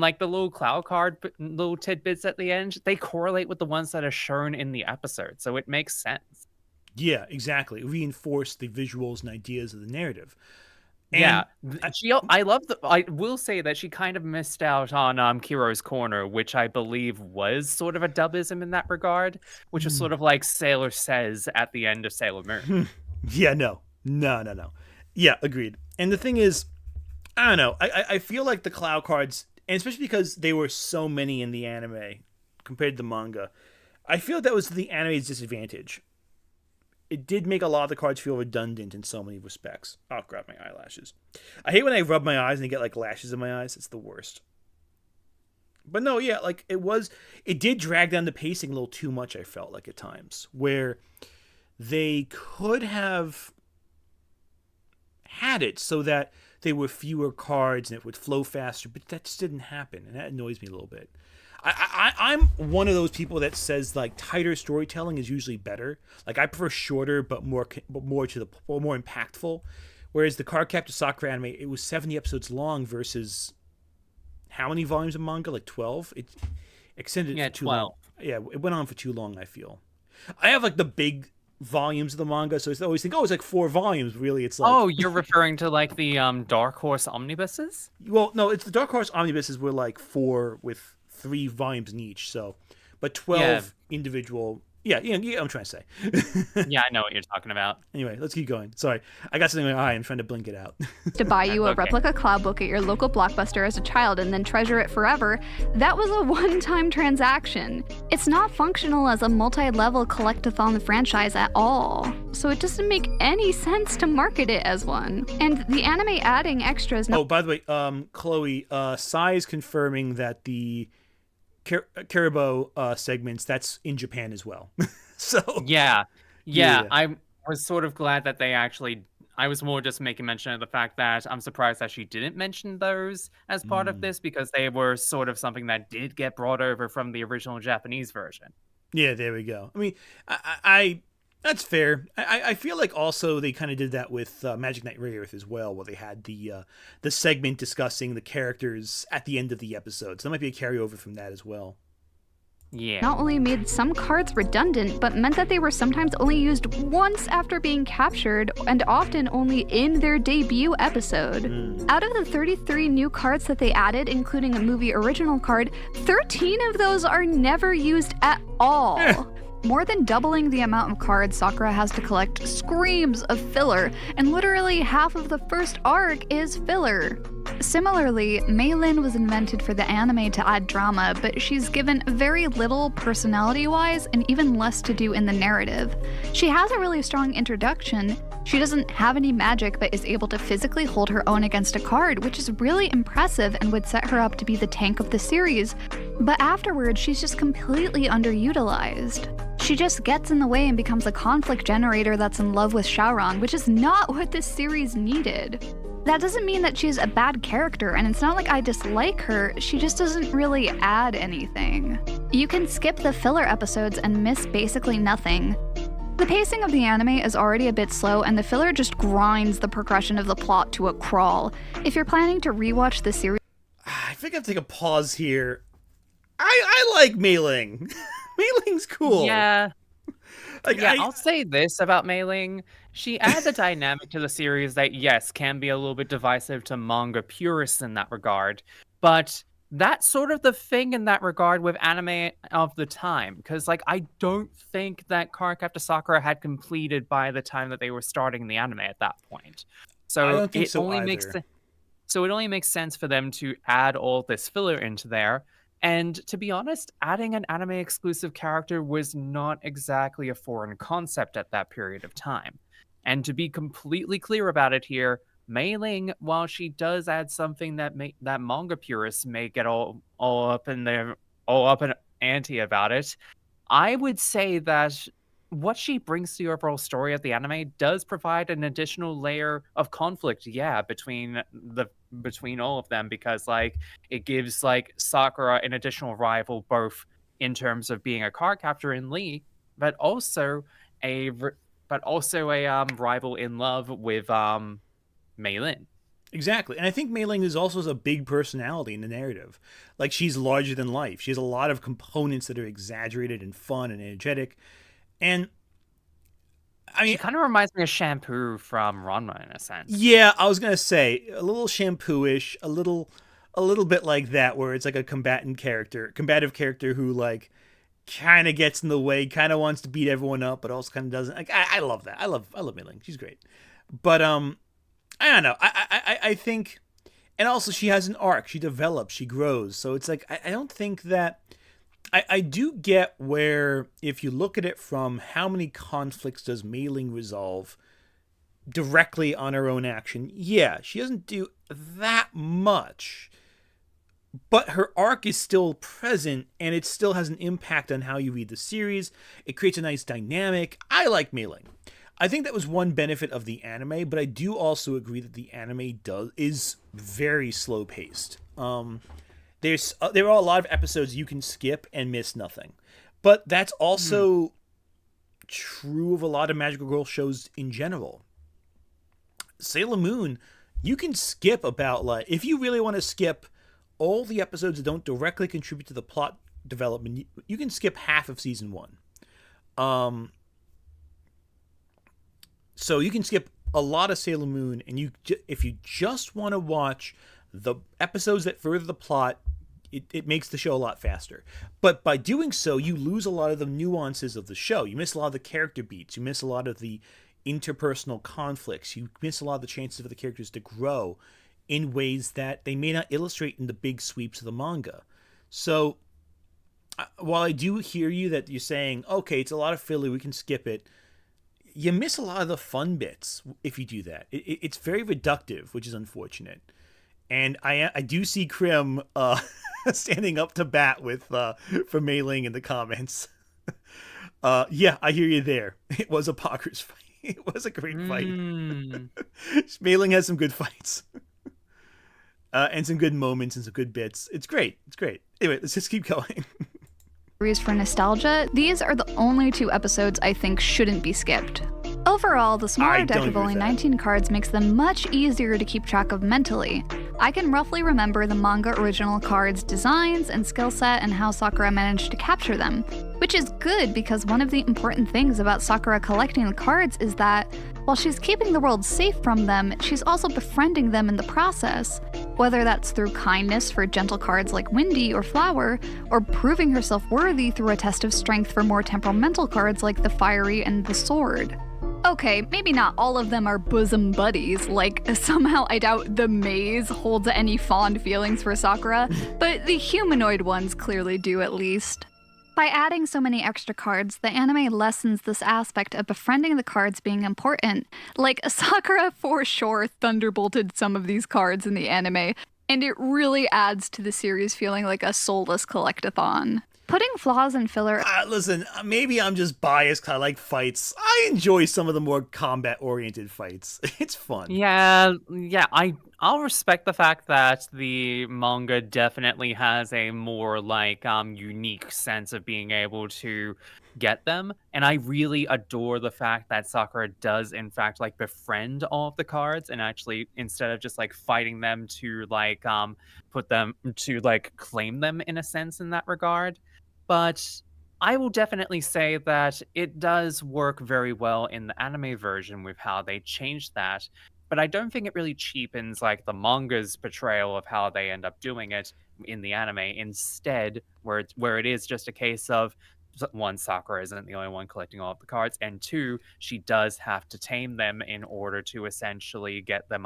S2: like the little Cloud card, little tidbits at the end, they correlate with the ones that are shown in the episode, so it makes sense.
S1: Yeah, exactly. Reinforce the visuals and ideas of the narrative. And
S2: yeah, I will say that she kind of missed out on Kiro's Corner, which I believe was sort of a dubism in that regard, which was sort of like Sailor Says at the end of Sailor Moon.
S1: Yeah, no. Yeah, agreed. And the thing is, I don't know. I feel like the Cloud cards, and especially because they were so many in the anime compared to the manga, I feel that was the anime's disadvantage. It did make a lot of the cards feel redundant in so many respects. Oh, grab my eyelashes. I hate when I rub my eyes and I get like lashes in my eyes. It's the worst. But no, yeah, like it did drag down the pacing a little too much, I felt like at times, where they could have had it so that there were fewer cards and it would flow faster, but that just didn't happen, and that annoys me a little bit. I'm one of those people that says like tighter storytelling is usually better. Like I prefer shorter but more impactful. Whereas the Cardcaptor Sakura anime, it was 70 episodes long versus how many volumes of manga? Like 12. It extended for too
S2: 12.
S1: long. Yeah, it went on for too long. I feel. I have like the big volumes of the manga, so I always think, oh, it's like 4 volumes. Really, it's like.
S2: Oh, you're referring to like the Dark Horse omnibuses?
S1: Well, no, it's the Dark Horse omnibuses were like 4 with 3 volumes in each. So, but 12 individual. Yeah, I'm trying to say.
S2: Yeah, I know what you're talking about.
S1: Anyway, let's keep going. Sorry, I got something in my eye. I'm trying to blink it out.
S4: To buy you a replica cloud book at your local Blockbuster as a child and then treasure it forever, that was a one-time transaction. It's not functional as a multi-level collectathon franchise at all, so it doesn't make any sense to market it as one. And the anime adding extras...
S1: Oh, by the way, Chloe, Sai is confirming that the Caribou segments, that's in Japan as well. So
S2: yeah, I was sort of glad that they actually, I was more just making mention of the fact that I'm surprised that she didn't mention those as part of this, because they were sort of something that did get brought over from the original Japanese version.
S1: Yeah, there we go. I mean, I that's fair. I feel like also they kind of did that with Magic Knight Rayearth as well, where they had the segment discussing the characters at the end of the episode. So that might be a carryover from that as well.
S2: Yeah.
S4: Not only made some cards redundant, but meant that they were sometimes only used once after being captured, and often only in their debut episode. Out of the 33 new cards that they added, including a movie original card, 13 of those are never used at all. More than doubling the amount of cards Sakura has to collect screams of filler, and literally half of the first arc is filler. Similarly, Mei Lin was invented for the anime to add drama, but she's given very little personality-wise and even less to do in the narrative. She has a really strong introduction. She doesn't have any magic but is able to physically hold her own against a card, which is really impressive and would set her up to be the tank of the series. But afterwards, she's just completely underutilized. She just gets in the way and becomes a conflict generator that's in love with Shaoran, which is not what this series needed. That doesn't mean that she's a bad character, and it's not like I dislike her, she just doesn't really add anything. You can skip the filler episodes and miss basically nothing. The pacing of the anime is already a bit slow, and the filler just grinds the progression of the plot to a crawl. If you're planning to rewatch the series...
S1: I think I have to take a pause here. I like Mei Ling. Mei Ling's cool.
S2: Yeah.
S1: Like,
S2: I'll say this about Mei Ling. She adds a dynamic to the series that, yes, can be a little bit divisive to manga purists in that regard. But that's sort of the thing in that regard with anime of the time. Because, like, I don't think that Cardcaptor Sakura had completed by the time that they were starting the anime at that point. So
S1: I don't think
S2: it
S1: so
S2: only
S1: either.
S2: makes sense for them to add all this filler into there. And to be honest, adding an anime exclusive character was not exactly a foreign concept at that period of time. And to be completely clear about it here, Mei Ling, while she does add something that manga purists may get all up in ante about it, I would say that what she brings to the overall story of the anime does provide an additional layer of conflict, between all of them, because like it gives like Sakura an additional rival, both in terms of being a card captor in Lee, but also a rival in love with Mei Lin.
S1: Exactly. And I think Mei Ling is also a big personality in the narrative. Like, she's larger than life. She has a lot of components that are exaggerated and fun and energetic. And I mean,
S2: she kind of reminds me of Shampoo from Ranma in a sense.
S1: Yeah, I was gonna say a little shampoo-ish, a little bit like that, where it's like a combative character who like kind of gets in the way, kind of wants to beat everyone up, but also kind of doesn't. Like, I love that. I love Mei Ling. She's great. But I don't know. I think, and also she has an arc. She develops. She grows. So it's like I don't think that. I do get where, if you look at it from how many conflicts does Mei Ling resolve directly on her own action, yeah, she doesn't do that much, but her arc is still present, and it still has an impact on how you read the series. It creates a nice dynamic. I like Mei Ling. I think that was one benefit of the anime, but I do also agree that the anime is very slow-paced. there are a lot of episodes you can skip and miss nothing, but that's also true of a lot of magical girl shows in general. Sailor Moon, you can skip about, like, if you really want to skip all the episodes that don't directly contribute to the plot development, you can skip half of season 1. So you can skip a lot of Sailor Moon, and if you just want to watch the episodes that further the plot, it makes the show a lot faster. But by doing so, you lose a lot of the nuances of the show. You miss a lot of the character beats. You miss a lot of the interpersonal conflicts. You miss a lot of the chances for the characters to grow in ways that they may not illustrate in the big sweeps of the manga. So while I do hear you that you're saying, okay, it's a lot of filler, we can skip it, you miss a lot of the fun bits if you do that. It's very reductive, which is unfortunate. And I do see Krim standing up to bat for Mei Ling in the comments. Yeah, I hear you there. It was a Parker's fight. It was a great fight. Mei Ling has some good fights. And some good moments and some good bits. It's great. It's great. Anyway, let's just keep going.
S4: For nostalgia, these are the only 2 episodes I think shouldn't be skipped. Overall, the smaller deck of only 19 cards makes them much easier to keep track of mentally. I can roughly remember the manga original cards' designs and skill set and how Sakura managed to capture them, which is good because one of the important things about Sakura collecting the cards is that, while she's keeping the world safe from them, she's also befriending them in the process, whether that's through kindness for gentle cards like Windy or Flower, or proving herself worthy through a test of strength for more temperamental cards like the Fiery and the Sword. Okay, maybe not all of them are bosom buddies, like somehow I doubt the maze holds any fond feelings for Sakura, but the humanoid ones clearly do at least. By adding so many extra cards, the anime lessens this aspect of befriending the cards being important. Like, Sakura for sure thunderbolted some of these cards in the anime, and it really adds to the series feeling like a soulless collectathon. Putting flaws in filler...
S1: Listen, maybe I'm just biased because I like fights. I enjoy some of the more combat-oriented fights. It's fun.
S2: Yeah, I'll respect the fact that the manga definitely has a more, like, unique sense of being able to get them. And I really adore the fact that Sakura does, in fact, like, befriend all of the cards and actually, instead of just, like, fighting them to, like, put them to, like, claim them in a sense in that regard. But I will definitely say that it does work very well in the anime version with how they changed that. But I don't think it really cheapens like the manga's portrayal of how they end up doing it in the anime. Instead, where it is just a case of, 1, Sakura isn't the only one collecting all of the cards, and 2, she does have to tame them in order to essentially get them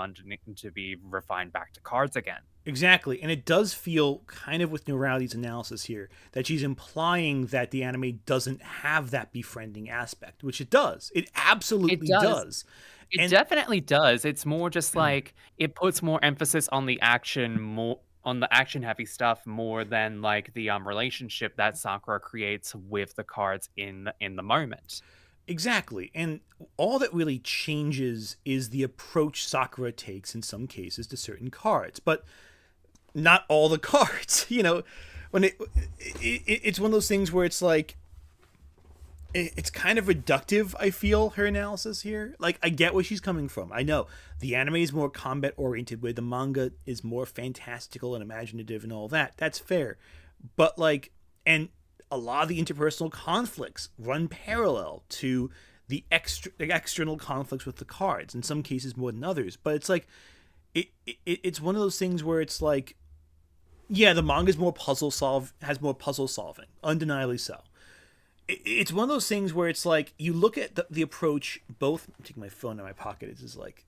S2: to be refined back to cards again.
S1: Exactly, and it does feel kind of with Noralities' analysis here that she's implying that the anime doesn't have that befriending aspect, which it does. It absolutely does.
S2: It definitely does. It's more just like it puts more emphasis on the action, on the action heavy stuff more than like the relationship that Sakura creates with the cards in the moment.
S1: Exactly. And all that really changes is the approach Sakura takes in some cases to certain cards, but not all the cards. You know, when it's one of those things where it's like it's kind of reductive, I feel, her analysis here. Like, I get where she's coming from. I know the anime is more combat oriented, where the manga is more fantastical and imaginative and all that. That's fair. But like, and a lot of the interpersonal conflicts run parallel to the external conflicts with the cards, in some cases more than others. But it's like, it's one of those things where it's like, yeah, the manga's more has more puzzle solving, undeniably so. It's one of those things where it's like, you look at the approach, both, I'm taking my phone in my pocket, it's just like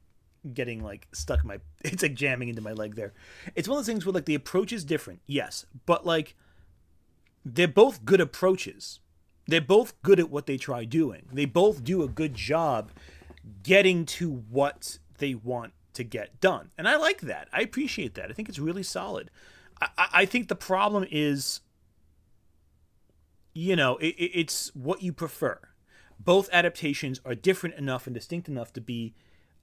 S1: getting like stuck in my, it's like jamming into my leg there. It's one of those things where like the approach is different, yes, but like they're both good approaches. They're both good at what they try doing. They both do a good job getting to what they want to get done. And I like that. I appreciate that. I think it's really solid. I think the problem is, you know, it's what you prefer. Both adaptations are different enough and distinct enough to be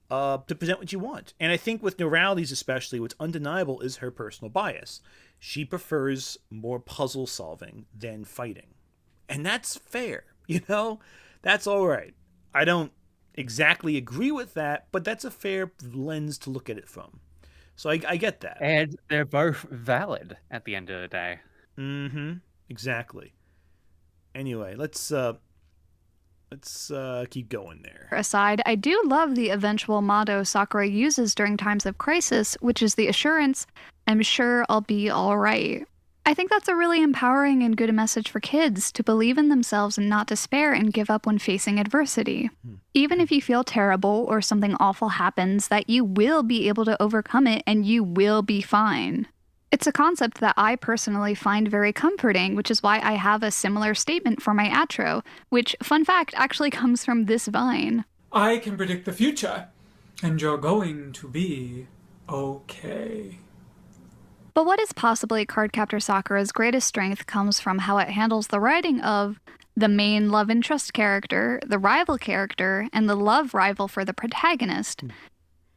S1: to present what you want. And I think with Noralities especially, what's undeniable is her personal bias. She prefers more puzzle solving than fighting. And that's fair, That's all right. I don't exactly agree with that, but that's a fair lens to look at it from. So I get that.
S2: And they're both valid at the end of the day.
S1: Mm-hmm. Exactly. Anyway, let's keep going there.
S4: Aside, I do love the eventual motto Sakura uses during times of crisis, which is the assurance, "I'm sure I'll be all right." I think that's a really empowering and good message for kids to believe in themselves and not despair and give up when facing adversity. Even if you feel terrible or something awful happens, that you will be able to overcome it and you will be fine. It's a concept that I personally find very comforting, which is why I have a similar statement for my outro, which, fun fact, actually comes from this vine.
S11: I can predict the future, and you're going to be okay.
S4: But what is possibly Cardcaptor Sakura's greatest strength comes from how it handles the writing of the main love interest character, the rival character, and the love rival for the protagonist,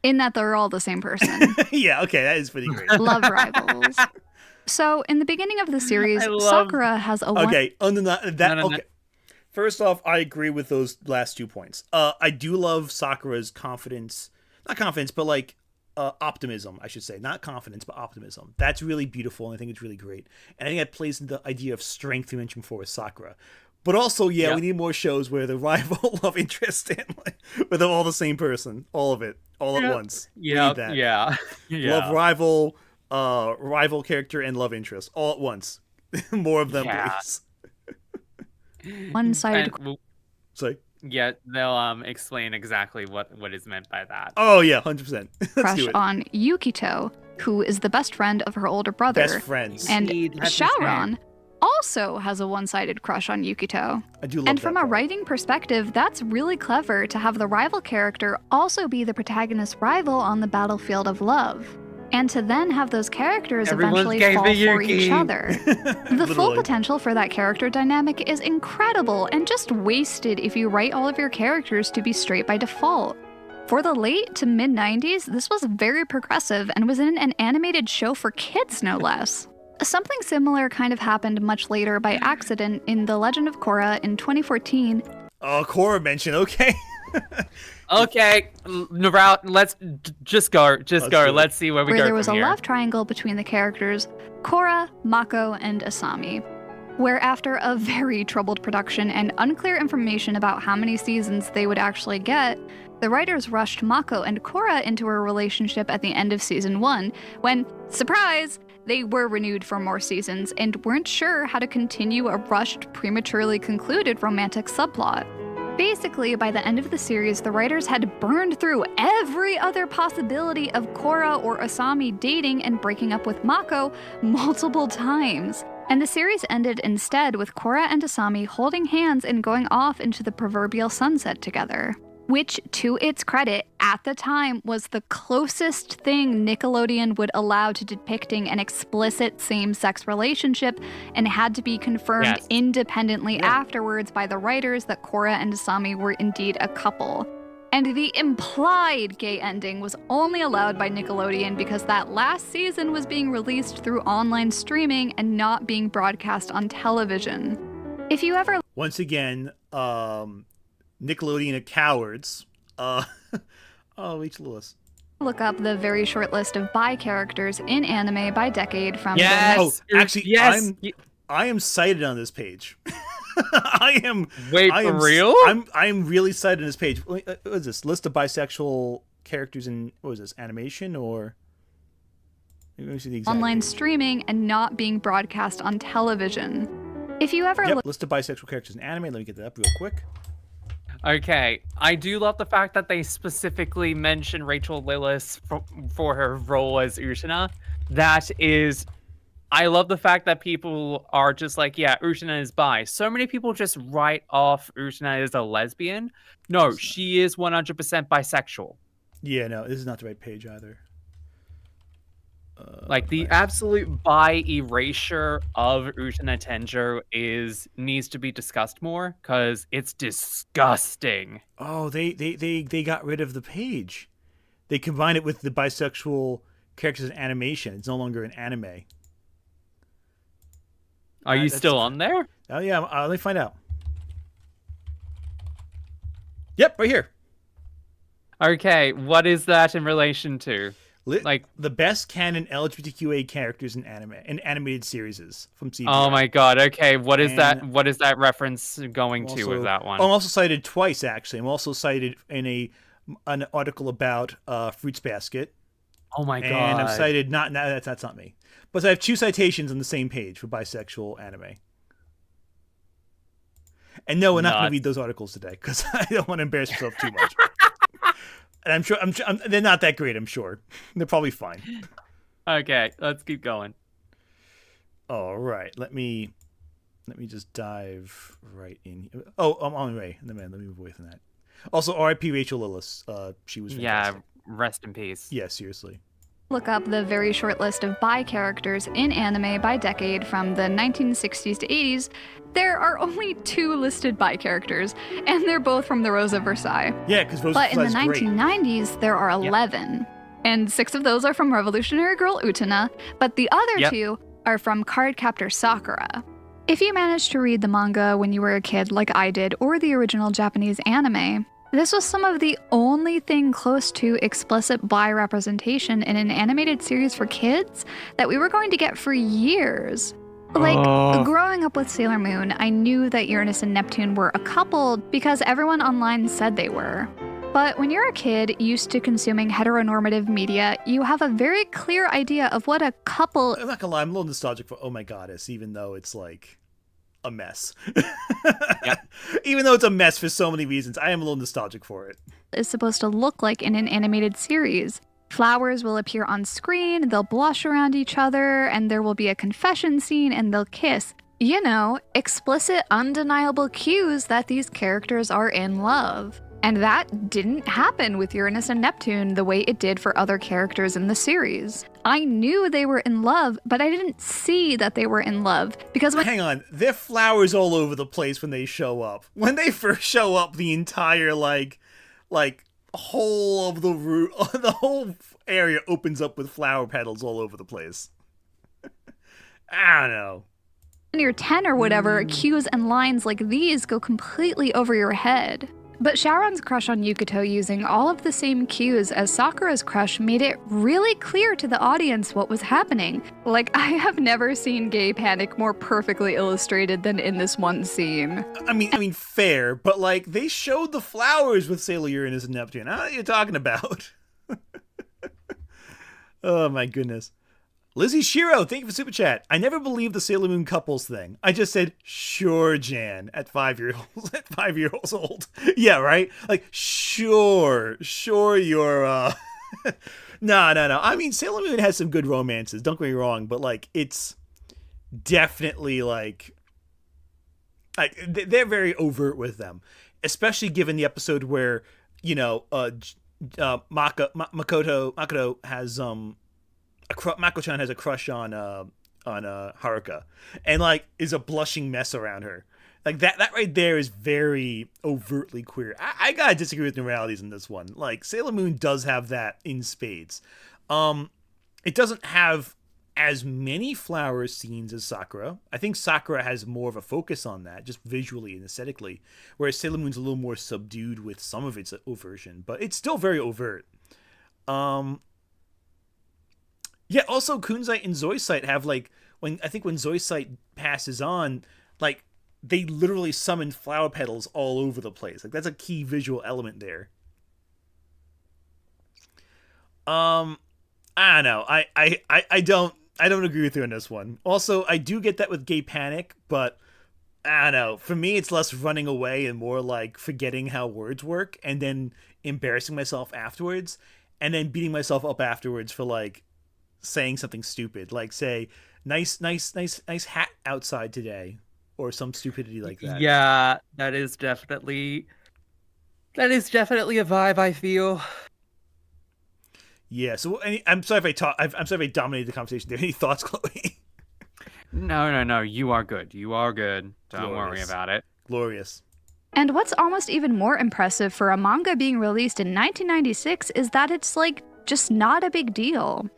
S4: in that they're all the same person.
S1: Yeah, okay, that is pretty great.
S4: Love rivals. So, in the beginning of the series, Sakura has a
S1: Okay, okay. First off, I agree with those last 2 points. I do love Sakura's confidence. Not confidence, but like optimism, I should say. Not confidence, but optimism. That's really beautiful, and I think it's really great. And I think that plays into the idea of strength you mentioned before with Sakura. But also, we need more shows where the rival love interest and where they're all the same person. All of it. All at once.
S2: Yeah.
S1: Love rival, rival character, and love interest. All at once. More of them, please.
S4: one-sided...
S1: Sorry?
S2: Yeah, they'll explain exactly what is meant by that.
S1: Oh, yeah, 100%.
S4: crush on Yukito, who is the best friend of her older brother.
S1: Best friends.
S4: And Shaoran also has a one-sided crush on Yukito.
S1: I do love
S4: And
S1: that
S4: from a
S1: part.
S4: writing perspective, that's really clever to have the rival character also be the protagonist's rival on the battlefield of love. And to then have those characters eventually fall for each other. The full potential for that character dynamic is incredible and just wasted if you write all of your characters to be straight by default. For the late to mid-90s, this was very progressive and was in an animated show for kids, no less. Something similar kind of happened much later by accident in The Legend of Korra in 2014.
S1: Oh, Korra mention, okay.
S2: Okay, let's just go. Let's see where we go.
S4: Where there was a love triangle between the characters Korra, Mako, and Asami. Where after a very troubled production and unclear information about how many seasons they would actually get, the writers rushed Mako and Korra into a relationship at the end of season 1, when, surprise, they were renewed for more seasons and weren't sure how to continue a rushed, prematurely concluded romantic subplot. Basically, by the end of the series, the writers had burned through every other possibility of Korra or Asami dating and breaking up with Mako multiple times. And the series ended instead with Korra and Asami holding hands and going off into the proverbial sunset together. Which, to its credit, at the time was the closest thing Nickelodeon would allow to depicting an explicit same-sex relationship, and had to be confirmed independently afterwards by the writers that Korra and Asami were indeed a couple. And the implied gay ending was only allowed by Nickelodeon because that last season was being released through online streaming and not being broadcast on television. If you ever...
S1: Once again, Nickelodeon are cowards. Each Lewis.
S4: Look up the very short list of bi characters in anime by decade from
S1: I am cited on this page. I am
S2: real?
S1: I am really cited on this page. What is this? List of bisexual characters in animation or
S4: online streaming and not being broadcast on television. If you ever
S1: list of bisexual characters in anime, let me get that up real quick.
S2: Okay, I do love the fact that they specifically mention Rachel Lillis for her role as Utena. I love the fact that people are just like, yeah, Utena is bi. So many people just write off Utena as a lesbian. No, she is 100% bisexual.
S1: Yeah, no, this is not the right page either.
S2: The absolute bi erasure of Utena Tenjo needs to be discussed more because it's disgusting.
S1: Oh, they got rid of the page. they combine it with the bisexual characters in animation. It's no longer an anime.
S2: Are you still on there?
S1: Oh yeah, let me find out. Yep, right here.
S2: Okay, what is that in relation to?
S1: Like the best canon LGBTQA characters in anime and animated series from CBR.
S2: Oh my god. Okay, what is that? What is that reference going to with that one?
S1: I'm also cited twice actually. I'm also cited in an article about Fruits Basket.
S2: Oh my god.
S1: And I'm cited that's not me. But I have 2 citations on the same page for bisexual anime. And no, we're not going to read those articles today because I don't want to embarrass myself too much. And I'm sure they're not that great. I'm sure they're probably fine.
S2: Okay, let's keep going.
S1: All right, let me just dive right in. Oh, I'm on my way. Let me move away from that. Also, R.I.P. Rachel Lillis. She was fantastic.
S2: Yeah, rest in peace.
S1: Yeah, seriously.
S4: Look up the very short list of bi characters in anime by decade from the 1960s to 80s. There are only 2 listed bi characters, and they're both from the Rose of Versailles.
S1: Yeah, because Rose
S4: But
S1: of Versailles
S4: in the 1990s, there are 11. And 6 of those are from Revolutionary Girl Utena, but the other 2 are from Cardcaptor Sakura. If you managed to read the manga when you were a kid like I did, or the original Japanese anime, this was some of the only thing close to explicit bi representation in an animated series for kids that we were going to get for years. Like, growing up with Sailor Moon, I knew that Uranus and Neptune were a couple because everyone online said they were. But when you're a kid used to consuming heteronormative media, you have a very clear idea of what a couple—
S1: I'm not gonna lie, I'm a little nostalgic for Oh My Goddess, even though it's like a mess. Even though it's a mess for so many reasons, I am a little nostalgic for it.
S4: Is supposed to look like in an animated series. Flowers will appear on screen, they'll blush around each other, and there will be a confession scene and they'll kiss. You know, explicit, undeniable cues that these characters are in love. And that didn't happen with Uranus and Neptune the way it did for other characters in the series. I knew they were in love, but I didn't see that they were in love because
S1: Hang on, there are flowers all over the place when they show up. When they first show up, the entire like whole of the root, the whole area opens up with flower petals all over the place. I don't know.
S4: When you're 10 or whatever, cues and lines like these go completely over your head. But Sharon's crush on Yukito using all of the same cues as Sakura's crush made it really clear to the audience what was happening. Like, I have never seen gay panic more perfectly illustrated than in this one scene.
S1: I mean, fair, but like, they showed the flowers with Sailor Uranus and Neptune. I don't know what you're talking about. Oh my goodness. Lizzie Shiro, thank you for Super Chat. I never believed the Sailor Moon couples thing. I just said, sure, Jan, at 5 years old. Yeah, right? Like, sure, you're, No. I mean, Sailor Moon has some good romances, don't get me wrong, but, like, it's definitely, like they're very overt with them. Especially given the episode where, you know, Makoto has, Mako-chan has a crush on Haruka, and like is a blushing mess around her. Like that right there is very overtly queer. I gotta disagree with Noralities in this one. Like Sailor Moon does have that in spades. It doesn't have as many flower scenes as Sakura. I think Sakura has more of a focus on that, just visually and aesthetically, whereas Sailor Moon's a little more subdued with some of its overtion, but it's still very overt. Yeah, also Kunzite and Zoisite have like when Zoisite passes on, like they literally summon flower petals all over the place. Like that's a key visual element there. I don't know. I don't agree with you on this one. Also, I do get that with gay panic, but I don't know. For me, it's less running away and more like forgetting how words work and then embarrassing myself afterwards and then beating myself up afterwards for like saying something stupid, like say nice hat outside today or some stupidity like that.
S2: Yeah, that is definitely a vibe I feel.
S1: Yeah, so I'm sorry if I dominated the conversation there. Any thoughts, Chloe?
S2: No, you are good. Don't worry about it.
S1: Glorious.
S4: And what's almost even more impressive for a manga being released in 1996 is that it's like just not a big deal.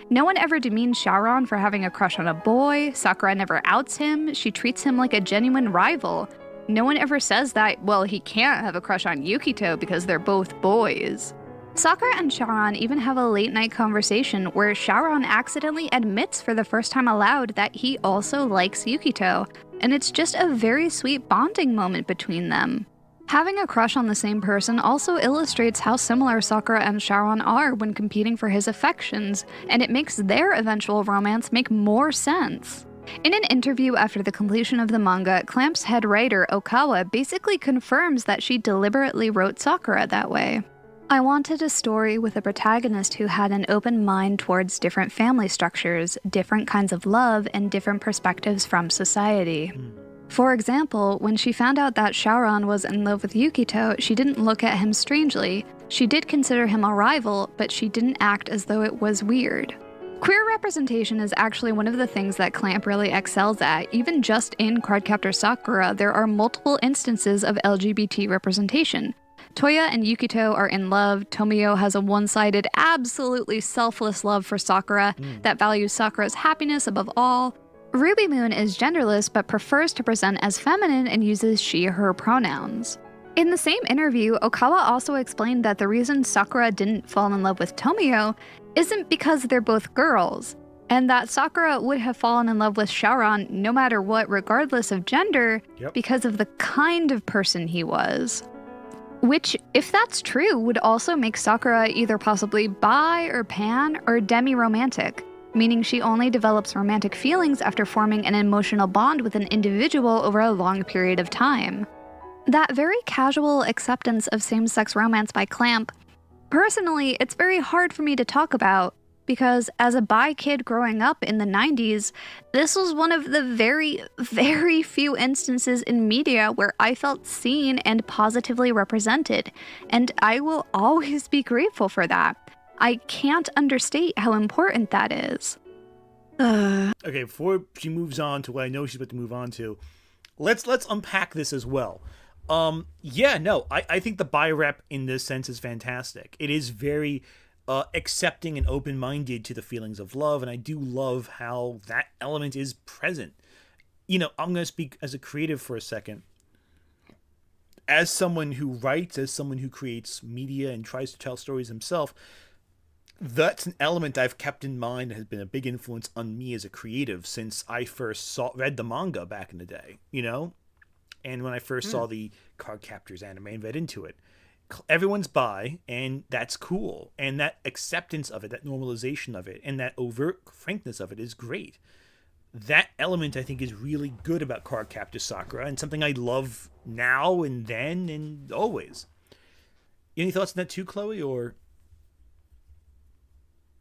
S4: No one ever demeans Shaoran for having a crush on a boy, Sakura never outs him, she treats him like a genuine rival. No one ever says that, well, he can't have a crush on Yukito because they're both boys. Sakura and Shaoran even have a late-night conversation where Shaoran accidentally admits for the first time aloud that he also likes Yukito, and it's just a very sweet bonding moment between them. Having a crush on the same person also illustrates how similar Sakura and Shaoran are when competing for his affections, and it makes their eventual romance make more sense. In an interview after the completion of the manga, Clamp's head writer, Okawa, basically confirms that she deliberately wrote Sakura that way. I wanted a story with a protagonist who had an open mind towards different family structures, different kinds of love, and different perspectives from society. For example, when she found out that Shaoran was in love with Yukito, she didn't look at him strangely. She did consider him a rival, but she didn't act as though it was weird. Queer representation is actually one of the things that Clamp really excels at. Even just in Cardcaptor Sakura, there are multiple instances of LGBT representation. Toya and Yukito are in love. Tomio has a one-sided, absolutely selfless love for Sakura that values Sakura's happiness above all. Ruby Moon is genderless but prefers to present as feminine and uses she/her pronouns. In the same interview, Okawa also explained that the reason Sakura didn't fall in love with Tomio isn't because they're both girls, and that Sakura would have fallen in love with Shaoran no matter what, regardless of gender, because of the kind of person he was. Which, if that's true, would also make Sakura either possibly bi or pan or demi-romantic, meaning she only develops romantic feelings after forming an emotional bond with an individual over a long period of time. That very casual acceptance of same-sex romance by Clamp, personally, it's very hard for me to talk about, because as a bi kid growing up in the 90s, this was one of the very, very few instances in media where I felt seen and positively represented, and I will always be grateful for that. I can't understate how important that is.
S1: Okay, before she moves on to what I know she's about to move on to, let's unpack this as well. I think the bi rep in this sense is fantastic. It is very accepting and open-minded to the feelings of love, and I do love how that element is present. I'm going to speak as a creative for a second. As someone who writes, as someone who creates media and tries to tell stories himself, that's an element I've kept in mind and has been a big influence on me as a creative since I first read the manga back in the day, And when I first saw the Cardcaptors anime and read into it, everyone's bi, and that's cool. And that acceptance of it, that normalization of it, and that overt frankness of it is great. That element, I think, is really good about Cardcaptor Sakura, and something I love now and then and always. Any thoughts on that too, Chloe, or...?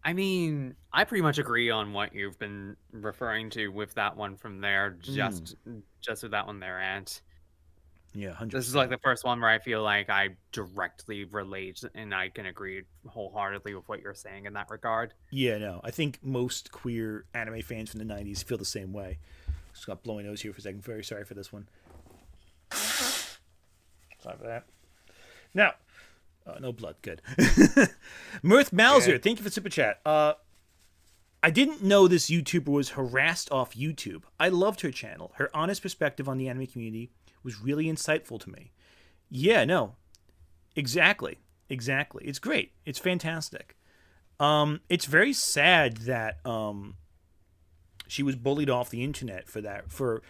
S2: I mean, I pretty much agree on what you've been referring to with that one from there, just with that one there, and...
S1: Yeah, 100%.
S2: This is like the first one where I feel like I directly relate and I can agree wholeheartedly with what you're saying in that regard.
S1: Yeah, no, I think most queer anime fans from the 90s feel the same way. Just got blowing nose here for a second. Very sorry for this one. Sorry for that. Now, no blood. Good. Mirth Mauser, thank you for Super Chat. I didn't know this YouTuber was harassed off YouTube. I loved her channel. Her honest perspective on the anime community was really insightful to me. Yeah, no. Exactly. It's great. It's fantastic. It's very sad that she was bullied off the internet for that. For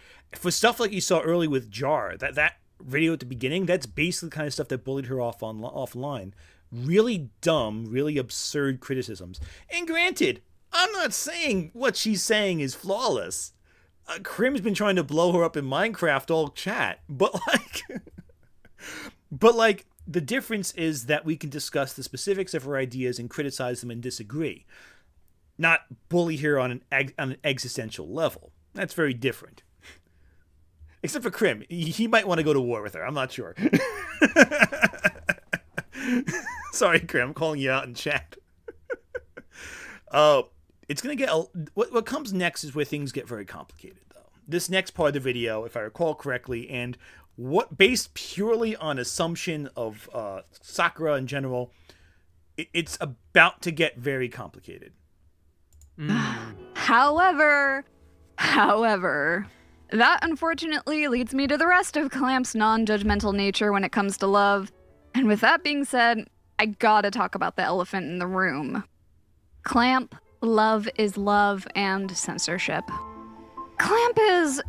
S1: stuff like you saw early with Jar. That video at the beginning, that's basically the kind of stuff that bullied her offline. Really dumb, really absurd criticisms. And granted, I'm not saying what she's saying is flawless. Krim's been trying to blow her up in Minecraft all chat, but the difference is that we can discuss the specifics of her ideas and criticize them and disagree, not bully her on an existential level. That's very different. Except for Krim, he might want to go to war with her. I'm not sure. Sorry, Krim, I'm calling you out in chat. It's going to get... What comes next is where things get very complicated, though. This next part of the video, if I recall correctly, and based purely on assumption of Sakura in general, it's about to get very complicated.
S4: However, that unfortunately leads me to the rest of Clamp's non-judgmental nature when it comes to love. And with that being said, I gotta talk about the elephant in the room. Clamp, love is love, and censorship. Clamp is,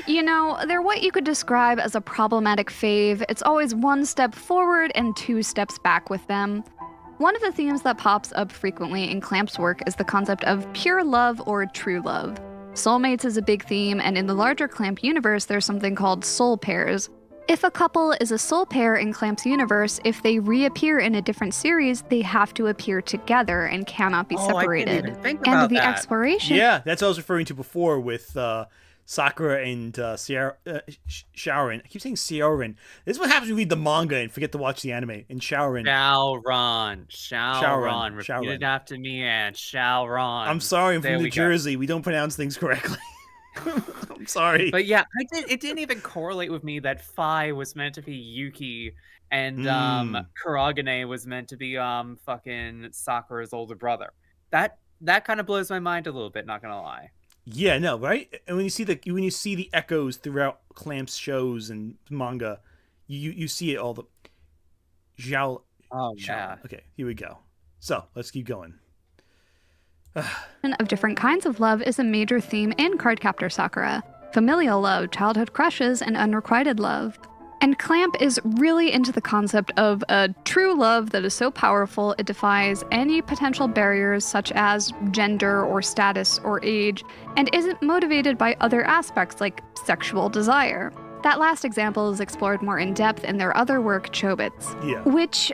S4: they're what you could describe as a problematic fave. It's always one step forward and 2 steps back with them. One of the themes that pops up frequently in Clamp's work is the concept of pure love or true love. Soulmates is a big theme, and in the larger Clamp universe, there's something called soul pairs. If a couple is a soul pair in Clamp's universe, if they reappear in a different series, they have to appear together and cannot be separated.
S2: I didn't even think about
S4: the
S2: that.
S4: exploration.
S1: Yeah, that's what I was referring to before with Sakura and Shaoran. I keep saying Shaoran. This is what happens when you read the manga and forget to watch the anime. And Shaoran.
S2: Shaoran. Repeat it after me, and Shaoran.
S1: I'm sorry, I'm from New Jersey. We don't pronounce things correctly. I'm sorry.
S2: But yeah, it didn't even correlate with me that Phi was meant to be Yuki and Kuragane was meant to be fucking Sakura's older brother. That kind of blows my mind a little bit, not gonna lie.
S1: Yeah, no, right? And when you see the echoes throughout Clamp's shows and manga, you see it all the Zhao.
S2: Oh yeah.
S1: Okay, here we go. So let's keep going.
S4: Of different kinds of love is a major theme in Cardcaptor Sakura. Familial love, childhood crushes, and unrequited love. And Clamp is really into the concept of a true love that is so powerful it defies any potential barriers such as gender or status or age, and isn't motivated by other aspects like sexual desire. That last example is explored more in depth in their other work, Chobits, which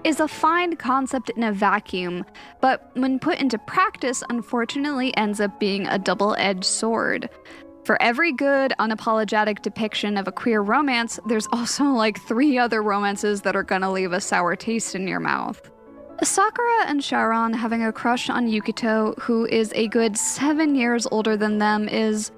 S4: is a fine concept in a vacuum, but when put into practice, unfortunately ends up being a double-edged sword. For every good, unapologetic depiction of a queer romance, there's also like 3 other romances that are gonna leave a sour taste in your mouth. Sakura and Shaoran having a crush on Yukito, who is a good 7 years older than them, is...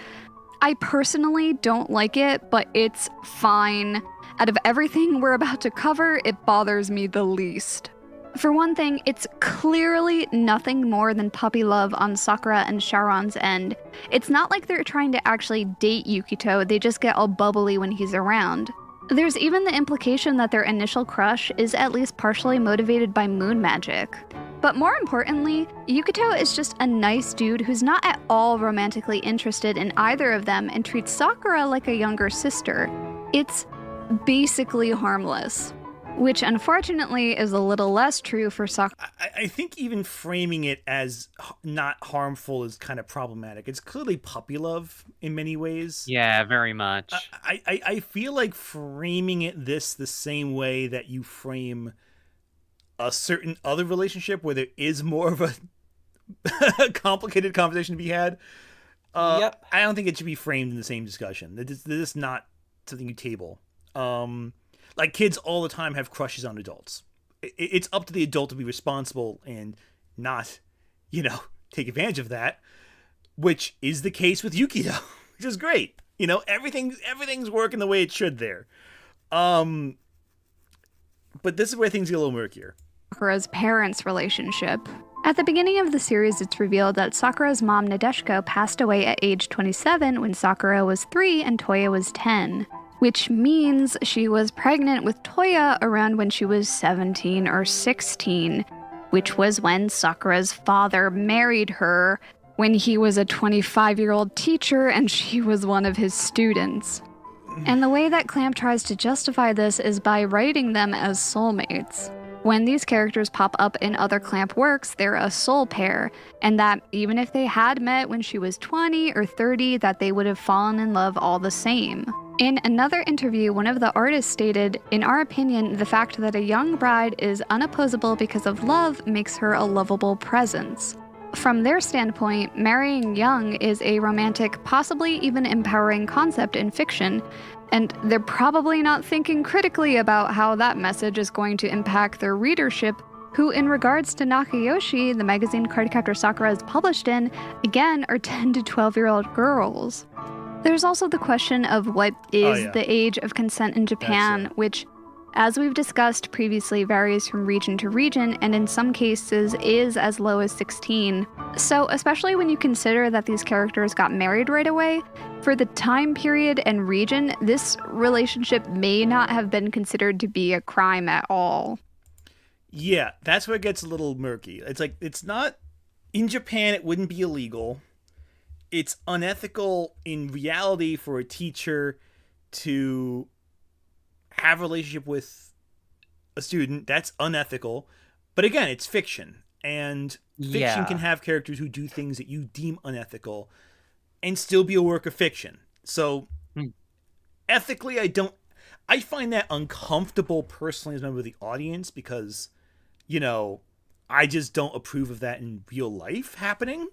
S4: I personally don't like it, but it's fine. Out of everything we're about to cover, it bothers me the least. For one thing, it's clearly nothing more than puppy love on Sakura and Shaoran's end. It's not like they're trying to actually date Yukito, they just get all bubbly when he's around. There's even the implication that their initial crush is at least partially motivated by moon magic. But more importantly, Yukito is just a nice dude who's not at all romantically interested in either of them and treats Sakura like a younger sister. It's basically harmless, which unfortunately is a little less true for Sakura.
S1: I think even framing it as not harmful is kind of problematic. It's clearly puppy love in many ways.
S2: Yeah, very much.
S1: I feel like framing it the same way that you frame a certain other relationship where there is more of a complicated conversation to be had. I don't think it should be framed in the same discussion. This is not something you table. Like kids all the time have crushes on adults. It's up to the adult to be responsible and not, take advantage of that, which is the case with Yukito, which is great. Everything's working the way it should there. But this is where things get a little murkier.
S4: Sakura's parents' relationship. At the beginning of the series, it's revealed that Sakura's mom, Nadeshiko, passed away at age 27 when Sakura was 3 and Toya was 10, which means she was pregnant with Toya around when she was 17 or 16, which was when Sakura's father married her when he was a 25-year-old teacher and she was one of his students. And the way that Clamp tries to justify this is by writing them as soulmates. When these characters pop up in other Clamp works, they're a soul pair, and that even if they had met when she was 20 or 30, that they would have fallen in love all the same. In another interview, one of the artists stated, "In our opinion, the fact that a young bride is unopposable because of love makes her a lovable presence." From their standpoint, marrying young is a romantic, possibly even empowering concept in fiction, and they're probably not thinking critically about how that message is going to impact their readership, who, in regards to Nakayoshi, the magazine Cardcaptor Sakura is published in, again, are 10 to 12-year-old girls. There's also the question of what is
S1: yeah.
S4: the age of consent in Japan, which, as we've discussed previously, varies from region to region and in some cases is as low as 16. So, especially when you consider that these characters got married right away, for the time period and region, this relationship may not have been considered to be a crime at all.
S1: Yeah, that's where it gets a little murky. It's like, it's not... In Japan, it wouldn't be illegal. It's unethical in reality for a teacher to have a relationship with a student. That's unethical. But again, it's fiction. And fiction can have characters who do things that you deem unethical and still be a work of fiction. So ethically, I find that uncomfortable personally as a member of the audience because, you know, I just don't approve of that in real life happening.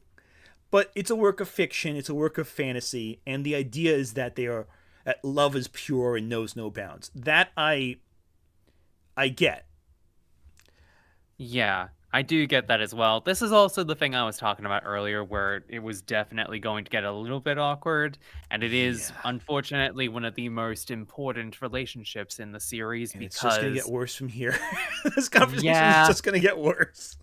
S1: But it's a work of fiction, it's a work of fantasy, and the idea is that that love is pure and knows no bounds. That I get.
S2: Yeah, I do get that as well. This is also the thing I was talking about earlier, where it was definitely going to get a little bit awkward, and it is unfortunately one of the most important relationships in the series
S1: And
S2: because
S1: it's just gonna get worse from here. This conversation is just gonna get worse.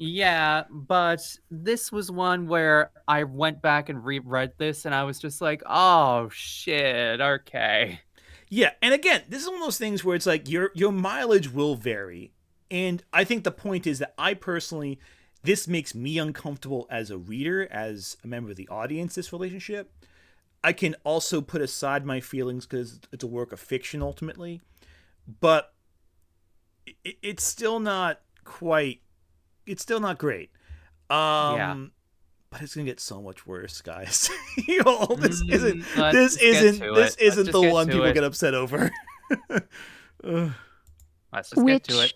S2: Yeah, but this was one where I went back and reread this, and I was just like, "Oh shit, okay."
S1: Yeah, and again, this is one of those things where it's like your mileage will vary, and I think the point is that I personally, this makes me uncomfortable as a reader, as a member of the audience. This relationship, I can also put aside my feelings because it's a work of fiction ultimately, but it's still not quite. It's still not great. But it's gonna get so much worse, guys. This isn't the one people get upset over.
S2: Let's just get to it.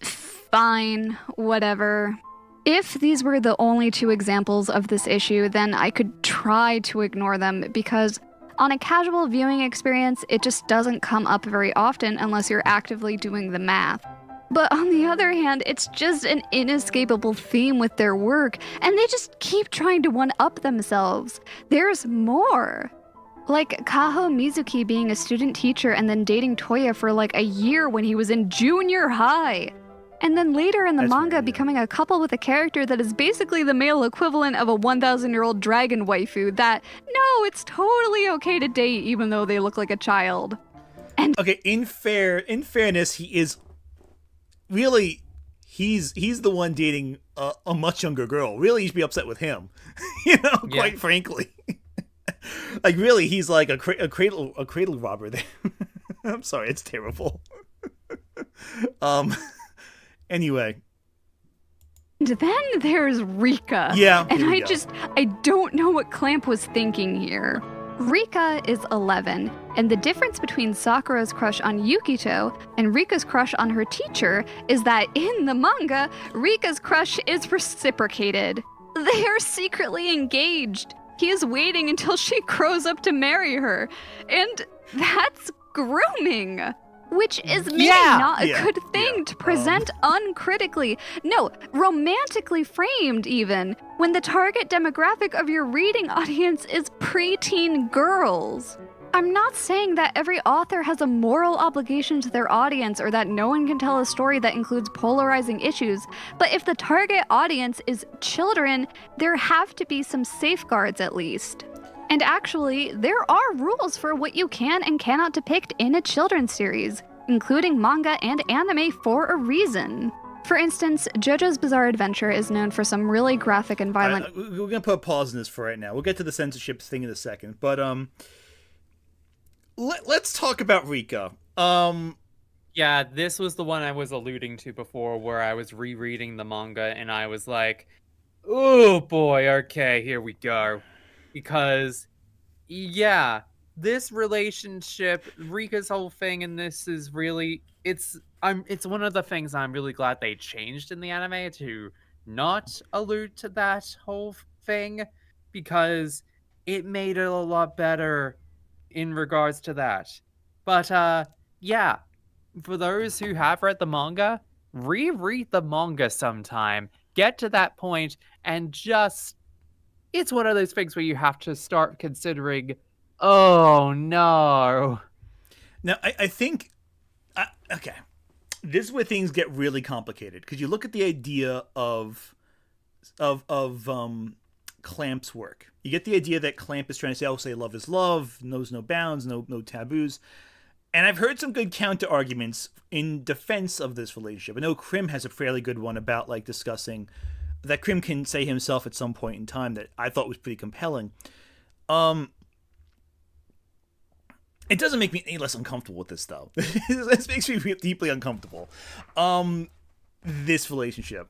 S4: Fine, whatever. If these were the only two examples of this issue, then I could try to ignore them because on a casual viewing experience, it just doesn't come up very often unless you're actively doing the math. But on the other hand, it's just an inescapable theme with their work, and they just keep trying to one-up themselves. There's more. Like Kaho Mizuki being a student teacher and then dating Toya for like a year when he was in junior high. And then later in the manga becoming a couple with a character that is basically the male equivalent of a 1,000-year-old dragon waifu that, no, it's totally okay to date even though they look like a child. And
S1: okay, in fairness, he is... Really, he's the one dating a much younger girl. Really, you should be upset with him. Quite frankly. Like, really, he's like a cradle robber there. I'm sorry, it's terrible. Anyway.
S4: And then there's Rika.
S1: Yeah,
S4: and I don't know what Clamp was thinking here. Rika is 11, and the difference between Sakura's crush on Yukito and Rika's crush on her teacher is that in the manga, Rika's crush is reciprocated. They are secretly engaged. He is waiting until she grows up to marry her, and that's grooming. Which is maybe not a good thing to present uncritically. No, romantically framed even, when the target demographic of your reading audience is preteen girls. I'm not saying that every author has a moral obligation to their audience or that no one can tell a story that includes polarizing issues, but if the target audience is children, there have to be some safeguards at least. And actually, there are rules for what you can and cannot depict in a children's series, including manga and anime for a reason. For instance, JoJo's Bizarre Adventure is known for some really graphic and violent...
S1: We're going to put a pause in this for right now. We'll get to the censorship thing in a second. But let's talk about Rika.
S2: Yeah, this was the one I was alluding to before where I was rereading the manga and I was like, oh boy, okay, here we go. Because, yeah, this relationship, Rika's whole thing in this is really, it's one of the things I'm really glad they changed in the anime to not allude to that whole thing, because it made it a lot better in regards to that. But, yeah, for those who have read the manga, reread the manga sometime, get to that point, and just... It's one of those things where you have to start considering Oh no.
S1: Now, I think, okay, this is where things get really complicated because you look at the idea of Clamp's work. You get the idea that Clamp is trying to say love is love, knows no bounds, no taboos. And I've heard some good counter arguments in defense of this relationship. I know Krim has a fairly good one about like discussing that Krim can say himself at some point in time that I thought was pretty compelling. It doesn't make me any less uncomfortable with this, though. This makes me deeply uncomfortable. This relationship.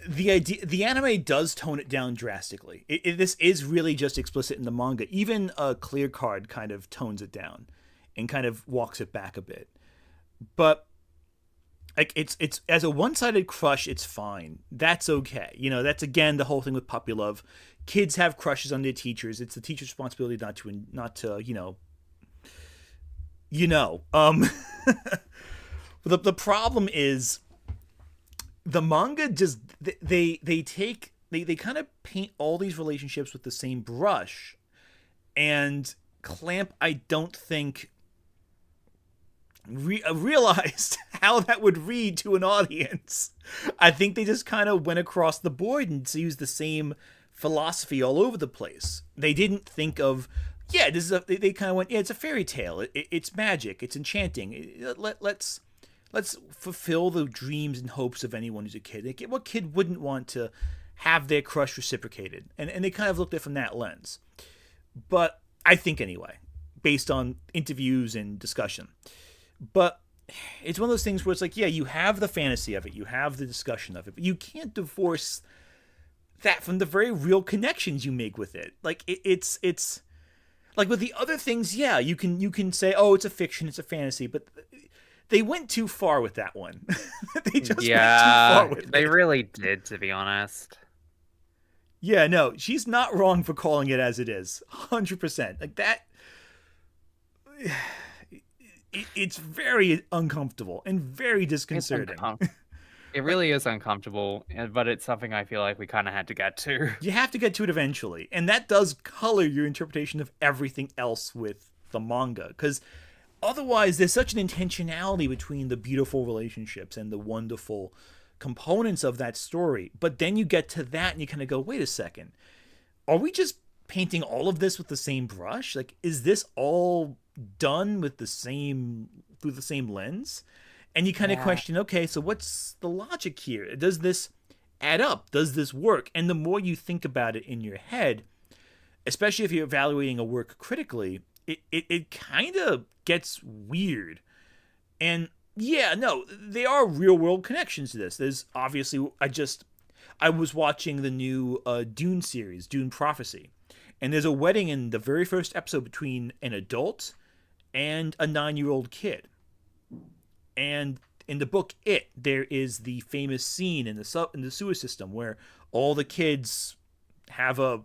S1: The anime does tone it down drastically. This is really just explicit in the manga. Even Clear Card kind of tones it down and kind of walks it back a bit. But like it's as a one-sided crush, it's fine. That's okay. You know, that's again the whole thing with puppy love. Kids have crushes on their teachers. It's the teacher's responsibility not to the problem is the manga just they kind of paint all these relationships with the same brush, and Clamp I don't think realized how that would read to an audience. I think they just kind of went across the board and used the same philosophy all over the place. They didn't think of, they kind of went, it's a fairy tale. It's magic. It's enchanting. Let's fulfill the dreams and hopes of anyone who's a kid. What kid wouldn't want to have their crush reciprocated? And they kind of looked at it from that lens. But I think anyway, based on interviews and discussion. But it's one of those things where it's like, yeah, you have the fantasy of it, you have the discussion of it, but you can't divorce that from the very real connections you make with it. Like it's like with the other things, yeah, you can say, oh, it's a fiction, it's a fantasy, but they went too far with that one. They just went too far with
S2: they
S1: it.
S2: really did, to be honest.
S1: Yeah, no, she's not wrong for calling it as it is. 100%. Like that. It's very uncomfortable and very disconcerting.
S2: It really is uncomfortable, but it's something I feel like we kind of had to get to.
S1: You have to get to it eventually, and that does color your interpretation of everything else with the manga, because otherwise there's such an intentionality between the beautiful relationships and the wonderful components of that story. But then you get to that and you kind of go, wait a second, are we just painting all of this with the same brush? Like, is this all done with through the same lens? And you kind of question, okay, so what's the logic here? Does this add up? Does this work? And the more you think about it in your head, especially if you're evaluating a work critically, it kind of gets weird. And yeah, no, there are real world connections to this. There's obviously, I was watching the new Dune series, Dune Prophecy, and there's a wedding in the very first episode between an adult and a 9-year-old kid. And in the book there is the famous scene in the sewer system where all the kids have a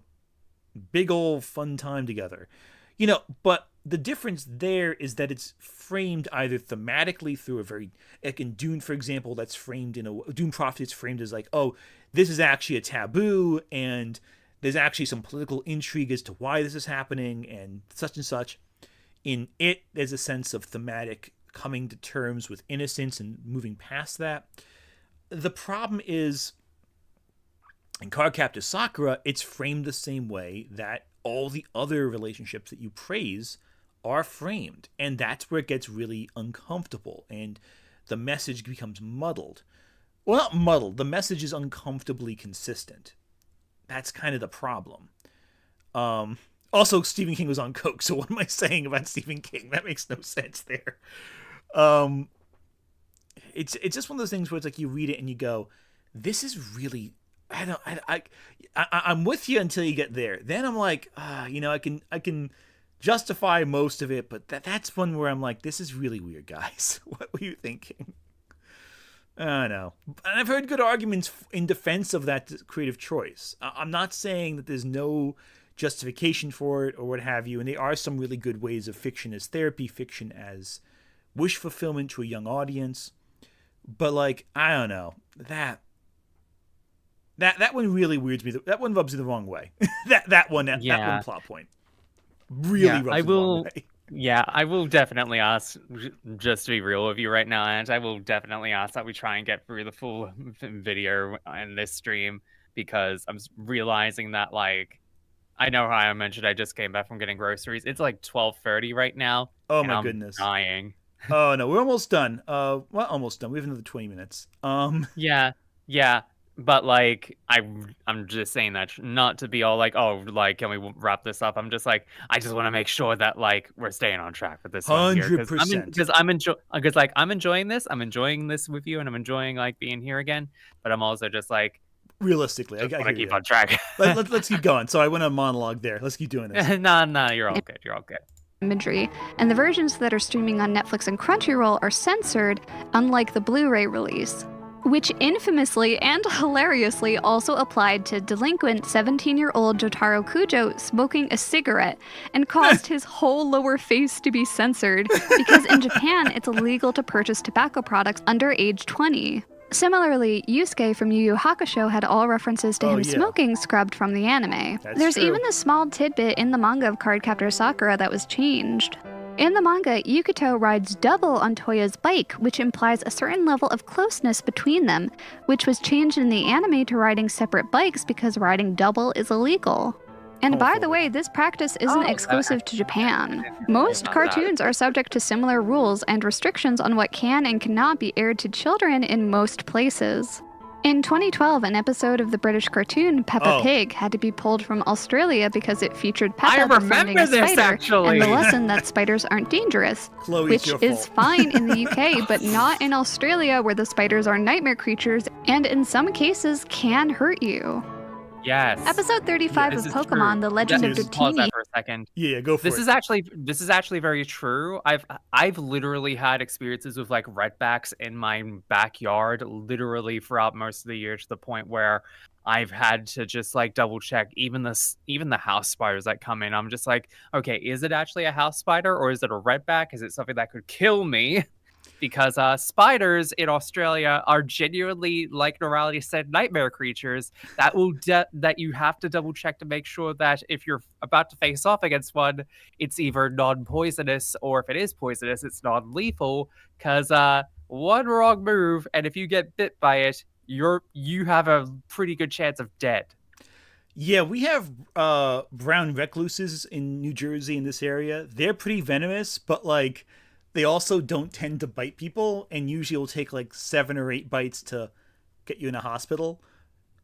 S1: big old fun time together. You know, but the difference there is that it's framed either thematically through a very, like in Dune, for example, that's framed in Dune Prophecy, it's framed as like, oh, this is actually a taboo, and there's actually some political intrigue as to why this is happening, and such. In it, there's a sense of thematic coming to terms with innocence and moving past that. The problem is, in Cardcaptor Sakura, it's framed the same way that all the other relationships that you praise are framed. And that's where it gets really uncomfortable, and the message becomes muddled. Well, not muddled. The message is uncomfortably consistent. That's kind of the problem. Also, Stephen King was on coke, so what am I saying about Stephen King? That makes no sense there. It's just one of those things where it's like you read it and you go, this is really, I'm with you until you get there. Then I'm like, I can justify most of it, but that's one where I'm like, this is really weird, guys. What were you thinking? I don't know. And I've heard good arguments in defense of that creative choice. I'm not saying that there's no justification for it or what have you, and there are some really good ways of fiction as therapy, fiction as wish fulfillment to a young audience. But like, I don't know, that one really weirds me. That one rubs me the wrong way. that one plot point. really
S2: Yeah,
S1: rubs
S2: I
S1: me the wrong
S2: will.
S1: way.
S2: Yeah, I will definitely ask, just to be real with you right now, and I will definitely ask that we try and get through the full video in this stream, because I'm realizing that, like, I know how I mentioned I just came back from getting groceries. It's like 12:30 right now,
S1: Oh
S2: and
S1: my
S2: I'm
S1: goodness.
S2: dying.
S1: Oh no, we're almost done. Well, almost done. We have another 20 minutes.
S2: Yeah, but like I'm just saying that not to be all like, oh, like, can we wrap this up? I'm just like, I just want to make sure that like we're staying on track with this one here,
S1: 100%.
S2: I'm enjoying this. I'm enjoying this with you, and I'm enjoying like being here again. But I'm also just like,
S1: realistically, I
S2: want
S1: hear
S2: to keep
S1: you.
S2: on track.
S1: Let's keep going. So I went on a monologue there. Let's keep doing this.
S2: No, you're all good. You're all good.
S4: Imagery, and the versions that are streaming on Netflix and Crunchyroll are censored, unlike the Blu-ray release, which infamously and hilariously also applied to delinquent 17-year-old Jotaro Kujo smoking a cigarette and caused his whole lower face to be censored, because in Japan it's illegal to purchase tobacco products under age 20. Similarly, Yusuke from Yu Yu Hakusho had all references to him smoking scrubbed from the anime. There's even a small tidbit in the manga of Cardcaptor Sakura that was changed. In the manga, Yukito rides double on Toya's bike, which implies a certain level of closeness between them, which was changed in the anime to riding separate bikes because riding double is illegal. And by the way, this practice isn't exclusive to Japan. Most cartoons are subject to similar rules and restrictions on what can and cannot be aired to children in most places. In 2012, an episode of the British cartoon Peppa Pig had to be pulled from Australia because it featured Peppa befriending a spider and the lesson that spiders aren't dangerous, which is fine in the UK, but not in Australia, where the spiders are nightmare creatures and in some cases can hurt you.
S2: Yes.
S4: Episode 35 of Pokemon:
S2: true.
S4: The Legend of
S2: Just pause
S4: Dratini.
S2: that for a second.
S1: Yeah, go for it.
S2: This is actually very true. I've literally had experiences with like redbacks in my backyard literally throughout most of the year, to the point where I've had to just like double check even the house spiders that come in. I'm just like, okay, is it actually a house spider, or is it a redback? Is it something that could kill me? Because spiders in Australia are genuinely, like Noralities said, nightmare creatures that will that you have to double check to make sure that if you're about to face off against one, it's either non-poisonous, or if it is poisonous, it's non-lethal. Because one wrong move, and if you get bit by it, you have a pretty good chance of dead.
S1: Yeah, we have brown recluses in New Jersey in this area. They're pretty venomous, but like, they also don't tend to bite people, and usually will take like 7 or 8 bites to get you in a hospital.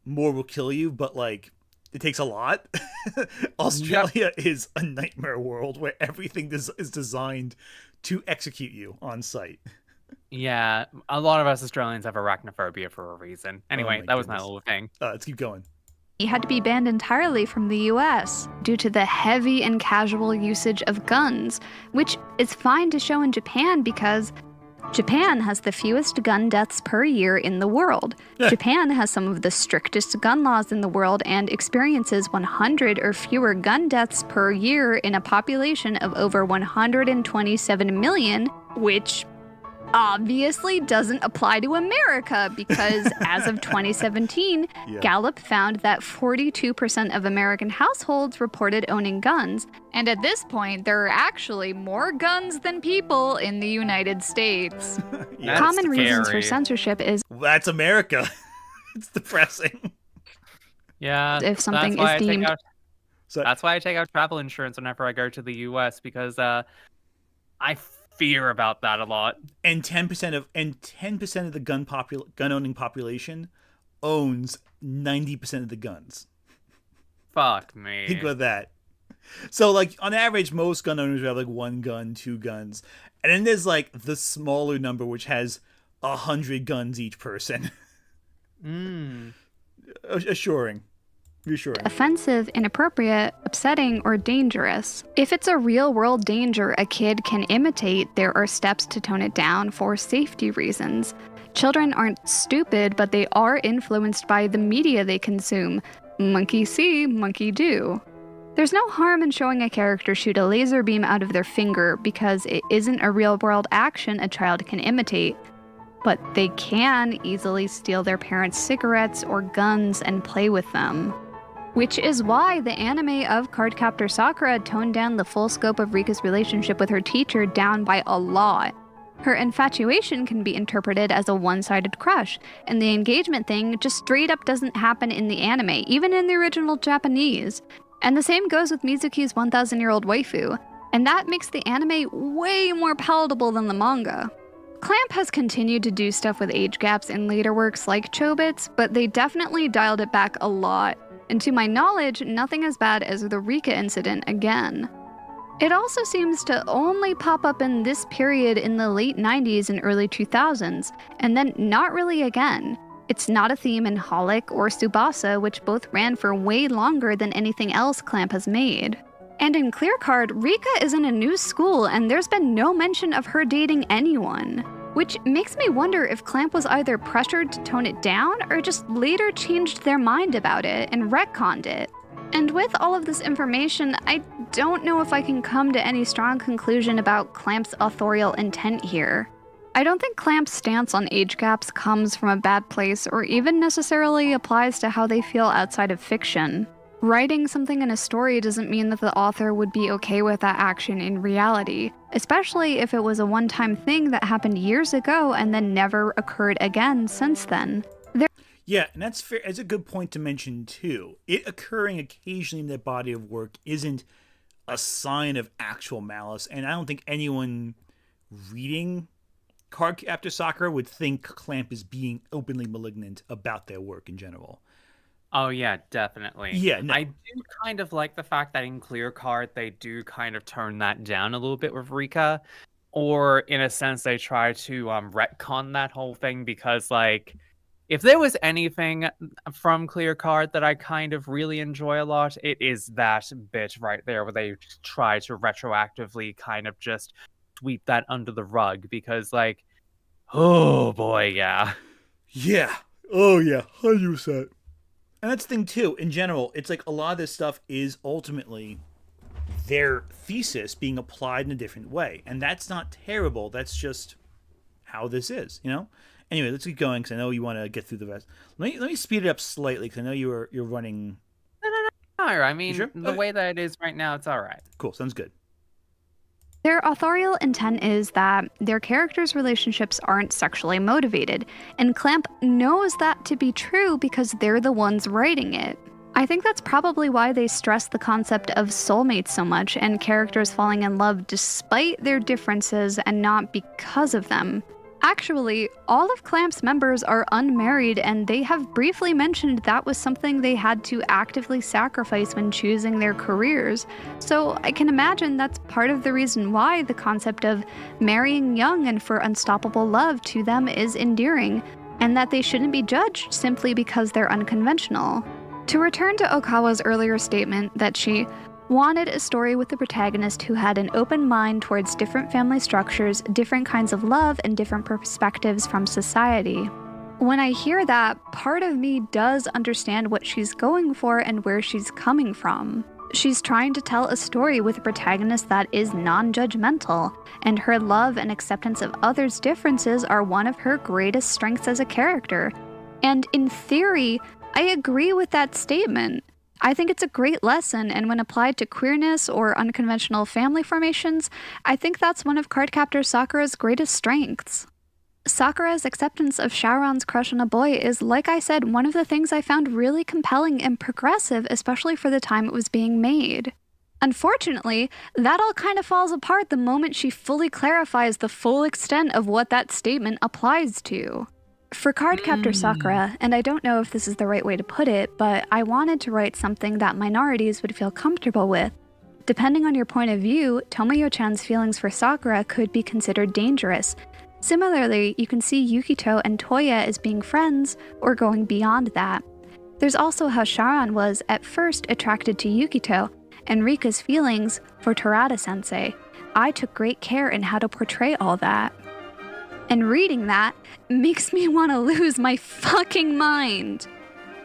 S1: More will kill you, but like, it takes a lot. Australia is a nightmare world where everything is designed to execute you on sight.
S2: Yeah, a lot of us Australians have arachnophobia for a reason. Anyway, that was my little thing.
S1: Let's keep going.
S4: He had to be banned entirely from the US due to the heavy and casual usage of guns, which is fine to show in Japan because Japan has the fewest gun deaths per year in the world. Japan has some of the strictest gun laws in the world and experiences 100 or fewer gun deaths per year in a population of over 127 million, which obviously doesn't apply to America because as of 2017, Gallup found that 42% of American households reported owning guns. And at this point, there are actually more guns than people in the United States. Common reasons for censorship is...
S1: That's America. It's depressing.
S2: Yeah,
S4: if something is deemed...
S2: That's why I take out travel insurance whenever I go to the US, because I fear about that a lot.
S1: And 10% of the gun owning population owns 90% of the guns.
S2: Fuck me.
S1: Think about that. So like, on average, most gun owners have like 1 gun, 2 guns, and then there's like the smaller number which has 100 guns each person. Reassuring.
S4: Offensive, inappropriate, upsetting, or dangerous. If it's a real-world danger a kid can imitate, there are steps to tone it down for safety reasons. Children aren't stupid, but they are influenced by the media they consume. Monkey see, monkey do. There's no harm in showing a character shoot a laser beam out of their finger because it isn't a real-world action a child can imitate. But they can easily steal their parents' cigarettes or guns and play with them. Which is why the anime of Cardcaptor Sakura toned down the full scope of Rika's relationship with her teacher down by a lot. Her infatuation can be interpreted as a one-sided crush, and the engagement thing just straight up doesn't happen in the anime, even in the original Japanese. And the same goes with Mizuki's 1,000-year-old waifu, and that makes the anime way more palatable than the manga. Clamp has continued to do stuff with age gaps in later works like Chobits, but they definitely dialed it back a lot. And to my knowledge, nothing as bad as the Rika incident again. It also seems to only pop up in this period in the late 90s and early 2000s, and then not really again. It's not a theme in Holic or Tsubasa, which both ran for way longer than anything else Clamp has made. And in Clear Card, Rika is in a new school and there's been no mention of her dating anyone. Which makes me wonder if Clamp was either pressured to tone it down or just later changed their mind about it and retconned it. And with all of this information, I don't know if I can come to any strong conclusion about Clamp's authorial intent here. I don't think Clamp's stance on age gaps comes from a bad place or even necessarily applies to how they feel outside of fiction. Writing something in a story doesn't mean that the author would be okay with that action in reality, especially if it was a one-time thing that happened years ago and then never occurred again since then.
S1: Yeah, and that's fair. It's a good point to mention, too. It occurring occasionally in their body of work isn't a sign of actual malice, and I don't think anyone reading Cardcaptor Sakura would think Clamp is being openly malignant about their work in general.
S2: Oh, yeah, definitely.
S1: Yeah, no.
S2: I do kind of like the fact that in Clear Card, they do kind of turn that down a little bit with Rika. Or, in a sense, they try to retcon that whole thing because, like, if there was anything from Clear Card that I kind of really enjoy a lot, it is that bit right there where they try to retroactively kind of just sweep that under the rug because, like, oh boy, yeah.
S1: Yeah. Oh, yeah. 100%. And that's the thing, too. In general, it's like a lot of this stuff is ultimately their thesis being applied in a different way. And that's not terrible. That's just how this is, you know? Anyway, let's keep going because I know you want to get through the rest. Let me speed it up slightly because I know you're running.
S2: No, I mean,
S1: sure?
S2: the way that it is right now, it's all right.
S1: Cool, sounds good.
S4: Their authorial intent is that their characters' relationships aren't sexually motivated, and Clamp knows that to be true because they're the ones writing it. I think that's probably why they stress the concept of soulmates so much and characters falling in love despite their differences and not because of them. Actually, all of Clamp's members are unmarried, and they have briefly mentioned that was something they had to actively sacrifice when choosing their careers. So I can imagine that's part of the reason why the concept of marrying young and for unstoppable love to them is endearing, and that they shouldn't be judged simply because they're unconventional. To return to Okawa's earlier statement that she wanted a story with the protagonist who had an open mind towards different family structures, different kinds of love, and different perspectives from society. When I hear that, part of me does understand what she's going for and where she's coming from. She's trying to tell a story with a protagonist that is non-judgmental, and her love and acceptance of others' differences are one of her greatest strengths as a character. And in theory, I agree with that statement. I think it's a great lesson, and when applied to queerness or unconventional family formations, I think that's one of Cardcaptor Sakura's greatest strengths. Sakura's acceptance of Shaoran's crush on a boy is, like I said, one of the things I found really compelling and progressive, especially for the time it was being made. Unfortunately, that all kind of falls apart the moment she fully clarifies the full extent of what that statement applies to. For Cardcaptor Sakura, and I don't know if this is the right way to put it, but I wanted to write something that minorities would feel comfortable with. Depending on your point of view, Tomoyo-chan's feelings for Sakura could be considered dangerous. Similarly, you can see Yukito and Toya as being friends, or going beyond that. There's also how Shaoran was, at first, attracted to Yukito, and Rika's feelings for Terada-sensei. I took great care in how to portray all that. And reading that makes me want to lose my fucking mind.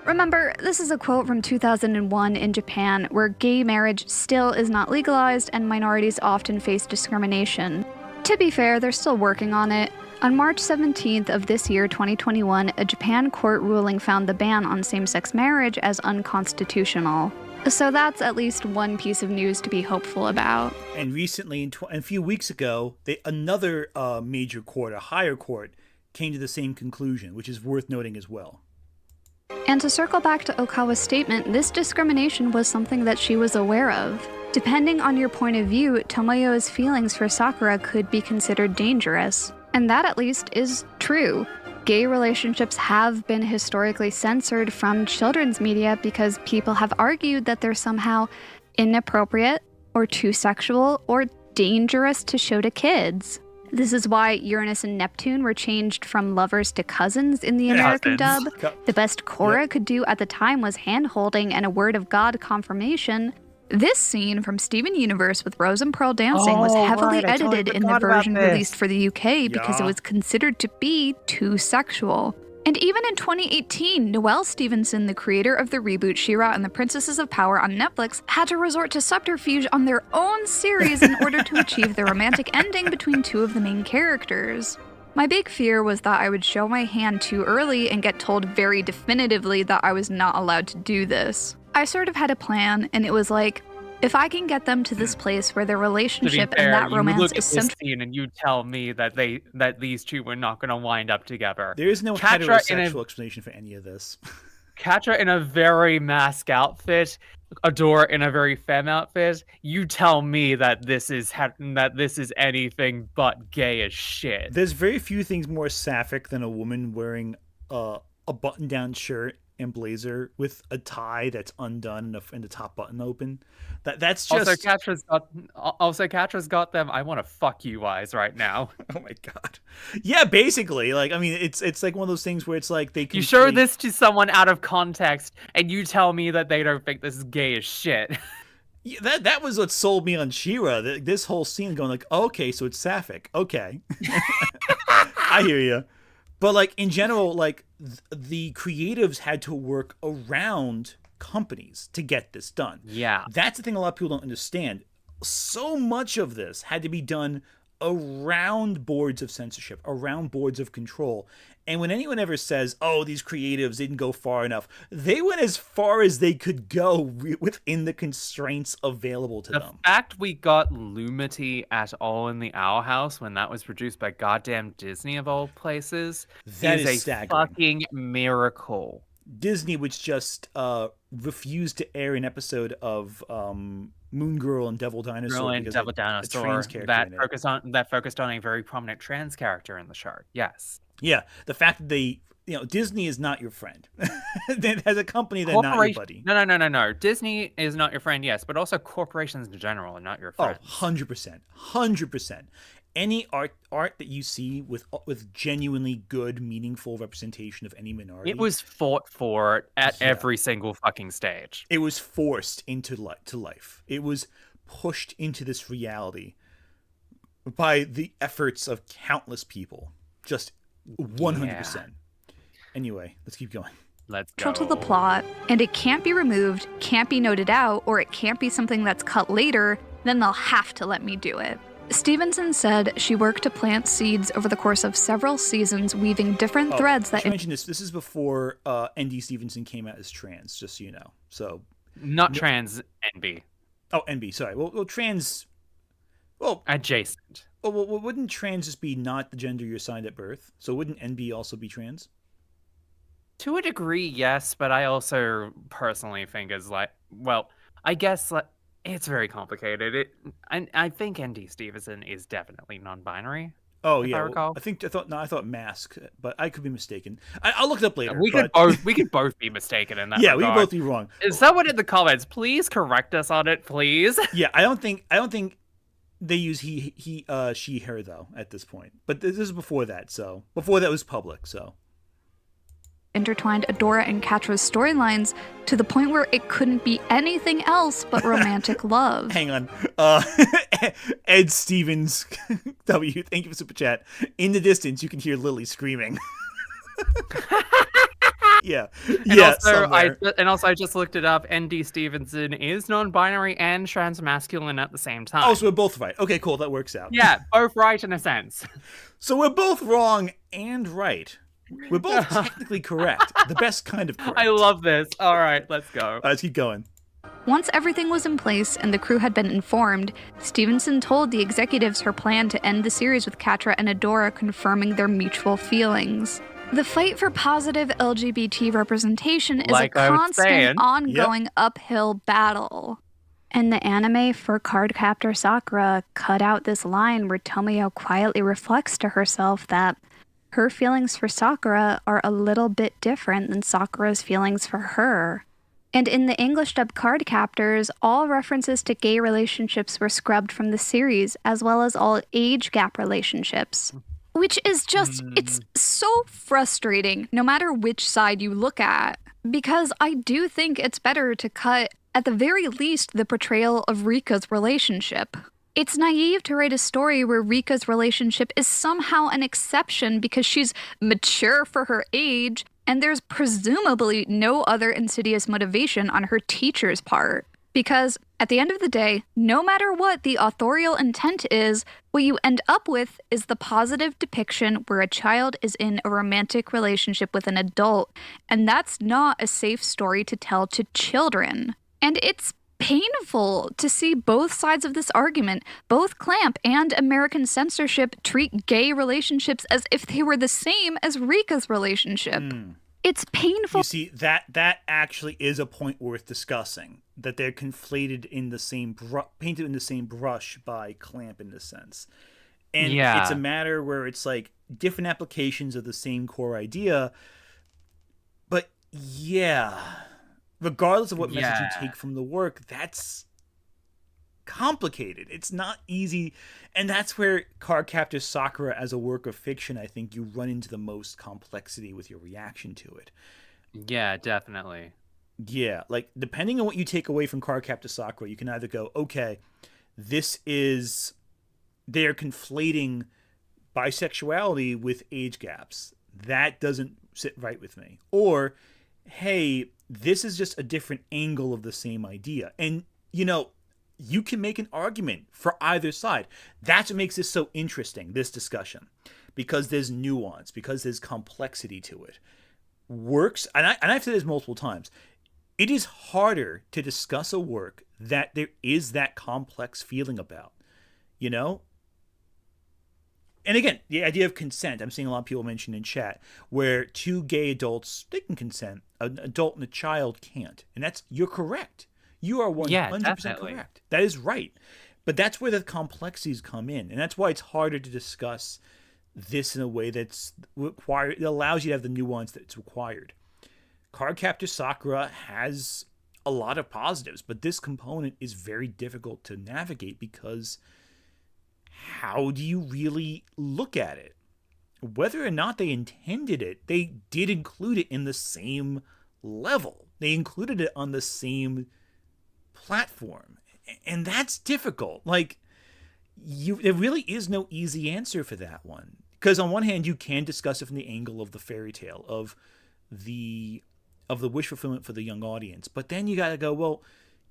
S4: Remember, this is a quote from 2001 in Japan, where gay marriage still is not legalized and minorities often face discrimination. To be fair, they're still working on it. On March 17th of this year, 2021, a Japan court ruling found the ban on same-sex marriage as unconstitutional. So that's at least one piece of news to be hopeful about.
S1: And recently, a few weeks ago, another major court, a higher court, came to the same conclusion, which is worth noting as well.
S4: And to circle back to Okawa's statement, this discrimination was something that she was aware of. Depending on your point of view, Tomoyo's feelings for Sakura could be considered dangerous. And that at least is true. Gay relationships have been historically censored from children's media because people have argued that they're somehow inappropriate or too sexual or dangerous to show to kids. This is why Uranus and Neptune were changed from lovers to cousins in the American dub. The best Korra could do at the time was hand-holding and a word of God confirmation. This scene from Steven Universe with Rose and Pearl dancing was heavily edited in the version released for the UK because it was considered to be too sexual. And even in 2018, Noelle Stevenson, the creator of the reboot She-Ra and the Princesses of Power on Netflix, had to resort to subterfuge on their own series in order to achieve the romantic ending between two of the main characters. My big fear was that I would show my hand too early and get told very definitively that I was not allowed to do this. I sort of had a plan, and it was like, if I can get them to this place where their relationship and that romance is central.
S2: Scene and you tell me that these two were not going to wind up together.
S1: There is no heterosexual explanation for any of this.
S2: Catra in a very mask outfit, Adora in a very femme outfit. You tell me that this is anything but gay as shit.
S1: There's very few things more sapphic than a woman wearing a button-down shirt and blazer with a tie that's undone and the top button open. That's just
S2: Catra's got them I want to fuck you eyes right now.
S1: Oh my god. Yeah, basically. Like, I mean, it's like one of those things where it's like
S2: you show this to someone out of context and you tell me that they don't think this is gay as shit.
S1: Yeah, that was what sold me on She-Ra. This whole scene going like, oh, okay, so it's sapphic. Okay. I hear you. But like in general, like the creatives had to work around companies to get this done.
S2: Yeah.
S1: That's the thing a lot of people don't understand. So much of this had to be done around boards of censorship, around boards of control. And when anyone ever says, oh, these creatives didn't go far enough, they went as far as they could go within the constraints available to them.
S2: The fact we got Lumity at all in the Owl House when that was produced by goddamn Disney of all places
S1: that
S2: is a
S1: staggering.
S2: Fucking miracle.
S1: Disney, which just refused to air an episode of Moon Girl and Devil Dinosaur because
S2: Devil Dinosaur that focused on a very prominent trans character in the show. Yes.
S1: Yeah, the fact that Disney is not your friend. As a company, they're not your buddy.
S2: No. Disney is not your friend, yes, but also corporations in general are not your friends.
S1: Oh, 100%. Any art that you see with genuinely good, meaningful representation of any minority.
S2: It was fought for at every single fucking stage.
S1: It was forced into life. It was pushed into this reality by the efforts of countless people. Just 100%. Yeah. Anyway, let's keep going.
S2: Let's go.
S4: To the plot, and it can't be removed, can't be noted out, or it can't be something that's cut later, then they'll have to let me do it. Stevenson said she worked to plant seeds over the course of several seasons, weaving different threads that...
S1: I mentioned this. This is before N.D. Stevenson came out as trans, just so you know. So
S2: not trans, NB.
S1: Oh, NB, sorry. Well, trans... Well,
S2: adjacent.
S1: Well, wouldn't trans just be not the gender you're assigned at birth? So wouldn't NB also be trans?
S2: To a degree, yes, but I also personally think is like, well, I guess like, it's very complicated. I think N.D. Stevenson is definitely non-binary.
S1: Oh yeah,
S2: I recall.
S1: I thought mask, but I could be mistaken. I'll look it up later.
S2: We could both be mistaken in that.
S1: Yeah,
S2: regard.
S1: we could both be wrong.
S2: Someone in the comments, please correct us on it, please.
S1: Yeah, I don't think they use he, she, her though at this point. But this is before that, so before that was public, so.
S4: Intertwined Adora and Catra's storylines to the point where it couldn't be anything else but romantic love.
S1: Hang on. Ed Stevens, W, thank you for super chat. In the distance, you can hear Lily screaming. Yeah.
S2: And
S1: And
S2: also, I just looked it up. N.D. Stevenson is non-binary and transmasculine at the same time.
S1: Oh, so we're both right. Okay, cool. That works out.
S2: Yeah, both right in a sense.
S1: So we're both wrong and right. We're both technically correct. The best kind of correct.
S2: I love this. All right, let's go.
S1: All right, let's keep going.
S4: Once everything was in place and the crew had been informed, Stevenson told the executives her plan to end the series with Catra and Adora confirming their mutual feelings. The fight for positive LGBT representation is a constant, ongoing uphill battle. And the anime for Cardcaptor Sakura cut out this line where Tomio quietly reflects to herself that her feelings for Sakura are a little bit different than Sakura's feelings for her. And in the English dub Cardcaptors, all references to gay relationships were scrubbed from the series, as well as all age gap relationships. Which is just, it's so frustrating, no matter which side you look at. Because I do think it's better to cut, at the very least, the portrayal of Rika's relationship. It's naive to write a story where Rika's relationship is somehow an exception because she's mature for her age, and there's presumably no other insidious motivation on her teacher's part. Because, at the end of the day, no matter what the authorial intent is, what you end up with is the positive depiction where a child is in a romantic relationship with an adult, and that's not a safe story to tell to children. And it's painful to see both sides of this argument. Both Clamp and American censorship treat gay relationships as if they were the same as Rika's relationship. It's painful.
S1: You see, that actually is a point worth discussing. That they're conflated in the same painted in the same brush by Clamp in this sense. And it's a matter where it's like different applications of the same core idea. But regardless of what message you take from the work, that's complicated. It's not easy. And that's where Cardcaptor Sakura as a work of fiction, I think you run into the most complexity with your reaction to it.
S2: Yeah, definitely.
S1: Yeah, like depending on what you take away from Cardcaptor Sakura, you can either go, okay, they're conflating bisexuality with age gaps. That doesn't sit right with me. Or, hey, this is just a different angle of the same idea. And, you can make an argument for either side. That's what makes this so interesting, this discussion. Because there's nuance, because there's complexity to it. Works, and I've said this multiple times, it is harder to discuss a work that there is that complex feeling about, And again, the idea of consent, I'm seeing a lot of people mention in chat, where two gay adults, they can consent, an adult and a child can't. And you're correct. You are 100% correct. That is right. But that's where the complexities come in. And that's why it's harder to discuss this in a way that's required. It allows you to have the nuance that's required. Cardcaptor Sakura has a lot of positives, but this component is very difficult to navigate because how do you really look at it? Whether or not they intended it, they did include it in the same level. They included it on the same platform. And that's difficult. Like, there really is no easy answer for that one. Because on one hand, you can discuss it from the angle of the fairy tale, of the wish fulfillment for the young audience. But then you got to go, well,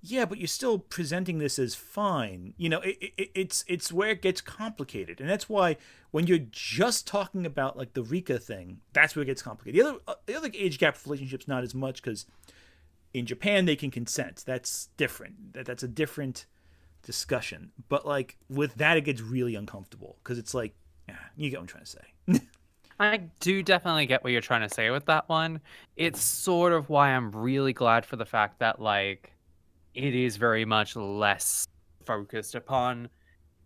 S1: yeah, but you're still presenting this as fine. It's where it gets complicated. And that's why when you're just talking about like the Rika thing, that's where it gets complicated. The other age gap relationships, not as much, because in Japan, they can consent. That's different. That's a different discussion. But like with that, it gets really uncomfortable because it's like, you get what I'm trying to say.
S2: I do definitely get what you're trying to say with that one. It's sort of why I'm really glad for the fact that like it is very much less focused upon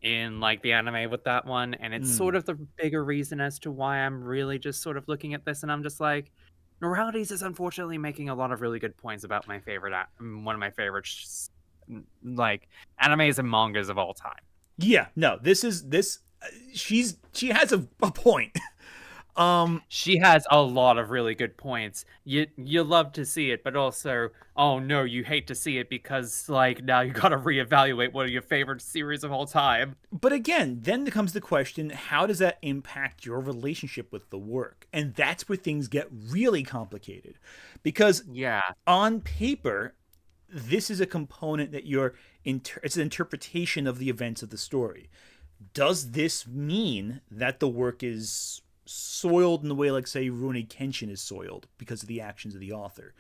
S2: in like the anime with that one. And it's sort of the bigger reason as to why I'm really just sort of looking at this and I'm just like, Noralities is unfortunately making a lot of really good points about one of my favorite like animes and mangas of all time.
S1: Yeah, no, she has a point.
S2: She has a lot of really good points. You love to see it, but also, oh no, you hate to see it because like now you gotta reevaluate one of your favorite series of all time.
S1: But again, then comes the question, how does that impact your relationship with the work? And that's where things get really complicated. Because on paper, this is a component that it's an interpretation of the events of the story. Does this mean that the work is soiled in the way, like, say, Rurouni Kenshin is soiled because of the actions of the author?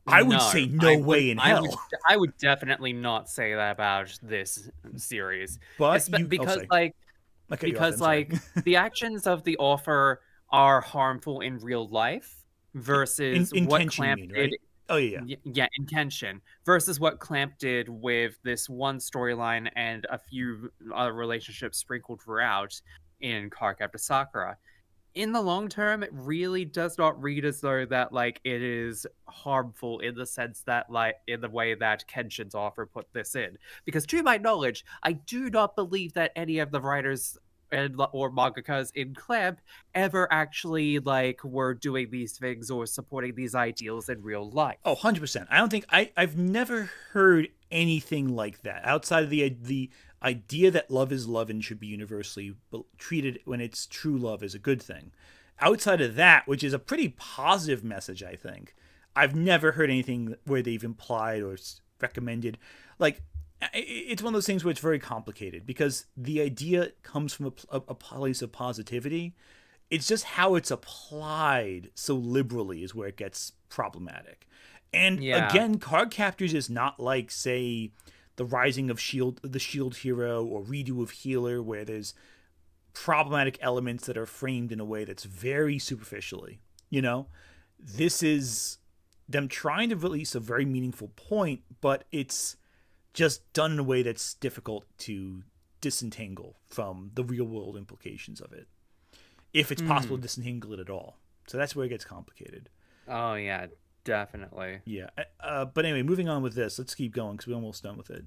S1: I would say no way in hell.
S2: I would definitely not say that about this series.
S1: But
S2: because the actions of the author are harmful in real life versus what Clamp did. Right?
S1: Oh yeah.
S2: Yeah, in Kenshin versus what Clamp did with this one storyline and a few other relationships sprinkled throughout in Cardcaptor Sakura. In the long term, it really does not read as though that like it is harmful in the sense that like in the way that Kenshin's author put this in. Because to my knowledge, I do not believe that any of the writers or mangakas in Clamp ever actually like were doing these things or supporting these ideals in real life.
S1: Oh, 100%. I don't think I've never heard anything like that outside of the idea that love is love and should be universally treated when it's true love is a good thing. Outside of that, which is a pretty positive message, I think, I've never heard anything where they've implied or recommended. Like, it's one of those things where it's very complicated because the idea comes from a place of positivity. It's just how it's applied so liberally is where it gets problematic. And again, Cardcaptors is not like, say, the Rising of the Shield Hero or Redo of Healer, where there's problematic elements that are framed in a way that's very superficially. You know, this is them trying to release a very meaningful point, but it's just done in a way that's difficult to disentangle from the real world implications of it, if it's possible to disentangle it at all. So that's where it gets complicated.
S2: Oh yeah, definitely.
S1: Yeah. But anyway, moving on with this, let's keep going because we're almost done with it.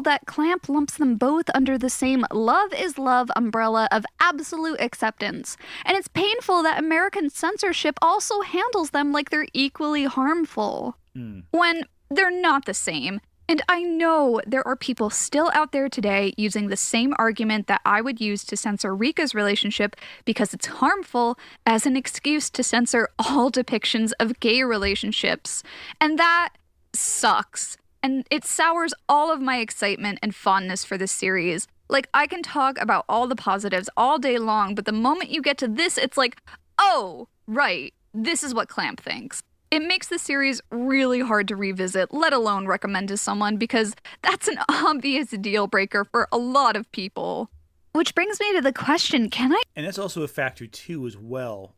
S4: That Clamp lumps them both under the same love is love umbrella of absolute acceptance. And it's painful that American censorship also handles them like they're equally harmful. When they're not the same. And I know there are people still out there today using the same argument that I would use to censor Rika's relationship because it's harmful as an excuse to censor all depictions of gay relationships. And that sucks. And it sours all of my excitement and fondness for this series. Like, I can talk about all the positives all day long, but the moment you get to this, it's like, oh, right, this is what Clamp thinks. It makes the series really hard to revisit, let alone recommend to someone, because that's an obvious deal breaker for a lot of people. Which brings me to the question, can I...
S1: And that's also a factor, too, as well.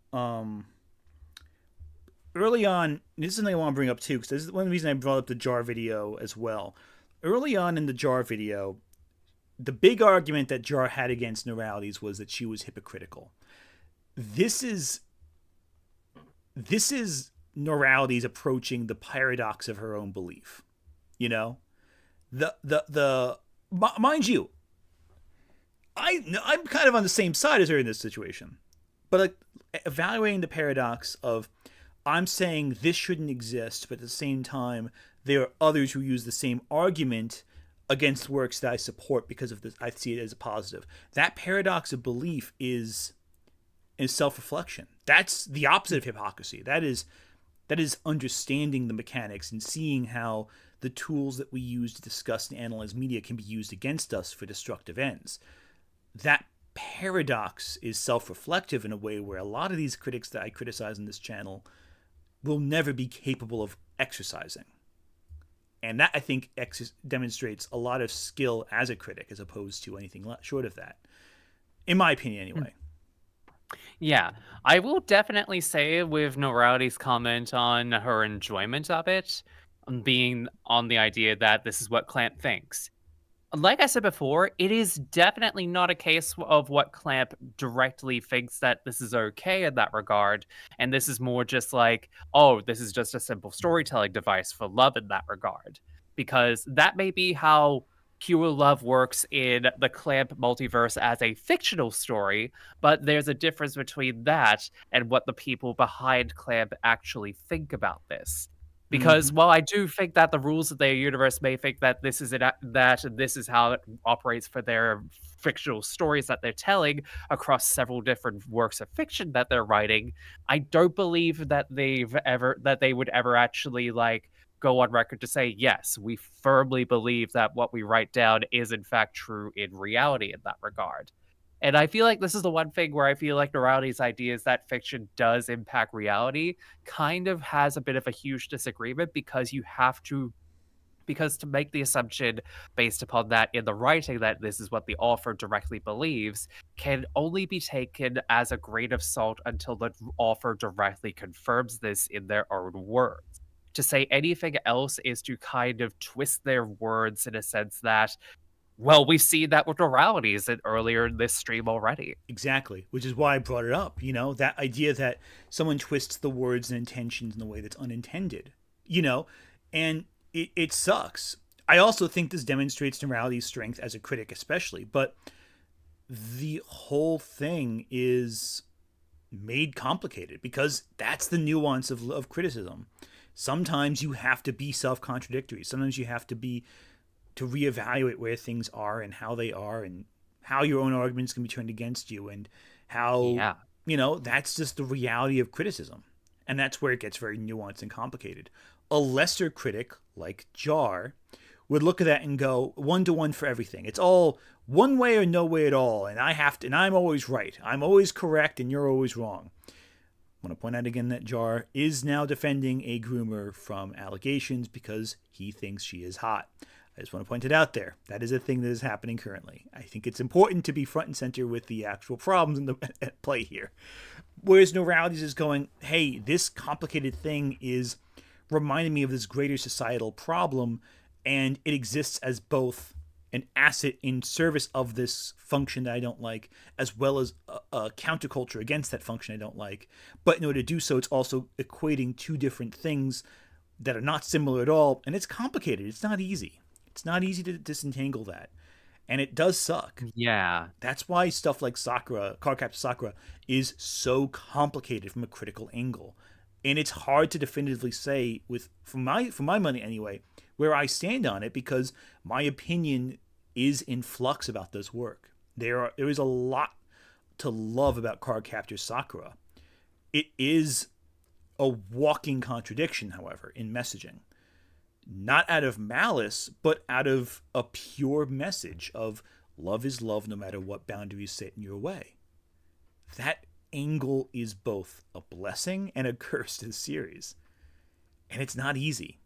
S1: Early on, this is something I want to bring up, too, because this is one reason I brought up the jar video as well. Early on in the jar video, the big argument that Jar had against Noralities was that she was hypocritical. This is Noralities approaching the paradox of her own belief. You know? Mind you, I'm kind of on the same side as her in this situation. But like, evaluating the paradox of, I'm saying this shouldn't exist, but at the same time, there are others who use the same argument against works that I support because of this. I see it as a positive. That paradox of belief is self-reflection. That's the opposite of hypocrisy. That is understanding the mechanics and seeing how the tools that we use to discuss and analyze media can be used against us for destructive ends. That paradox is self-reflective in a way where a lot of these critics that I criticize on this channel will never be capable of exercising. And that, I think, demonstrates a lot of skill as a critic as opposed to anything short of that. In my opinion, anyway.
S2: Yeah, I will definitely say with Noralities' comment on her enjoyment of it, being on the idea that this is what Clamp thinks. Like I said before, it is definitely not a case of what Clamp directly thinks that this is okay in that regard. And this is more just like, oh, this is just a simple storytelling device for love in that regard. Because that may be how Pure Love works in the Clamp multiverse as a fictional story, but there's a difference between that and what the people behind Clamp actually think about this. Because while I do think that the rules of their universe may think that this is this is how it operates for their fictional stories that they're telling across several different works of fiction that they're writing, I don't believe that they would ever actually like go on record to say, yes, we firmly believe that what we write down is in fact true in reality in that regard. And I feel like this is the one thing where I feel like Noralities' ideas that fiction does impact reality kind of has a bit of a huge disagreement because to make the assumption based upon that in the writing that this is what the author directly believes can only be taken as a grain of salt until the author directly confirms this in their own words. To say anything else is to kind of twist their words in a sense that, well, we've seen that with Noralities earlier in this stream already.
S1: Exactly, which is why I brought it up, that idea that someone twists the words and intentions in a way that's unintended, and it sucks. I also think this demonstrates Noralities' strength as a critic especially, but the whole thing is made complicated because that's the nuance of criticism. Sometimes you have to be self-contradictory. Sometimes you have to reevaluate where things are and how they are and how your own arguments can be turned against you and how, that's just the reality of criticism. And that's where it gets very nuanced and complicated. A lesser critic like Jar would look at that and go 1-to-1 for everything. It's all one way or no way at all. And I'm always right. I'm always correct and you're always wrong. I want to point out again that Jar is now defending a groomer from allegations because he thinks she is hot. I just want to point it out there. That is a thing that is happening currently. I think it's important to be front and center with the actual problems at play here. Whereas Noralities is going, hey, this complicated thing is reminding me of this greater societal problem, and it exists as both an asset in service of this function that I don't like, as well as a counterculture against that function I don't like. But in order to do so, it's also equating two different things that are not similar at all, and it's complicated. It's not easy. It's not easy to disentangle that. And it does suck.
S2: Yeah.
S1: That's why stuff like Cardcaptor Sakura is so complicated from a critical angle. And it's hard to definitively say, for my money anyway, where I stand on it, because my opinion is in flux about this work. There is a lot to love about Cardcaptor Sakura. It is a walking contradiction, however, in messaging. Not out of malice, but out of a pure message of love is love no matter what boundaries sit in your way. That angle is both a blessing and a curse to the series. And it's not easy.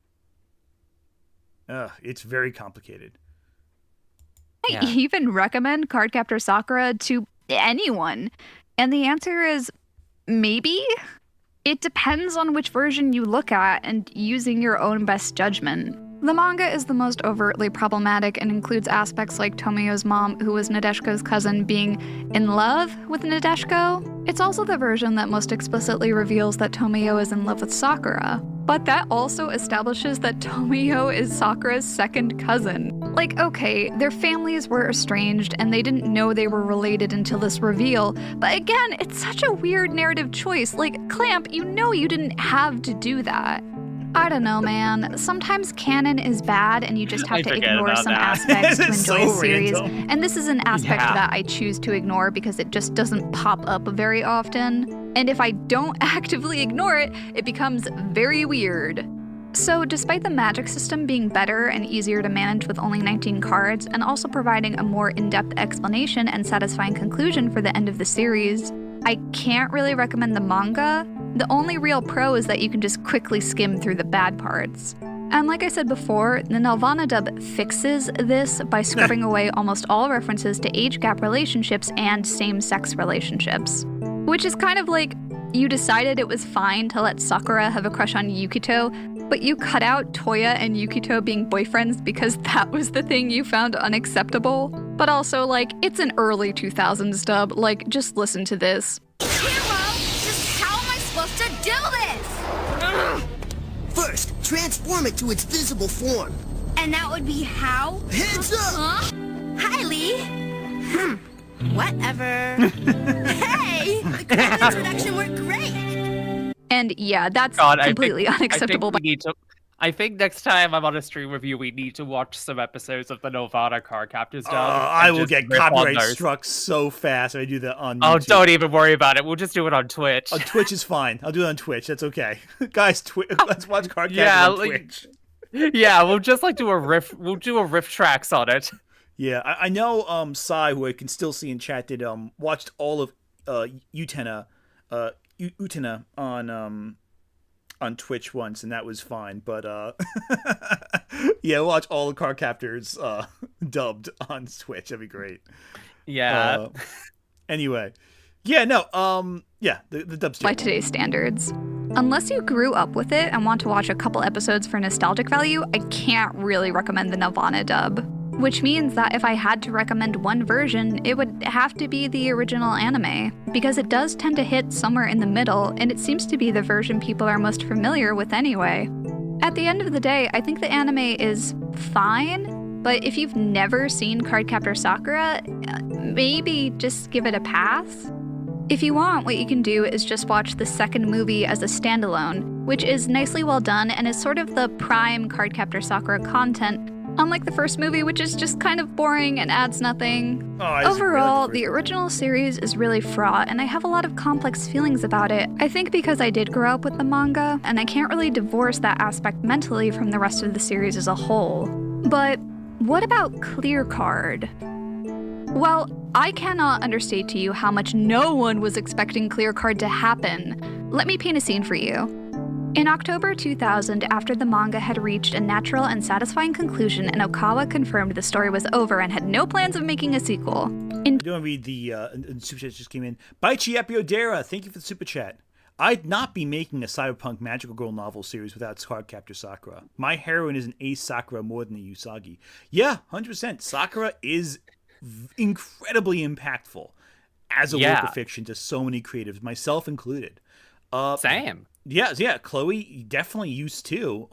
S1: It's very complicated.
S4: I even recommend Cardcaptor Sakura to anyone. And the answer is maybe. It depends on which version you look at and using your own best judgment. The manga is the most overtly problematic and includes aspects like Tomoyo's mom, who was Nadeshiko's cousin, being in love with Nadeshiko. It's also the version that most explicitly reveals that Tomoyo is in love with Sakura. But that also establishes that Tomoyo is Sakura's second cousin. Like, okay, their families were estranged and they didn't know they were related until this reveal, but again, it's such a weird narrative choice. Like, Clamp, you know you didn't have to do that. I don't know, man. Sometimes canon is bad and you just have to ignore some aspects to enjoy a series.
S1: Random.
S4: And this is an aspect that I choose to ignore because it just doesn't pop up very often. And if I don't actively ignore it, it becomes very weird. So despite the magic system being better and easier to manage with only 19 cards, and also providing a more in-depth explanation and satisfying conclusion for the end of the series, I can't really recommend the manga. The only real pro is that you can just quickly skim through the bad parts. And like I said before, the Nelvana dub fixes this by scrubbing away almost all references to age gap relationships and same-sex relationships. Which is kind of like, you decided it was fine to let Sakura have a crush on Yukito, but you cut out Toya and Yukito being boyfriends because that was the thing you found unacceptable. But also, like, it's an early 2000s dub, like, just listen to this.
S8: Hero, just how am I supposed to do this?
S12: First, transform it to its visible form.
S8: And that would be how?
S12: Hands up!
S8: Huh? Hi, Lee. Whatever. Hey! The cool introduction worked great!
S4: And yeah, that's
S2: God,
S4: completely unacceptable.
S2: I think next time I'm on a stream review, we need to watch some episodes of the Novara Cardcaptors dub.
S1: I will get copyright struck so fast if I do that on YouTube.
S2: Oh, don't even worry about it. We'll just do it on Twitch.
S1: On Twitch is fine. I'll do it on Twitch. That's okay. Guys, let's watch Cardcaptor on Twitch.
S2: Yeah, we'll just like do a riff. We'll do a riff tracks on it.
S1: Yeah, I know Sai, who I can still see in chat, did watched all of Utena on Twitch once, and that was fine. But yeah, watch all the Cardcaptors dubbed on Twitch. That'd be great.
S2: Yeah.
S1: Anyway, yeah, no, yeah, the dub's
S4: by today's standards. Unless you grew up with it and want to watch a couple episodes for nostalgic value, I can't really recommend the Nelvana dub. Which means that if I had to recommend one version, it would have to be the original anime, because it does tend to hit somewhere in the middle, and it seems to be the version people are most familiar with anyway. At the end of the day, I think the anime is fine, but if you've never seen Cardcaptor Sakura, maybe just give it a pass. If you want, what you can do is just watch the second movie as a standalone, which is nicely well done and is sort of the prime Cardcaptor Sakura content, unlike the first movie, which is just kind of boring and adds nothing. Overall, the original series is really fraught, and I have a lot of complex feelings about it. I think because I did grow up with the manga, and I can't really divorce that aspect mentally from the rest of the series as a whole. But what about Clear Card? Well, I cannot understate to you how much no one was expecting Clear Card to happen. Let me paint a scene for you. In October 2000, after the manga had reached a natural and satisfying conclusion and Okawa confirmed the story was over and had no plans of making a sequel.
S1: I don't want to read the super chat just came in. Baichi Epiodera, thank you for the super chat. I'd not be making a cyberpunk magical girl novel series without Cardcaptor Sakura. My heroine is an ace Sakura more than a Usagi. Yeah, 100%. Sakura is incredibly impactful as a work of fiction to so many creatives, myself included.
S2: Same.
S1: Yeah, Chloe definitely used to.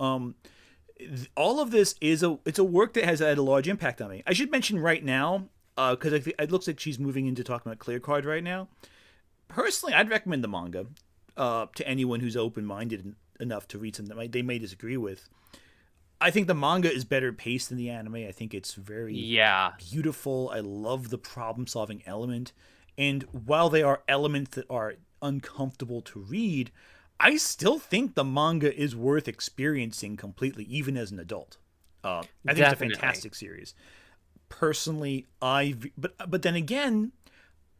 S1: All of this is it's a work that has had a large impact on me. I should mention right now, because it looks like she's moving into talking about Clear Card right now. Personally, I'd recommend the manga to anyone who's open-minded enough to read something that they may disagree with. I think the manga is better paced than the anime. I think it's very beautiful. I love the problem-solving element. And while there are elements that are uncomfortable to read, I still think the manga is worth experiencing completely, even as an adult. I think it's a fantastic series. Personally, but then again,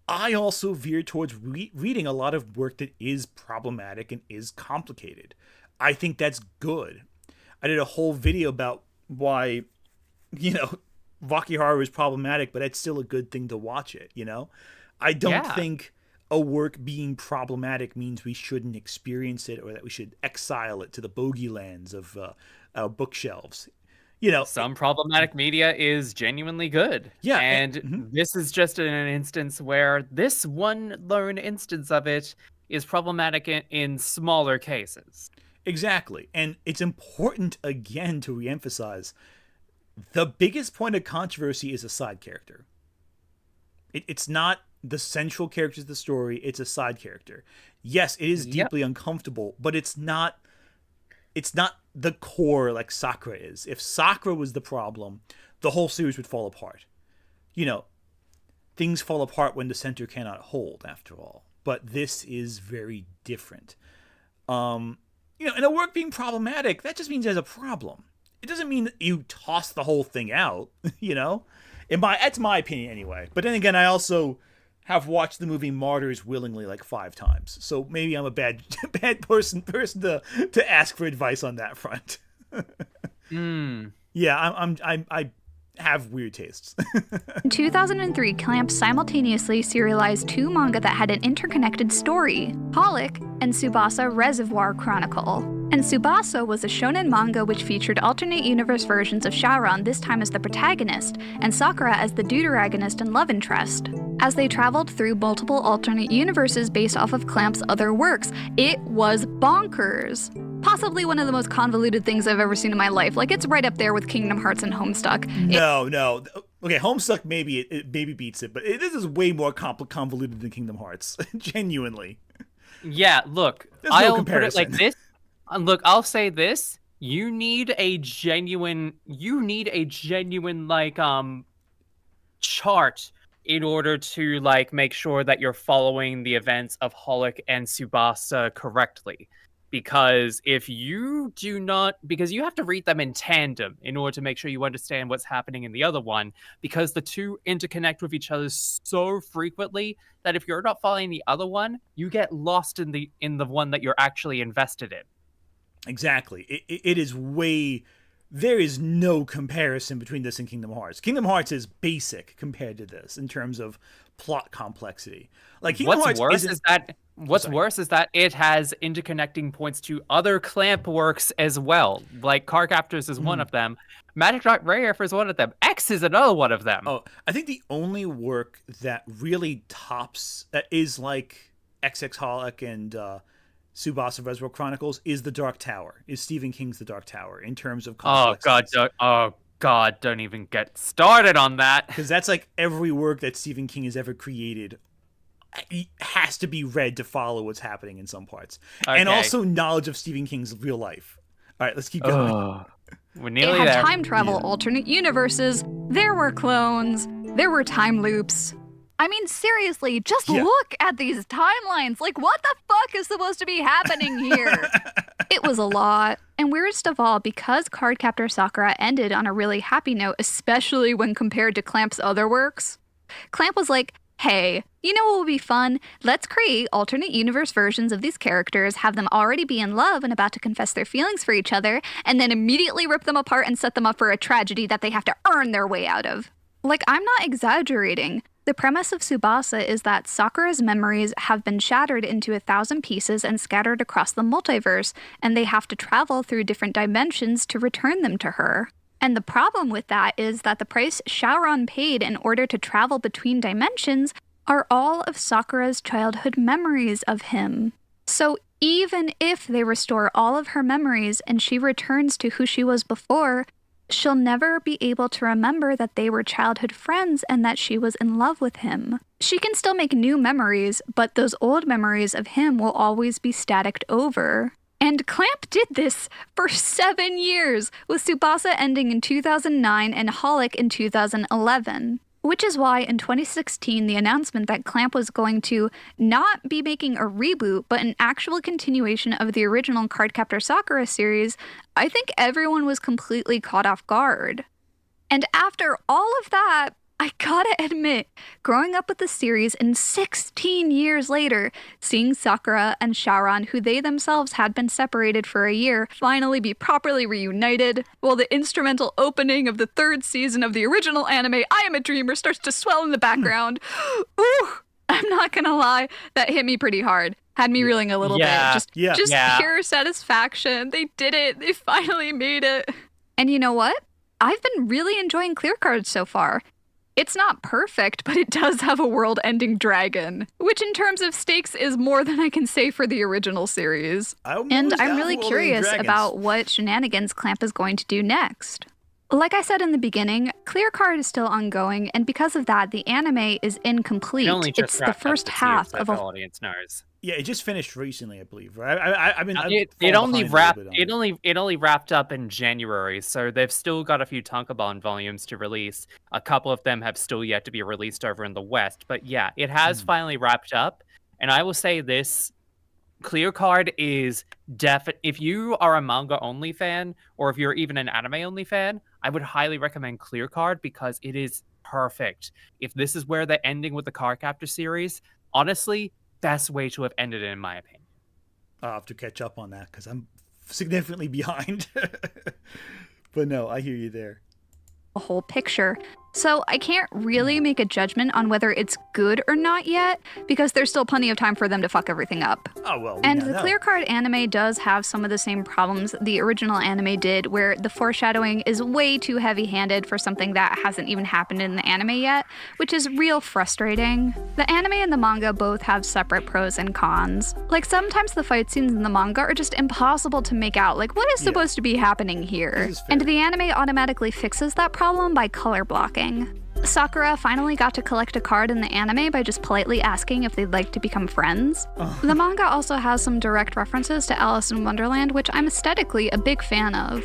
S1: I also veer towards reading a lot of work that is problematic and is complicated. I think that's good. I did a whole video about why, Vakihara is problematic, but it's still a good thing to watch it, I don't think a work being problematic means we shouldn't experience it or that we should exile it to the bogey lands of our bookshelves.
S2: Some problematic media is genuinely good.
S1: Yeah.
S2: And this is just an instance where this one lone instance of it is problematic in smaller cases.
S1: Exactly. And it's important, again, to reemphasize, the biggest point of controversy is a side character. It's not the central character of the story, it's a side character. Yes, it is deeply uncomfortable, but it's not the core like Sakura is. If Sakura was the problem, the whole series would fall apart. Things fall apart when the center cannot hold, after all. But this is very different. And a work being problematic, that just means there's a problem. It doesn't mean that you toss the whole thing out, That's my opinion anyway. But then again, I also have watched the movie Martyrs willingly like 5 times. So maybe I'm a bad person to ask for advice on that front. Yeah, I have weird tastes.
S4: In 2003, Clamp simultaneously serialized 2 manga that had an interconnected story, Holic and Tsubasa Reservoir Chronicle. And Tsubasa was a shonen manga which featured alternate universe versions of Shaoran, this time as the protagonist, and Sakura as the deuteragonist and love interest. As they traveled through multiple alternate universes based off of Clamp's other works, it was bonkers. possibly one of the most convoluted things I've ever seen in my life. Like, it's right up there with Kingdom Hearts and Homestuck.
S1: No. Okay, Homestuck maybe it maybe beats it, but this is way more convoluted than Kingdom Hearts. Genuinely.
S2: Yeah, look, I'll put it like this. Look, I'll say this. You need a genuine like chart in order to like make sure that you're following the events of Holic and Tsubasa correctly. Because if you do not, because you have to read them in tandem in order to make sure you understand what's happening in the other one, because the two interconnect with each other so frequently that if you're not following the other one, you get lost in the one that you're actually invested in.
S1: Exactly. It is way... There is no comparison between this and Kingdom Hearts. Kingdom Hearts is basic compared to this in terms of plot complexity. Like Kingdom Hearts
S2: What's worse is that it has interconnecting points to other Clamp works as well. Like Cardcaptors is one of them. Magic Knight Rayearth is one of them. X is another one of them.
S1: Oh, I think the only work that really tops is like XX Holic and Tsubasa Reservoir Chronicles is The Dark Tower. Is Stephen King's The Dark Tower in terms of complexity.
S2: Oh God, don't even get started on that.
S1: Because that's like every work that Stephen King has ever created has to be read to follow what's happening in some parts. Okay. And also knowledge of Stephen King's real life. All right, let's keep going.
S2: We're nearly
S4: there. It had
S2: there.
S4: time travel, alternate universes. There were clones. There were time loops. I mean, seriously, just look at these timelines. Like, what the fuck is supposed to be happening here? It was a lot. And weirdest of all, because Cardcaptor Sakura ended on a really happy note, especially when compared to Clamp's other works, Clamp was like, hey, you know what would be fun? Let's create alternate universe versions of these characters, have them already be in love and about to confess their feelings for each other, and then immediately rip them apart and set them up for a tragedy that they have to earn their way out of. Like, I'm not exaggerating. The premise of Tsubasa is that Sakura's memories have been shattered into 1,000 pieces and scattered across the multiverse, and they have to travel through different dimensions to return them to her. And the problem with that is that the price Shaoran paid in order to travel between dimensions are all of Sakura's childhood memories of him. So even if they restore all of her memories and she returns to who she was before, she'll never be able to remember that they were childhood friends and that she was in love with him. She can still make new memories, but those old memories of him will always be staticked over. And Clamp did this for 7 years, with Tsubasa ending in 2009 and Holic in 2011. Which is why in 2016, the announcement that Clamp was going to not be making a reboot, but an actual continuation of the original Cardcaptor Sakura series, I think everyone was completely caught off guard. And after all of that, I gotta admit, growing up with the series and 16 years later, seeing Sakura and Shaoran, who they themselves had been separated for a year, finally be properly reunited, while the instrumental opening of the 3rd season of the original anime, I Am a Dreamer, starts to swell in the background. Ooh, I'm not gonna lie, that hit me pretty hard. Had me reeling a little bit. Just pure satisfaction. They did it. They finally made it. And you know what? I've been really enjoying Clear Cards so far. It's not perfect, but it does have a world-ending dragon, which in terms of stakes is more than I can say for the original series. And I'm really curious about what shenanigans Clamp is going to do next. Like I said in the beginning, Clear Card is still ongoing, and because of that, the anime is incomplete. It's the first half of a
S2: audience knows.
S1: Yeah, it just finished recently, I believe. Right?
S2: It only wrapped up in January, so they've still got a few Tankobon volumes to release. A couple of them have still yet to be released over in the West, but yeah, it has finally wrapped up. And I will say this: Clear Card is if you are a manga only fan, or if you're even an anime only fan, I would highly recommend Clear Card because it is perfect. If this is where they're ending with the Cardcaptor series, honestly, best way to have ended it, in my opinion.
S1: I'll have to catch up on that because I'm significantly behind. But no, I hear you there.
S4: A whole picture. So I can't really make a judgment on whether it's good or not yet, because there's still plenty of time for them to fuck everything up.
S1: Oh, well.
S4: And the Clear Card anime does have some of the same problems the original anime did, where the foreshadowing is way too heavy-handed for something that hasn't even happened in the anime yet, which is real frustrating. The anime and the manga both have separate pros and cons. Like, sometimes the fight scenes in the manga are just impossible to make out. Like, what is supposed to be happening here? And the anime automatically fixes that problem by color blocking. Sakura finally got to collect a card in the anime by just politely asking if they'd like to become friends. The manga also has some direct references to Alice in Wonderland, which I'm aesthetically a big fan of.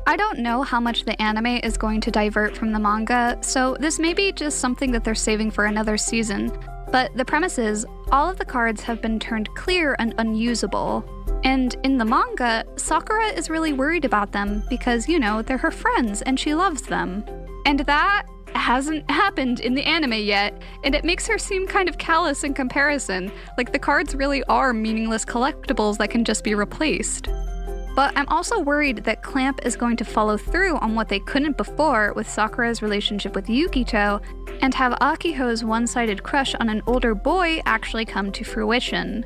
S4: I don't know how much the anime is going to divert from the manga, so this may be just something that they're saving for another season. But the premise is, all of the cards have been turned clear and unusable. And in the manga, Sakura is really worried about them because, you know, they're her friends and she loves them. And that hasn't happened in the anime yet, and it makes her seem kind of callous in comparison, like the cards really are meaningless collectibles that can just be replaced. But I'm also worried that Clamp is going to follow through on what they couldn't before with Sakura's relationship with Yukito, and have Akiho's one-sided crush on an older boy actually come to fruition.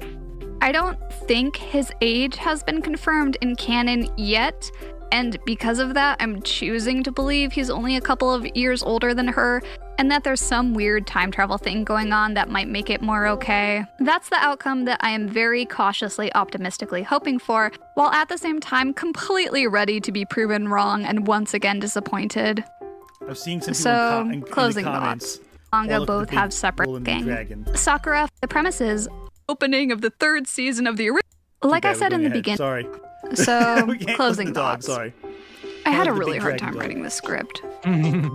S4: I don't think his age has been confirmed in canon yet, and because of that, I'm choosing to believe he's only a couple of years older than her, and that there's some weird time travel thing going on that might make it more okay. That's the outcome that I am very cautiously optimistically hoping for, while at the same time completely ready to be proven wrong and once again disappointed.
S1: I've seen some people in
S4: closing
S1: the comments.
S4: thoughts. Manga both have separate gang. Sakura, the premise is opening of the 3rd season of the original. Like I said in the beginning.
S1: Sorry.
S4: So, closing thoughts.
S1: Sorry.
S4: I had a really hard time writing this script.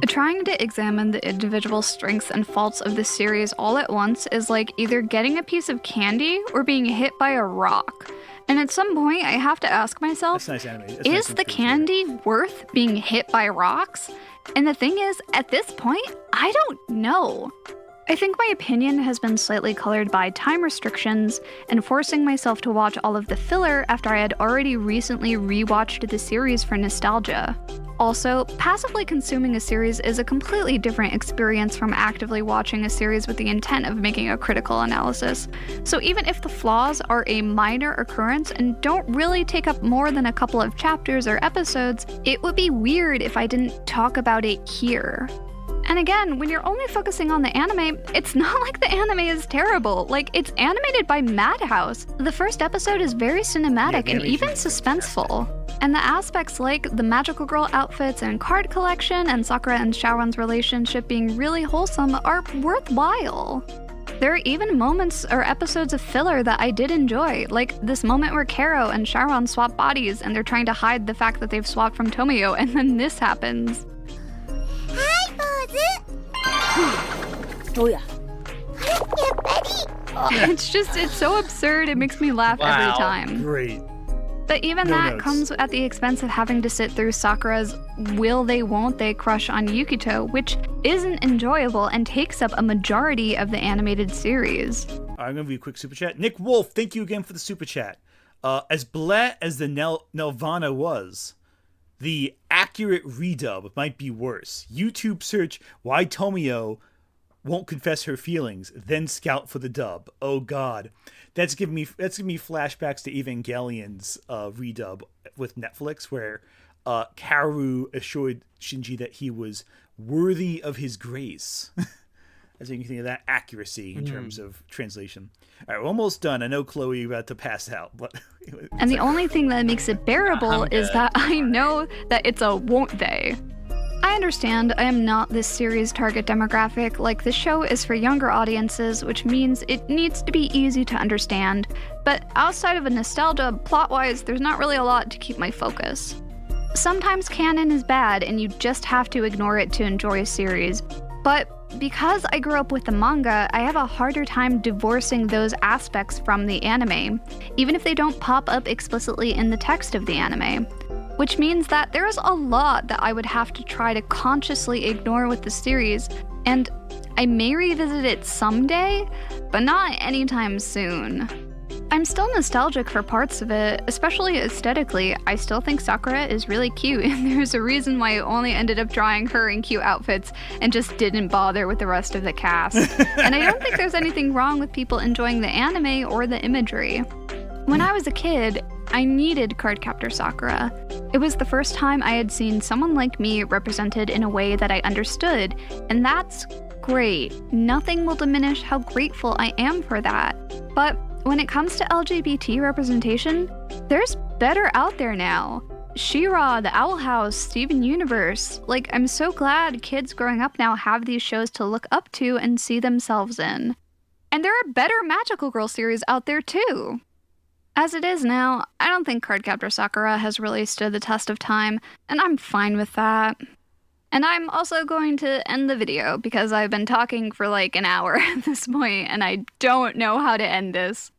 S4: Trying to examine the individual strengths and faults of this series all at once is like either getting a piece of candy or being hit by a rock. And at some point, I have to ask myself, is the candy worth being hit by rocks? And the thing is, at this point, I don't know. I think my opinion has been slightly colored by time restrictions and forcing myself to watch all of the filler after I had already recently rewatched the series for nostalgia. Also, passively consuming a series is a completely different experience from actively watching a series with the intent of making a critical analysis. So even if the flaws are a minor occurrence and don't really take up more than a couple of chapters or episodes, it would be weird if I didn't talk about it here. And again, when you're only focusing on the anime, it's not like the anime is terrible. Like, it's animated by Madhouse. The first episode is very cinematic and even suspenseful. And the aspects like the magical girl outfits and card collection and Sakura and Shaoran's relationship being really wholesome are worthwhile. There are even moments or episodes of filler that I did enjoy, like this moment where Karo and Shaoran swap bodies and they're trying to hide the fact that they've swapped from Tomio, and then this happens.
S12: Oh yeah.
S4: It's so absurd, it makes me laugh every time.
S1: Great.
S4: But even that comes at the expense of having to sit through Sakura's will they won't they crush on Yukito, which isn't enjoyable and takes up a majority of the animated series.
S1: I'm going to read a quick super chat. Nick Wolf, thank you again for the super chat. As blah as the Nelvana was, the accurate redub might be worse. YouTube search why Tomio won't confess her feelings, then scout for the dub. Oh God, that's giving me flashbacks to Evangelion's redub with Netflix, where Kaoru assured Shinji that he was worthy of his grace. As you can think of that accuracy in terms of translation. All right, we're almost done. I know Chloe, you're about to pass out, but
S4: and the only thing that makes it bearable is that I know that it's a won't they. I understand I am not this series' target demographic. Like, the show is for younger audiences, which means it needs to be easy to understand. But outside of a nostalgia, plot-wise, there's not really a lot to keep my focus. Sometimes canon is bad, and you just have to ignore it to enjoy a series. But because I grew up with the manga, I have a harder time divorcing those aspects from the anime, even if they don't pop up explicitly in the text of the anime. Which means that there's a lot that I would have to try to consciously ignore with the series, and I may revisit it someday, but not anytime soon. I'm still nostalgic for parts of it, especially aesthetically. I still think Sakura is really cute, and there's a reason why I only ended up drawing her in cute outfits and just didn't bother with the rest of the cast. And I don't think there's anything wrong with people enjoying the anime or the imagery. When I was a kid, I needed Cardcaptor Sakura. It was the first time I had seen someone like me represented in a way that I understood, and that's great. Nothing will diminish how grateful I am for that. But when it comes to LGBT representation, there's better out there now. She-Ra, The Owl House, Steven Universe. Like, I'm so glad kids growing up now have these shows to look up to and see themselves in. And there are better magical girl series out there too. As it is now, I don't think Cardcaptor Sakura has really stood the test of time, and I'm fine with that. And I'm also going to end the video because I've been talking for like an hour at this point, and I don't know how to end this.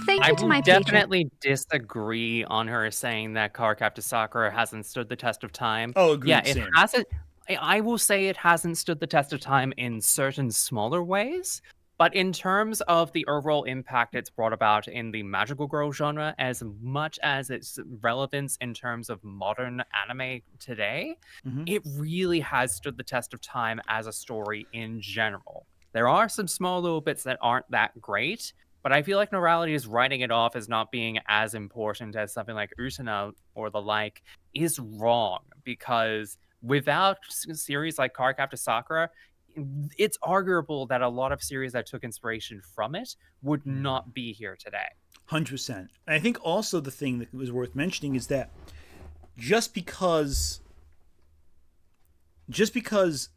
S4: Thank you to my patron.
S2: I definitely disagree on her saying that Cardcaptor Sakura hasn't stood the test of time.
S1: Oh, agreed.
S2: Yeah, it hasn't. I will say it hasn't stood the test of time in certain smaller ways. But in terms of the overall impact it's brought about in the magical girl genre, as much as its relevance in terms of modern anime today, it really has stood the test of time as a story in general. There are some small little bits that aren't that great, but I feel like Norality is writing it off as not being as important as something like Utena or the like is wrong, because without series like Cardcaptor Sakura, it's arguable that a lot of series that took inspiration from it would not be here today.
S1: 100%. And I think also the thing that was worth mentioning is that just because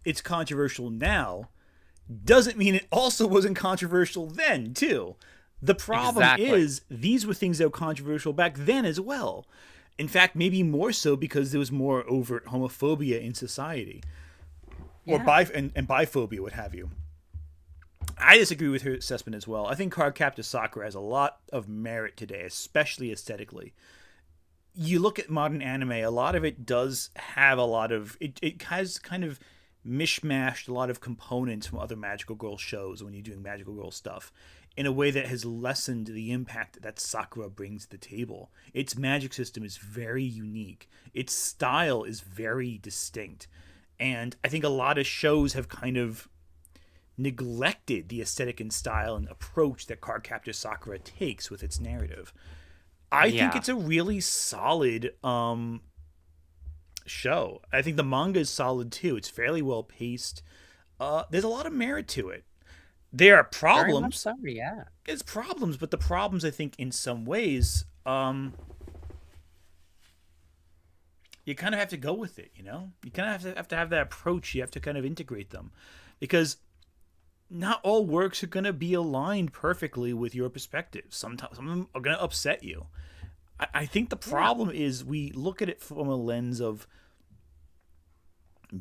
S1: it's controversial now doesn't mean it also wasn't controversial then too. The problem is these were things that were controversial back then as well. In fact, maybe more so because there was more overt homophobia in society. Or and biphobia, what have you. I disagree with her assessment as well. I think Cardcaptor Sakura has a lot of merit today, especially aesthetically. You look at modern anime, a lot of it does have a lot of... It has kind of mishmashed a lot of components from other magical girl shows when you're doing magical girl stuff in a way that has lessened the impact that Sakura brings to the table. Its magic system is very unique. Its style is very distinct. And I think a lot of shows have kind of neglected the aesthetic and style and approach that Cardcaptor Sakura takes with its narrative. I think it's a really solid show. I think the manga is solid too. It's fairly well paced. There's a lot of merit to it. There are problems.
S2: Very much so, yeah.
S1: There's problems, but the problems, I think, in some ways, you kind of have to go with it, you know? You kind of have to have that approach. You have to kind of integrate them. Because not all works are going to be aligned perfectly with your perspective. Some of them are going to upset you. I think the problem is we look at it from a lens of,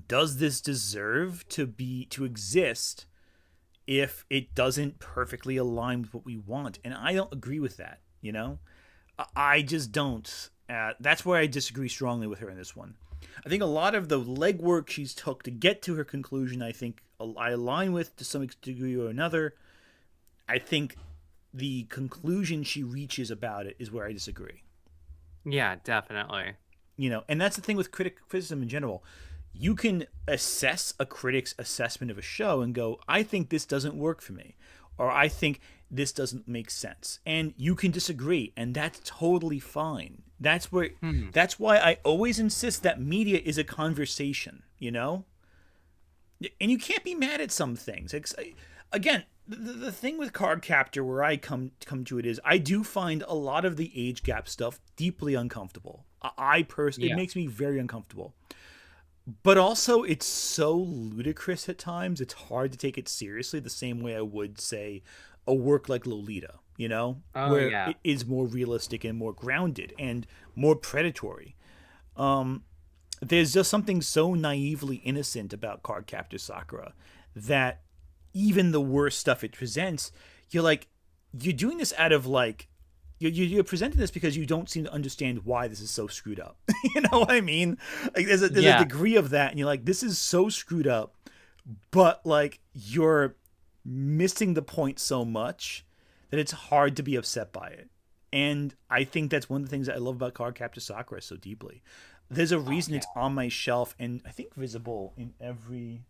S1: does this deserve to exist if it doesn't perfectly align with what we want? And I don't agree with that, you know? I just don't. That's where I disagree strongly with her in this one. I think a lot of the legwork she's took to get to her conclusion, I think I align with to some degree or another. I think the conclusion she reaches about it is where I disagree.
S2: Yeah, definitely.
S1: You know, and that's the thing with criticism in general. You can assess a critic's assessment of a show and go, I think this doesn't work for me, or I think this doesn't make sense. And you can disagree, and that's totally fine. That's why I always insist that media is a conversation, you know? And you can't be mad at some things. Again, the thing with Cardcaptor where I come to it is I do find a lot of the age gap stuff deeply uncomfortable. It makes me very uncomfortable. But also, it's so ludicrous at times, it's hard to take it seriously the same way I would, say, a work like Lolita, you know? Where it is more realistic and more grounded and more predatory. There's just something so naively innocent about Cardcaptor Sakura that even the worst stuff it presents, you're doing this out of, like, you're presenting this because you don't seem to understand why this is so screwed up. You know what I mean? Like there's a degree of that, and you're like, this is so screwed up, but like you're missing the point so much that it's hard to be upset by it. And I think that's one of the things that I love about Cardcaptor Sakura so deeply. There's a reason it's on my shelf, and I think visible in every...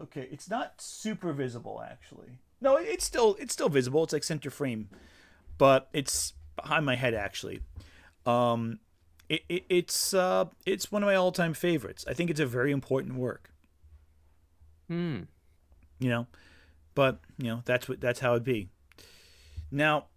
S1: Okay, it's not super visible, actually. No, it's still visible. It's like center frame, but it's behind my head, actually. It's one of my all-time favorites. I think it's a very important work. You know, but you know that's how it'd be. Now,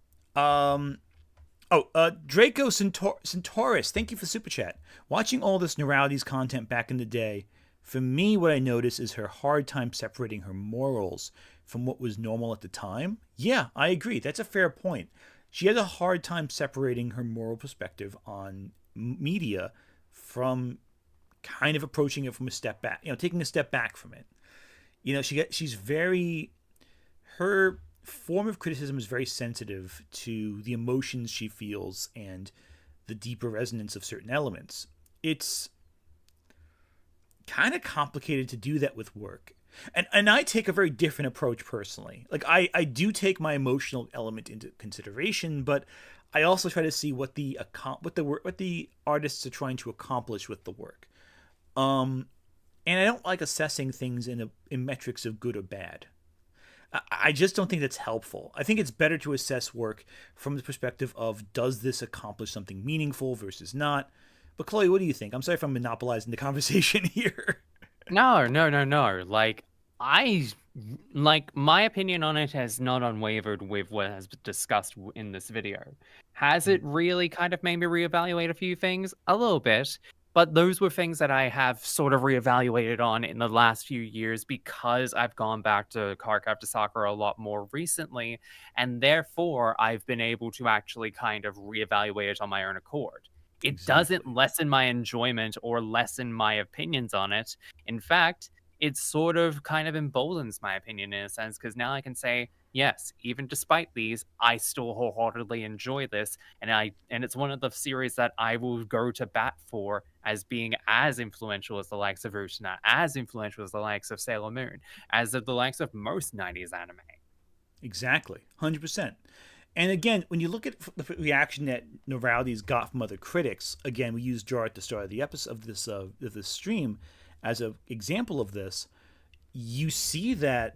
S1: Draco Centaurus, thank you for super chat. Watching all this Noralities content back in the day, for me, what I noticed is her hard time separating her morals from what was normal at the time. Yeah, I agree. That's a fair point. She has a hard time separating her moral perspective on media from kind of approaching it from a step back, you know, taking a step back from it. You know, she's very, her form of criticism is very sensitive to the emotions she feels and the deeper resonance of certain elements. It's kind of complicated to do that with work. And I take a very different approach personally. Like I do take my emotional element into consideration, but I also try to see what the artists are trying to accomplish with the work. And I don't like assessing things in metrics of good or bad. I just don't think that's helpful. I think it's better to assess work from the perspective of, does this accomplish something meaningful versus not? But Chloe, what do you think? I'm sorry if I'm monopolizing the conversation here.
S2: No. My opinion on it has not unwavered with what has been discussed in this video. Has it really kind of made me reevaluate a few things? A little bit. But those were things that I have sort of reevaluated on in the last few years because I've gone back to Cardcaptor Sakura a lot more recently, and therefore I've been able to actually kind of reevaluate it on my own accord. It doesn't lessen my enjoyment or lessen my opinions on it. In fact, it sort of kind of emboldens my opinion in a sense, because now I can say, yes, even despite these, I still wholeheartedly enjoy this, and it's one of the series that I will go to bat for as being as influential as the likes of Utena, as influential as the likes of Sailor Moon, as of the likes of most 90s anime.
S1: Exactly, 100%. And again, when you look at the reaction that Noralities got from other critics, again, we used Jar at the start of the episode of this stream as an example of this. You see that,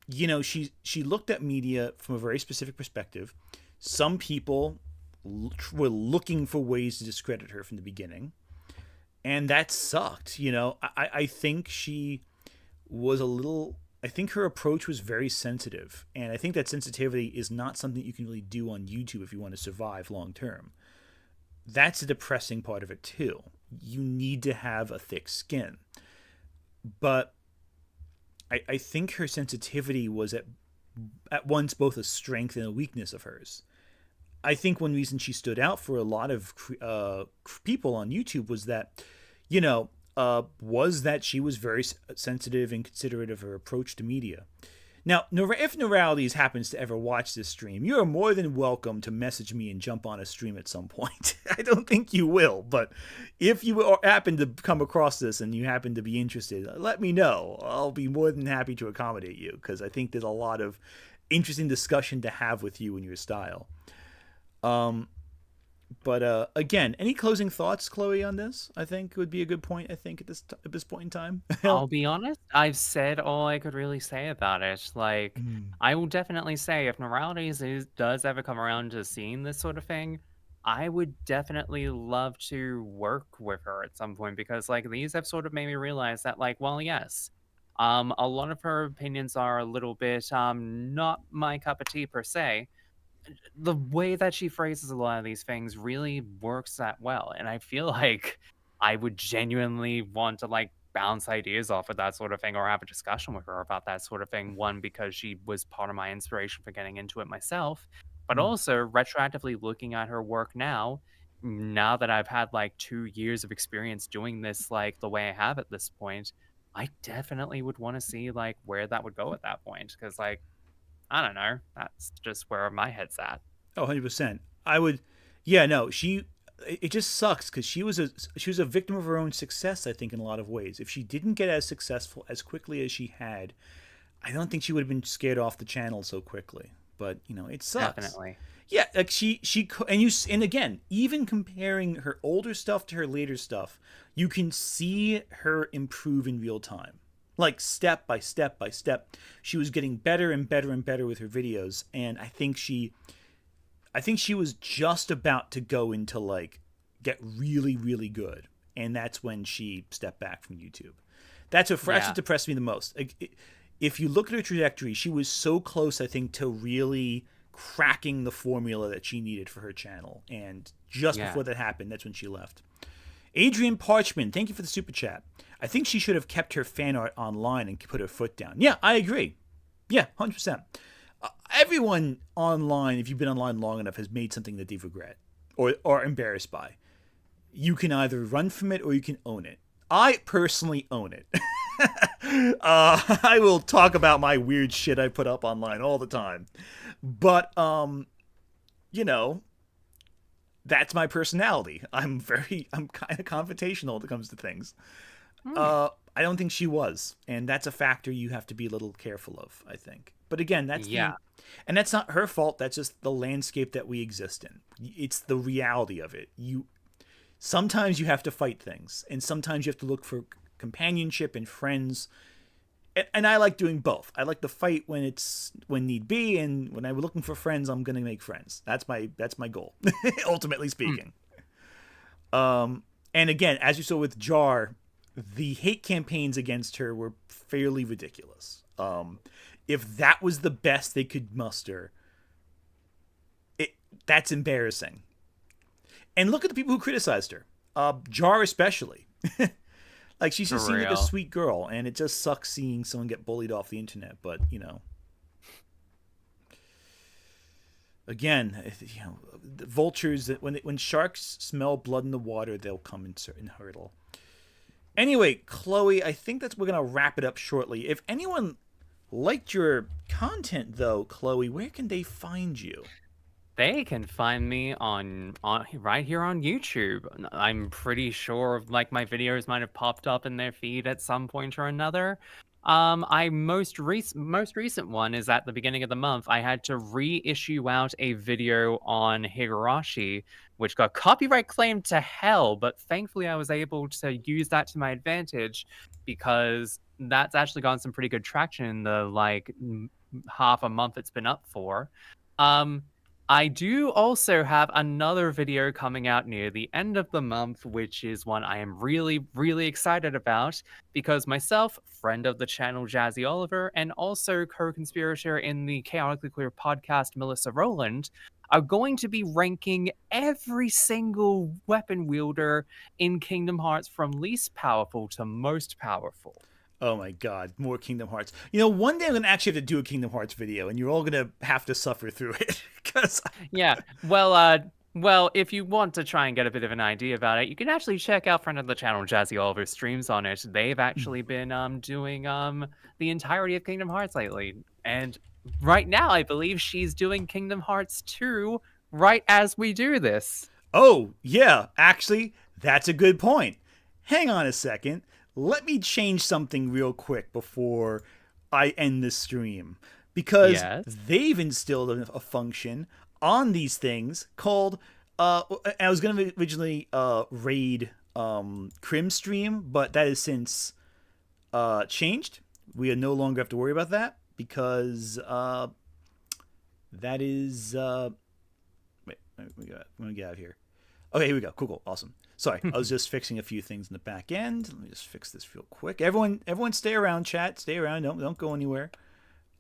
S1: you know, she looked at media from a very specific perspective. Some people were looking for ways to discredit her from the beginning, and that sucked. You know, I think she was I think her approach was very sensitive, and I think that sensitivity is not something you can really do on YouTube if you want to survive long term. That's the depressing part of it too. You need to have a thick skin. But I think her sensitivity was at once both a strength and a weakness of hers. I think one reason she stood out for a lot of people on YouTube was that, you know, was that she was very sensitive and considerate of her approach to media. Now, if Noralities happens to ever watch this stream, you are more than welcome to message me and jump on a stream at some point. I don't think you will, but if you happen to come across this and you happen to be interested, let me know. I'll be more than happy to accommodate you, because I think there's a lot of interesting discussion to have with you and your style. But again, any closing thoughts, Chloe, on this? I think would be a good point. I think at this point in time.
S2: I'll be honest. I've said all I could really say about it. Like, I will definitely say if Noralities does ever come around to seeing this sort of thing, I would definitely love to work with her at some point, because like these have sort of made me realize that, like, well, yes, a lot of her opinions are a little bit not my cup of tea per se. The way that she phrases a lot of these things really works that well, and I feel like I would genuinely want to like bounce ideas off of that sort of thing, or have a discussion with her about that sort of thing. One, because she was part of my inspiration for getting into it myself, but also retroactively looking at her work now that I've had like 2 years of experience doing this like the way I have at this point, I definitely would want to see like where that would go at that point, because like, I don't know. That's just where my head's at.
S1: Oh, 100%. I would, yeah, no, it just sucks because she was a victim of her own success, I think, in a lot of ways. If she didn't get as successful as quickly as she had, I don't think she would have been scared off the channel so quickly. but it sucks.
S2: Definitely.
S1: Yeah, like and again, even comparing her older stuff to her later stuff, you can see her improve in real time. Like step by step by step, she was getting better and better and better with her videos, and I think she was just about to go into like get really, really good, and that's when she stepped back from YouTube. That's what depressed me the most. Like, if you look at her trajectory, she was so close, I think, to really cracking the formula that she needed for her channel. And just before that happened, that's when she left. Adrian Parchman, thank you for the super chat. I think she should have kept her fan art online and put her foot down. Yeah, I agree. Yeah, 100%. Everyone online, if you've been online long enough, has made something that they regret or are embarrassed by. You can either run from it or you can own it. I personally own it. I will talk about my weird shit I put up online all the time. But, that's my personality. I'm kind of confrontational when it comes to things. I don't think she was. And that's a factor you have to be a little careful of, I think. But again, that's and that's not her fault. That's just the landscape that we exist in. It's the reality of it. Sometimes you have to fight things, and sometimes you have to look for companionship and friends. And I like doing both. I like to fight when need be, and when I'm looking for friends, I'm gonna make friends. That's my goal, ultimately speaking. And again, as you saw with Jar, the hate campaigns against her were fairly ridiculous. If that was the best they could muster, that's embarrassing. And look at the people who criticized her. Jar especially. Like, she just seemed like a sweet girl, and it just sucks seeing someone get bullied off the internet. But, again, the vultures, when sharks smell blood in the water, they'll come and hurtle. Anyway, Chloe, I think we're going to wrap it up shortly. If anyone liked your content, though, Chloe, where can they find you?
S2: They can find me on right here on YouTube. I'm pretty sure like my videos might have popped up in their feed at some point or another. My most recent one is at the beginning of the month. I had to reissue out a video on Higurashi, which got copyright claimed to hell, but thankfully I was able to use that to my advantage because that's actually gotten some pretty good traction in the half a month it's been up for. I do also have another video coming out near the end of the month, which is one I am really, really excited about because myself, friend of the channel Jazzy Oliver, and also co-conspirator in the Chaotically Queer podcast Melissa Rowland, are going to be ranking every single weapon wielder in Kingdom Hearts from least powerful to most powerful.
S1: Oh my god, more Kingdom Hearts. One day I'm going to actually have to do a Kingdom Hearts video, and you're all going to have to suffer through it.
S2: Well, if you want to try and get a bit of an idea about it, you can actually check out friend of the channel Jazzy Oliver's streams on it. They've actually been doing the entirety of Kingdom Hearts lately. And right now, I believe she's doing Kingdom Hearts 2 right as we do this.
S1: Oh, yeah. Actually, that's a good point. Hang on a second. Let me change something real quick before I end the stream. Because they've instilled a function on these things called... I was going to originally raid Crim stream, but that has since changed. We no longer have to worry about that because that is... wait, let me get out of here. Okay, here we go. Cool, awesome. Sorry, I was just fixing a few things in the back end. Let me just fix this real quick. Everyone, stay around, chat. Stay around. Don't go anywhere.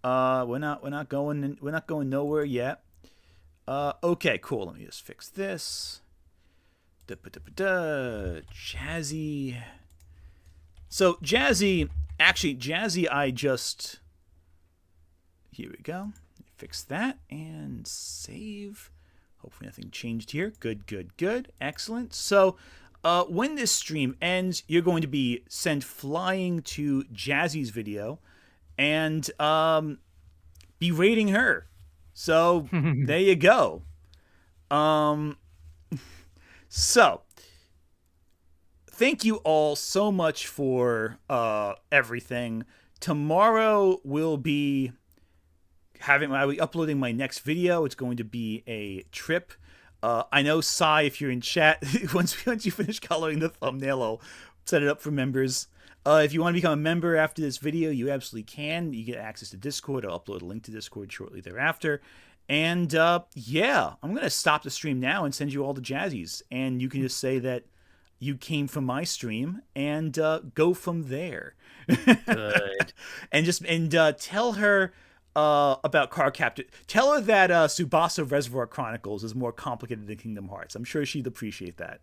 S1: We're not going nowhere yet. Okay, cool. Let me just fix this. Jazzy. So Jazzy, I just. Here we go. Fix that and save. Hopefully nothing changed here. Good. Excellent. So, when this stream ends, you're going to be sent flying to Jazzy's video and be rating her. So, there you go. So, thank you all so much for everything. Tomorrow will be I'll be uploading my next video. It's going to be a trip. I know, Sai, if you're in chat, once you finish coloring the thumbnail, I'll set it up for members. If you want to become a member after this video, you absolutely can. You get access to Discord. I'll upload a link to Discord shortly thereafter. And yeah, I'm going to stop the stream now and send you all the jazzies. And you can just say that you came from my stream and go from there.
S2: Good.
S1: and tell her about Cardcaptor. Tell her that Tsubasa Reservoir Chronicles is more complicated than Kingdom Hearts. I'm sure she'd appreciate that.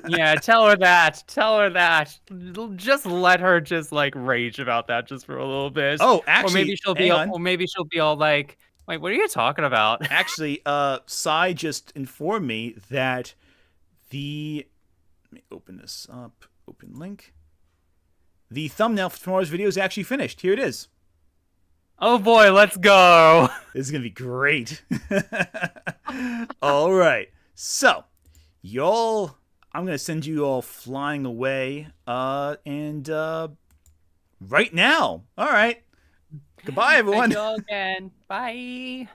S2: Yeah, tell her that. Tell her that. Just let her just like rage about that just for a little bit.
S1: Oh, actually,
S2: or maybe she'll be all like, "Wait, what are you talking about?"
S1: Actually, Sai just informed me that let me open this up. Open link. The thumbnail for tomorrow's video is actually finished. Here it is.
S2: Oh boy, let's go.
S1: This is going to be great. All right. So, y'all, I'm going to send you all flying away and right now. All right. Goodbye, everyone.
S2: Thank you all again. Bye.